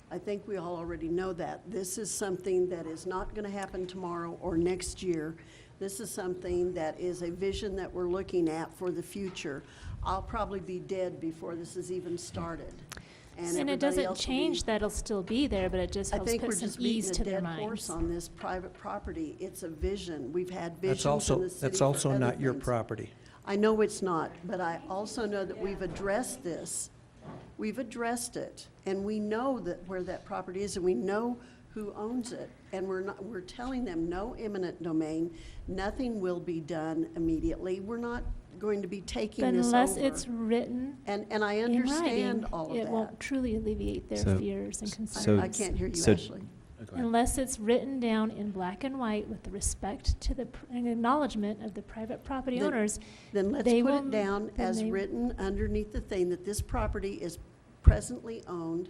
I think we all already know that. This is something that is not going to happen tomorrow or next year. This is something that is a vision that we're looking at for the future. I'll probably be dead before this is even started. And it everybody doesn't else will be- change that it'll still be there, but it just I helps think we're put some just ease beating to a their dead horse minds. on this private property. It's a vision. We've had That's visions in also, the city that's for also other not your things. property. I know it's not, but I also know that we've addressed this. We've addressed it, and we know that where that property is, and we know who owns it. And we're telling them no eminent domain, nothing will be done immediately. We're not going to be taking But this over. unless it's written And I in understand writing, all of it that. won't truly alleviate their So- fears and so- concerns. I can't hear you, so- Ashley. Unless it's written down in black and white with the respect to the, and acknowledgement of the private property Then- owners. Then let's they put will- it down then as they- written underneath the thing that this property is presently owned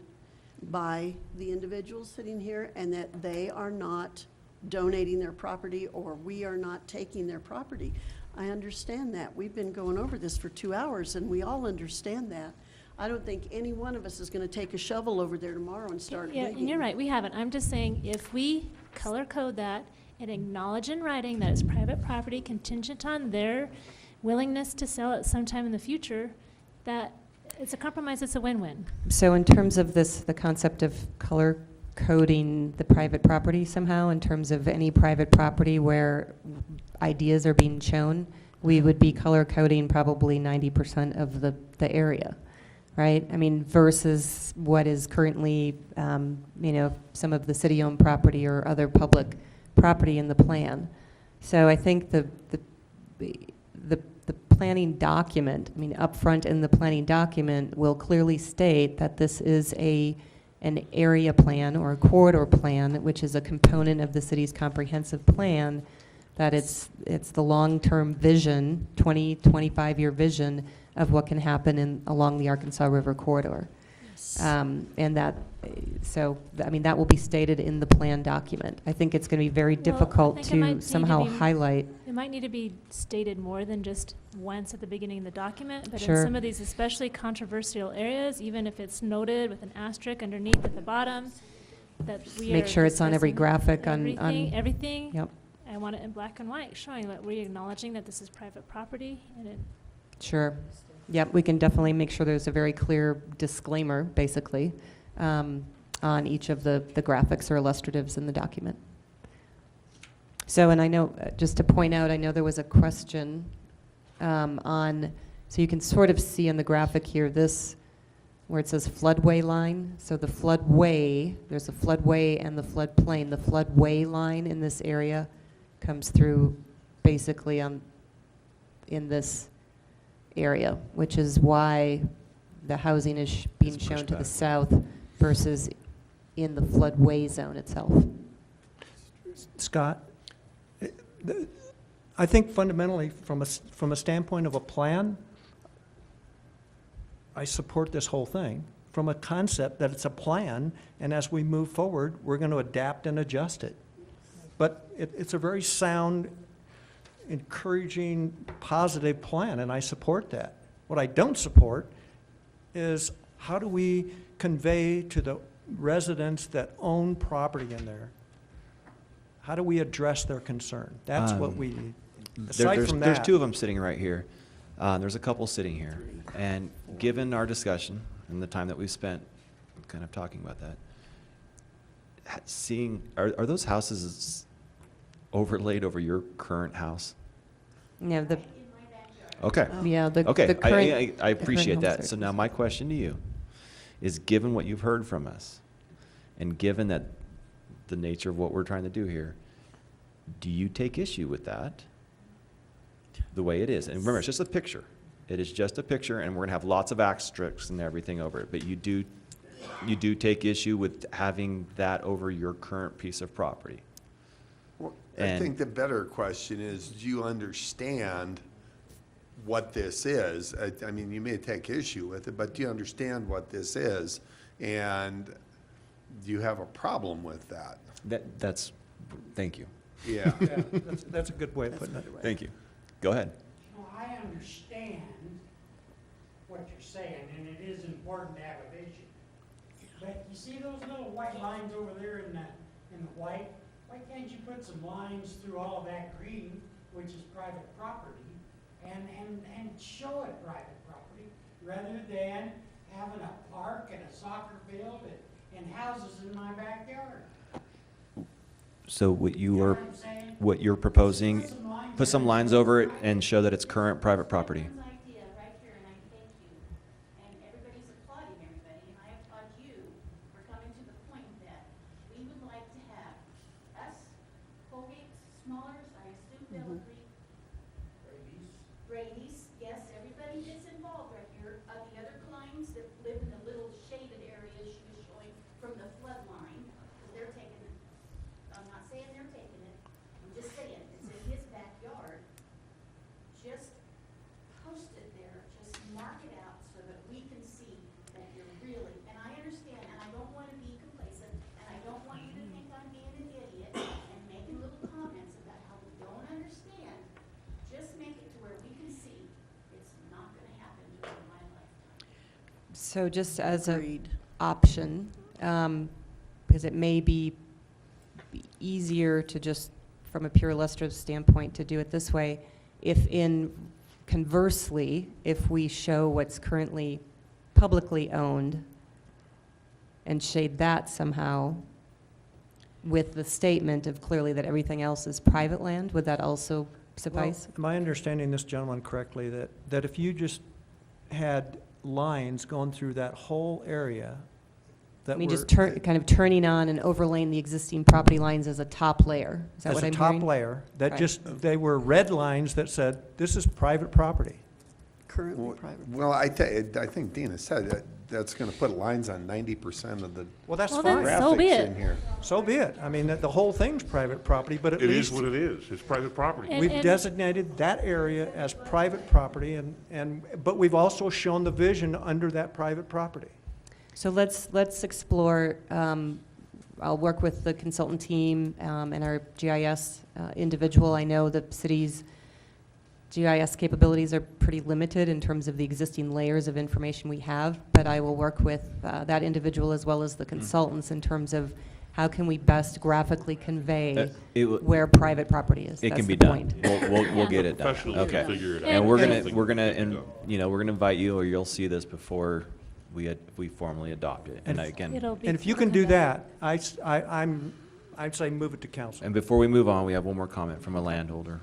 by the individuals sitting here, and that they are not donating their property, or we are not taking their property. I understand that. We've been going over this for 2 hours, and we all understand that. I don't think any one of us is gonna take a shovel over there tomorrow and start Yeah, digging. and you're right, we haven't. I'm just saying, if we color code that and acknowledge in writing that it's private property contingent on their willingness to sell it sometime in the future, that it's a compromise, it's a win-win. So in terms of this, the concept of color coding the private property somehow, in terms of any private property where ideas are being shown, we would be color coding probably 90% of the area, right? I mean, versus what is currently, some of the city-owned property or other public property in the plan. So I think the planning document, upfront in the planning document will clearly state that this is an area plan or a corridor plan, which is a component of the city's comprehensive plan, that it's the long-term vision, 20, 25-year vision of what can happen along the Arkansas River corridor. And that will be stated in the plan document. I think it's going to be very Well, I difficult think it might need to to somehow be- highlight. It might need to be stated more than just once at the beginning of the document, but in Sure. some of these especially controversial areas, even if it's noted with an asterisk underneath at the bottom, that we are Make sure it's on every discussing graphic on. everything. Yep, I want it in black and white, showing that we're acknowledging that this is private property, and it, sure. Yep, we can definitely make sure there's a very clear disclaimer, basically, on each of the graphics or illustratives in the document. So, and I know, just to point out, I know there was a question so you can sort of see in the graphic here, this, where it says floodway line. So the floodway, there's a floodway and the floodplain. The floodway line in this area comes through basically in this area, which is why the housing is being It's shown pushed to the back. south versus in the floodway zone itself. Scott, I think fundamentally, from a standpoint of a plan, I support this whole thing. From a concept that it's a plan, and as we move forward, we're going to adapt and adjust it. But it's a very sound, encouraging, positive plan, and I support that. What I don't support is how do we convey to the residents that own property in there, how do we address their concern? That's what we need. Aside from that. There's two of them sitting right here. There's a couple sitting here. And given our discussion and the time that we've spent kind of talking about that, are those houses overlaid over your current house? Yeah, Okay. Yeah, the Okay, the current. I the current appreciate homes that. are- So now my question to you is, given what you've heard from us, and given that the nature of what we're trying to do here, do you take issue with that, the way it is? And remember, it's just a picture. It is just a picture, and we're gonna have lots of asterisks and everything over it, but you do take issue with having that over your current piece of property? Well, I And- think the better question is, do you understand what this is? I mean, you may take issue with it, but do you understand what this is? And do you have a problem with that? Thank you. Yeah. Yeah, that's a good way of putting it. Thank you. Go ahead. Well, I understand what you're saying, and it is important to have a vision. But you see those little white lines over there in the white? Why can't you put some lines through all of that green, which is private property, and show it private property, rather than having a park and a soccer field and houses in my backyard? So what you know are, what I'm saying? what you're proposing, Put some lines put some there. lines over it and show that it's current private property. Idea right here, and I thank you. And everybody's applauding everybody, and I applaud you for coming to the point that we would like to have us, Colgate, Smaller's, I assume they'll agree. Brady's, yes, everybody that's involved right here, the other clients that live in the little shaded areas she was showing from the flood line, because they're taking it. I'm not saying they're taking it, I'm just saying, it's in his backyard. Just post it there, just mark it out so that we can see that you're really, and I understand, and I don't want to be complacent, and I don't want you to think I'm being an idiot and making little comments about how we don't understand. Just make it to where we can see it's not going to happen during my lifetime. So just as a Agreed. option, because it may be easier to just, from a pure illustrative standpoint, to do it this way, conversely, if we show what's currently publicly owned and shade that somehow with the statement of clearly that everything else is private land, would that also suffice? Well, am I understanding this gentleman correctly, that if you just had lines going through that whole area that I mean, were... just kind of turning on and overlaying the existing property lines as a top layer? Is that what I'm As a hearing? top layer, that Right. just, they were red lines that said, this is private property. Currently private. Well, I think Dina said that that's going to put lines on 90% of the Well, that's Well, fine. then so be graphics it. in here. So be it. I mean, the whole thing's private property, but at It is least what it is. It's private property. And- we've designated that area as private property, but we've also shown the vision under that private property. So let's explore, I'll work with the consultant team and our GIS individual. I know the city's GIS capabilities are pretty limited in terms of the existing layers of information we have, but I will work with that individual as well as the consultants in terms of how can we best graphically convey where private property is. It That's can be the done. point. We'll get it done. Professionals can Okay. figure it out. And we're And- gonna, we're gonna invite you, or you'll see this before we formally adopt it. And again, It'll be And if you can do that, I'd say move it to council. and before we move on, we have one more comment from a landholder.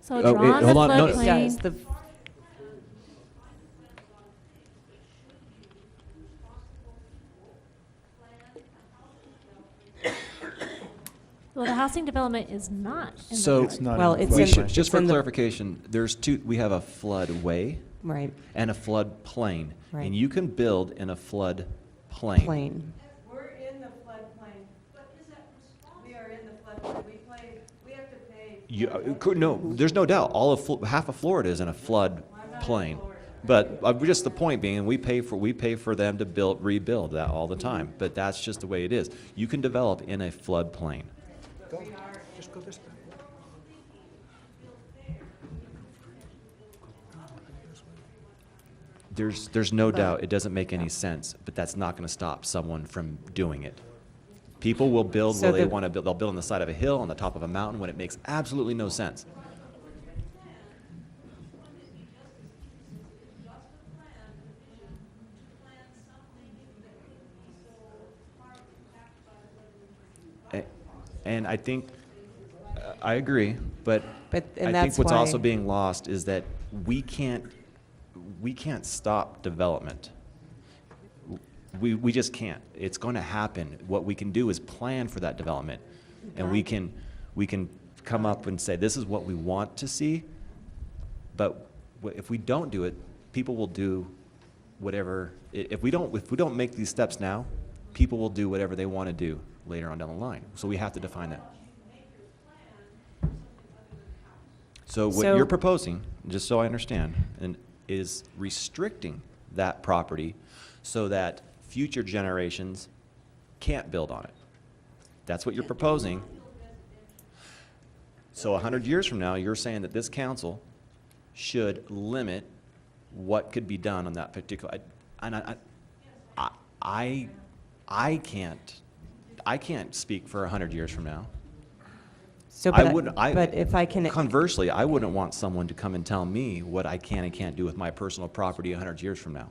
So Oh, draw on the hold on, no, floodplain. Yes, the Well, the housing development is not in the. So, It's not Well, in the it's we in- should, it's just for in the- clarification, there's two, we have a floodway Right, and a floodplain. Right. And you can build in a floodplain. plain. We're in the floodplain. But is that we are in the floodplain. We have to pay. No, there's no doubt, half of Florida is in a floodplain. But just the point being, we pay for them to rebuild that all the time, but that's just the way it is. You can develop in a floodplain. Go, just go this way. There's no doubt, it doesn't make any sense, but that's not gonna stop someone from doing it. People will build So where they the- wanna build, they'll build on the side of a hill, on the top of a mountain, when it makes absolutely no sense. And I think, I agree, but But- and I think that's what's why- also being lost is that we can't stop development. We just can't. It's going to happen. What we can do is plan for that development. And we can come up and say, this is what we want to see. But if we don't do it, people will do whatever. If we don't make these steps now, people will do whatever they want to do later on down the line. So we have to define that. So what So- you're proposing, just so I understand, is restricting that property so that future generations can't build on it. That's what you're proposing. So 100 years from now, you're saying that this council should limit what could be done on that particular, I can't speak for 100 years from now. So, but if I can, Conversely, I wouldn't want someone to come and tell me what I can and can't do with my personal property 100 years from now.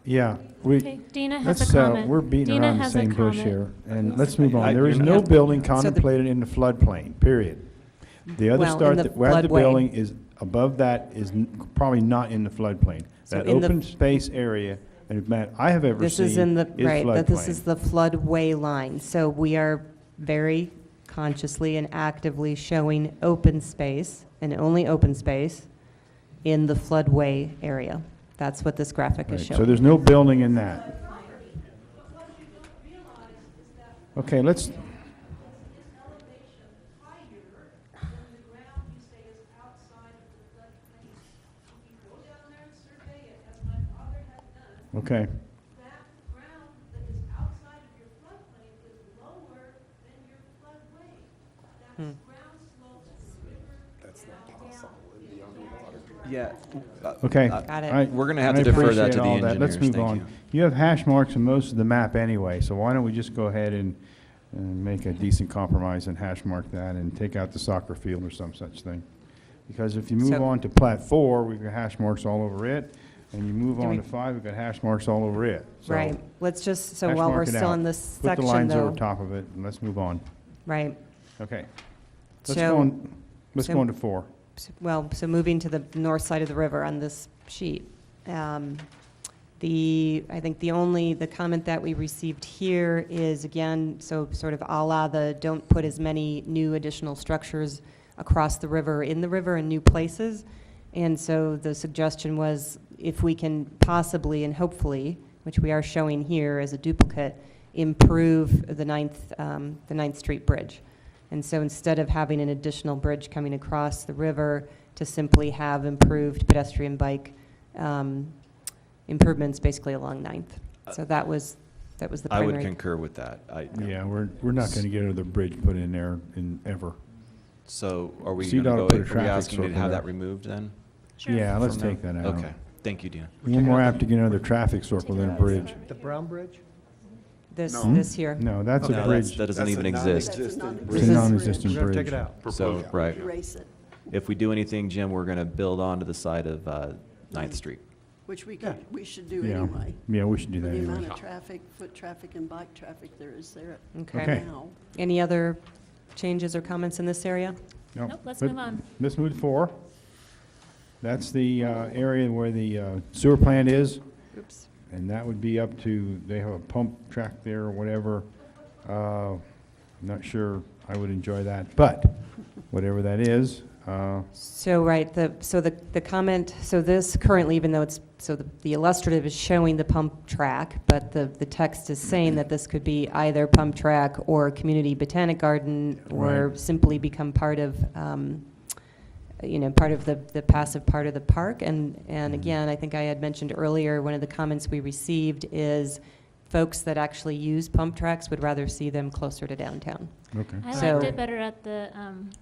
Yeah, Okay, Dina has a let's, comment. we're beating Dina around the has a same bush comment. here, and let's move on. I- There is you're no not- building So the- contemplated in the floodplain, period. The other Well, in start, the where the floodway. building is above that is probably not in the floodplain. So That in the- open space area, and Matt, I have ever this seen is in the, is right, that this is floodplain. the floodway line. So we are very consciously and actively showing open space, and only open space, in the floodway area. That's what this graphic is Right, showing. so there's no building in that. Okay, let's, okay. Yeah. Okay. Got it. I- We're gonna have I to defer that appreciate to the all that. Let's engineers. move Thank on. you. You have hash marks in most of the map anyway, so why don't we just go ahead and make a decent compromise and hash mark that and take out the soccer field or some such thing? Because if you move So- on to Plat 4, we've got hash marks all over it, and you move Do on we- to 5, we've got hash marks all over it. So Right, let's just, so hash while we're mark it still out. on this Put the section lines though, over top of it, and let's move on. right. Okay. Let's So- go on, let's so- go on to 4. Well, so moving to the north side of the river on this sheet. I think the comment that we received here is, again, so sort of a la the don't put as many new additional structures across the river, in the river, in new places. And so the suggestion was, if we can possibly and hopefully, which we are showing here as a duplicate, improve the Ninth Street Bridge. And so instead of having an additional bridge coming across the river, to simply have improved pedestrian bike improvements basically along Ninth. So that was the I primary. would concur with that. Yeah, we're not going to get another bridge put in there in ever. So are we CDOT gonna will go, put a are we traffic asking to circle have there. that removed then? Sure. Yeah, let's From take that out. Okay, thank you, Dina. We're more apt to get another traffic circle than a bridge. The Brown Bridge? This here. No, that's a No, bridge. that doesn't That's even a exist. non-existent It's bridge. a non-existent We're gonna bridge. take it out. So, right. Erase it. If we do anything, Jim, we're gonna build onto the side of 9th Street. which we Yeah. could, we should do Yeah. anyway. Yeah, we should do that The anyway. amount of traffic, foot traffic and bike traffic there is there Okay. now. Any other changes or comments in this area? Nope, let's But move on. Let's move to 4. That's the area where the sewer plant is. Oops. And that would be up to, they have a pump track there or whatever. I'm not sure I would enjoy that, but whatever that is. So, right, the comment, so this currently, even though it's, so the illustrative is showing the pump track, but the text is saying that this could be either pump track or community botanic garden, or Right. simply become part of, part of the passive part of the park. And again, I think I had mentioned earlier, one of the comments we received is folks that actually use pump tracks would rather see them closer to downtown. Okay. I So- liked it better at the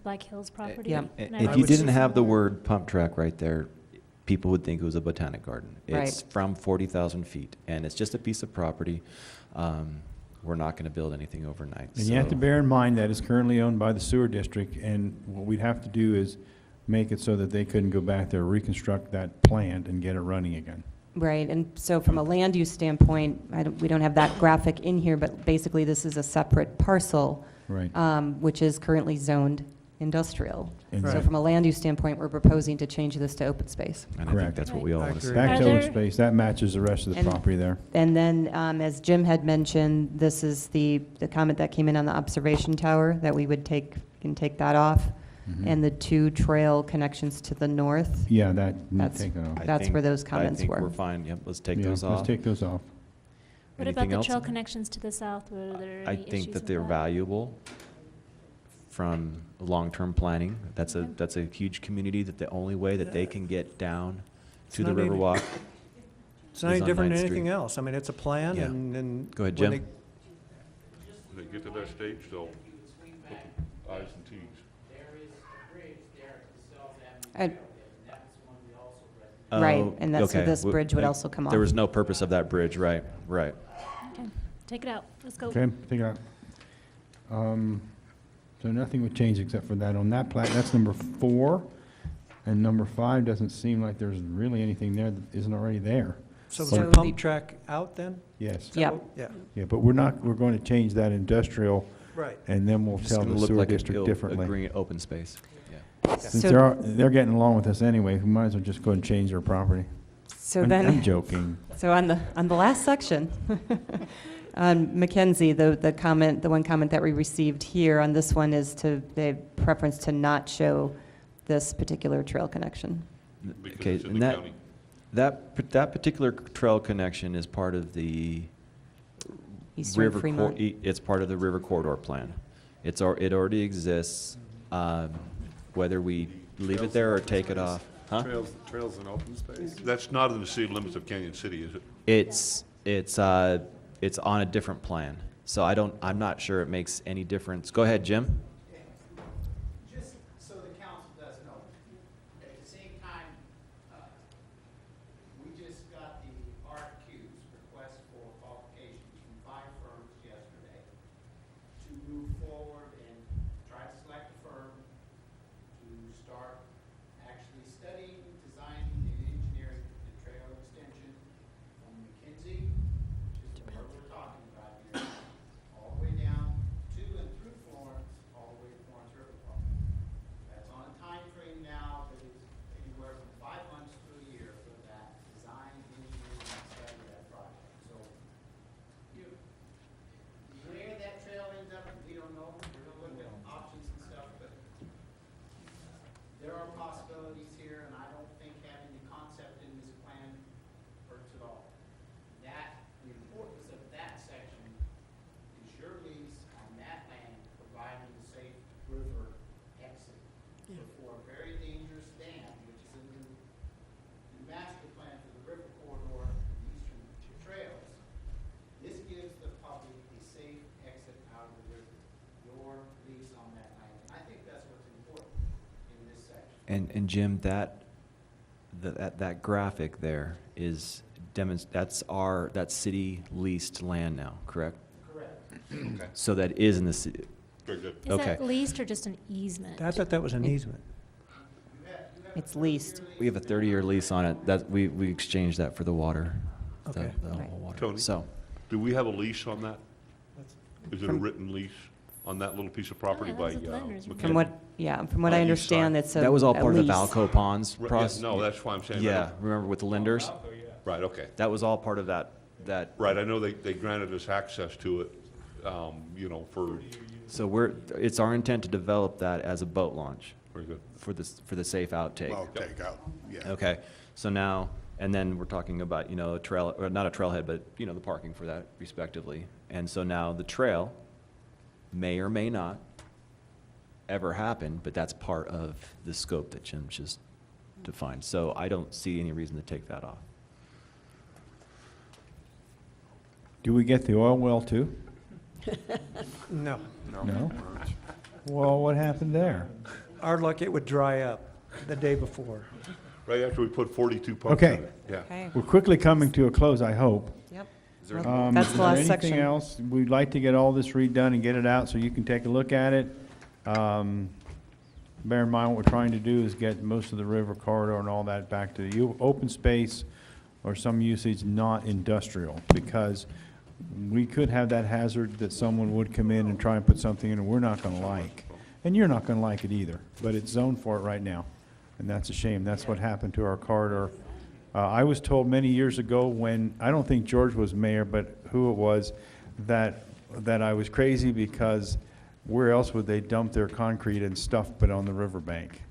Black Hills property. Yeah. and I If would you didn't choose have the more. word pump track right there, people would think it was a botanic garden. It's Right. from 40,000 feet, and it's just a piece of property. We're not going to build anything overnight. And you have to so- bear in mind that it's currently owned by the sewer district, and what we'd have to do is make it so that they couldn't go back there, reconstruct that plant and get it running again. Right, and so from a land use standpoint, we don't have that graphic in here, but basically this is a separate parcel, Right. which is currently zoned industrial. And So that- from a land use standpoint, we're proposing to change this to open space. And I think Correct. that's what we all I want to see. agree. Back Are to open there- space, that matches the rest of the And- property there. And then, as Jim had mentioned, this is the comment that came in on the observation tower, that we would can take that off. Mhm. And the 2 trail connections to the north. Yeah, that, That's- take that off. I That's think- where those comments I think were. we're fine, yep, let's take Yeah, those off. Let's take those off. What Anything about the else? trail connections to the south? Were there I any issues think that with they're valuable from long-term planning. That's a huge community, that the only way that they can get down to the not any- Riverwalk. It's not is any on different Ninth than Street. anything else. I mean, it's a plan Yeah. and. Go ahead, when Jim. When they get to that stage, they'll put the I's and T's. Right, Oh, and that's, so okay. this bridge would Like, also come off. There was no purpose of that bridge, right, right. Okay, take it out. Let's go. Okay, take it out. So nothing would change except for that on that plat, that's number 4. And number 5 doesn't seem like there's really anything there that isn't already there. So is So the the- pump track out then? Yes. Yep. Yeah, Yeah, but we're going to change that industrial, right. and then we'll Just tell gonna the look sewer like district a differently. green open space, yeah. Since So- they're getting along with us anyway, we might as well just go and change their property. So I'm then. joking. So on the last section, on Mackenzie, the comment, the one comment that we received here on this one is the preference to not show this particular trail connection. Because Okay, it's in and the that, county. that particular trail connection is part of the Eastern river, Fremont. it's part of the river corridor plan. It already exists, whether we leave it there or take it off. Huh? Trails and open space? That's not in the city limits of Canyon City, is it? It's on a different plan. So I'm not sure it makes any difference. Go ahead, Jim. Just so the council does know, at the same time, we just got the RFQs, request for qualifications from 5 firms yesterday to move forward and try to select a firm to start actually studying, designing, and engineering the trail extension from McKinsey, which is what we're talking about here, all the way down to and through Florence, all the way to Florence River Park. That's on a time frame now that is anywhere from 5 months to a year for that design, engineering, and study of that project. So, where that trail ends up, we don't know. We're gonna look at options and stuff, but there are possibilities here, and I don't think having the concept in this plan hurts at all. That, the importance of that section is your lease on that land providing a safe river exit before a very dangerous dam, which is in the master plan for the river corridor and the eastern trails. This gives the public a safe exit out of the river, your lease on that land. And I think that's what's important in this section. And Jim, that graphic there is that's city leased land now, correct? Correct. So that is in the city. Very good. Is Okay. that leased or just an easement? I thought that was an easement. You have It's leased. We have a 30-year lease on it, that, we exchanged that for the water. the- Okay. the whole water. Tony? So, Do we have a lease on that? Is it a written lease on that little piece of property by that's what lenders McKinney? From what I On each understand, side. that's a that was all a part of the lease. Valco Ponds Right, yeah, process. no, that's why I'm saying. I Yeah, don't- remember with the lenders? Right, okay. That was all part of that. Right, I know they granted us access to it, you know, for, So it's our intent to develop that as a boat launch very good. for the safe outtake. Well, take out, yeah. Okay, so now, and then we're talking about, you know, a trail, or not a trailhead, but, you know, the parking for that respectively. And so now the trail may or may not ever happen, but that's part of the scope that Jim just defined. So I don't see any reason to take that off. Do we get the oil well too? No. No? Well, what happened there? Our luck, it would dry up the day before. Right after we put 42 pumps in Okay. it. Yeah. Okay. We're quickly coming to a close, I hope. Yep. there Well, That's the last Is there anything section. else? We'd like to get all this redone and get it out so you can take a look at it. Bear in mind, what we're trying to do is get most of the river corridor and all that back to open space or some usage not industrial, because we could have that hazard that someone would come in and try and put something in and we're not gonna like. And you're not gonna like it either, but it's zoned for it right now. And that's a shame. That's what happened to our corridor. I was told many years ago when, I don't think George was mayor, but who it was, that I was crazy because where else would they dump their concrete and stuff but on the riverbank?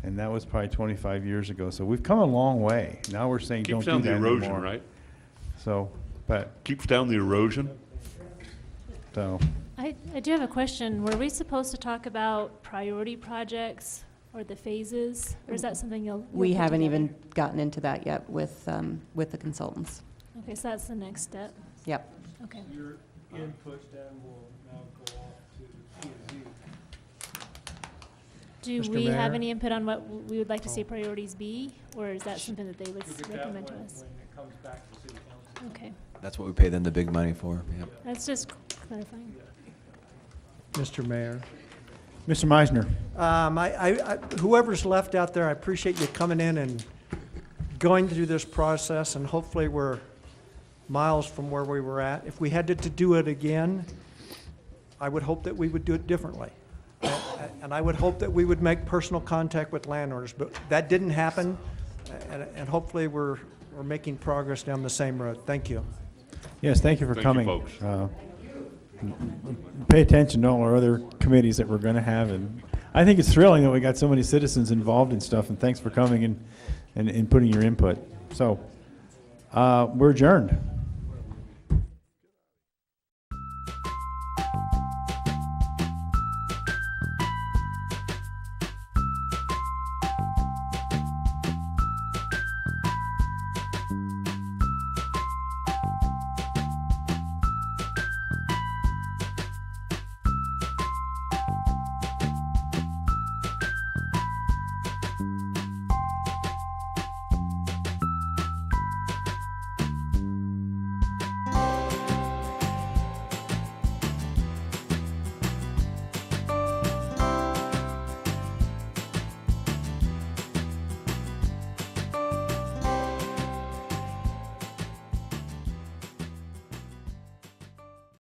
And that was probably 25 years ago. So we've come a long way. Now we're saying don't Keeps do down that the anymore. erosion, right? So, but, Keeps down the erosion? so, I do have a question. Were we supposed to talk about priority projects or the phases? Or is that something you'll We put haven't together? even gotten into that yet with the consultants. Okay, so that's the next step. Yep. Okay. Your input then will now go off to P&Z. Do Mr. we have Mayor? any input on what we would like to see priorities be? Or is that something that they would You'll get that recommend to when us? it comes back to city council. Okay, That's what we pay them the big money for, yep. that's just clarifying. Mr. Mayor. Mr. Meisner. Whoever's left out there, I appreciate you coming in and going through this process, and hopefully we're miles from where we were at. If we had to do it again, I would hope that we would do it differently. And I would hope that we would make personal contact with landowners, but that didn't happen, and hopefully we're making progress down the same road. Thank you. Yes, thank you for Thank you, coming. folks. Pay attention to all our other committees that we're going to have, and I think it's thrilling that we got so many citizens involved in stuff, and thanks for coming and putting your input. So, we're adjourned.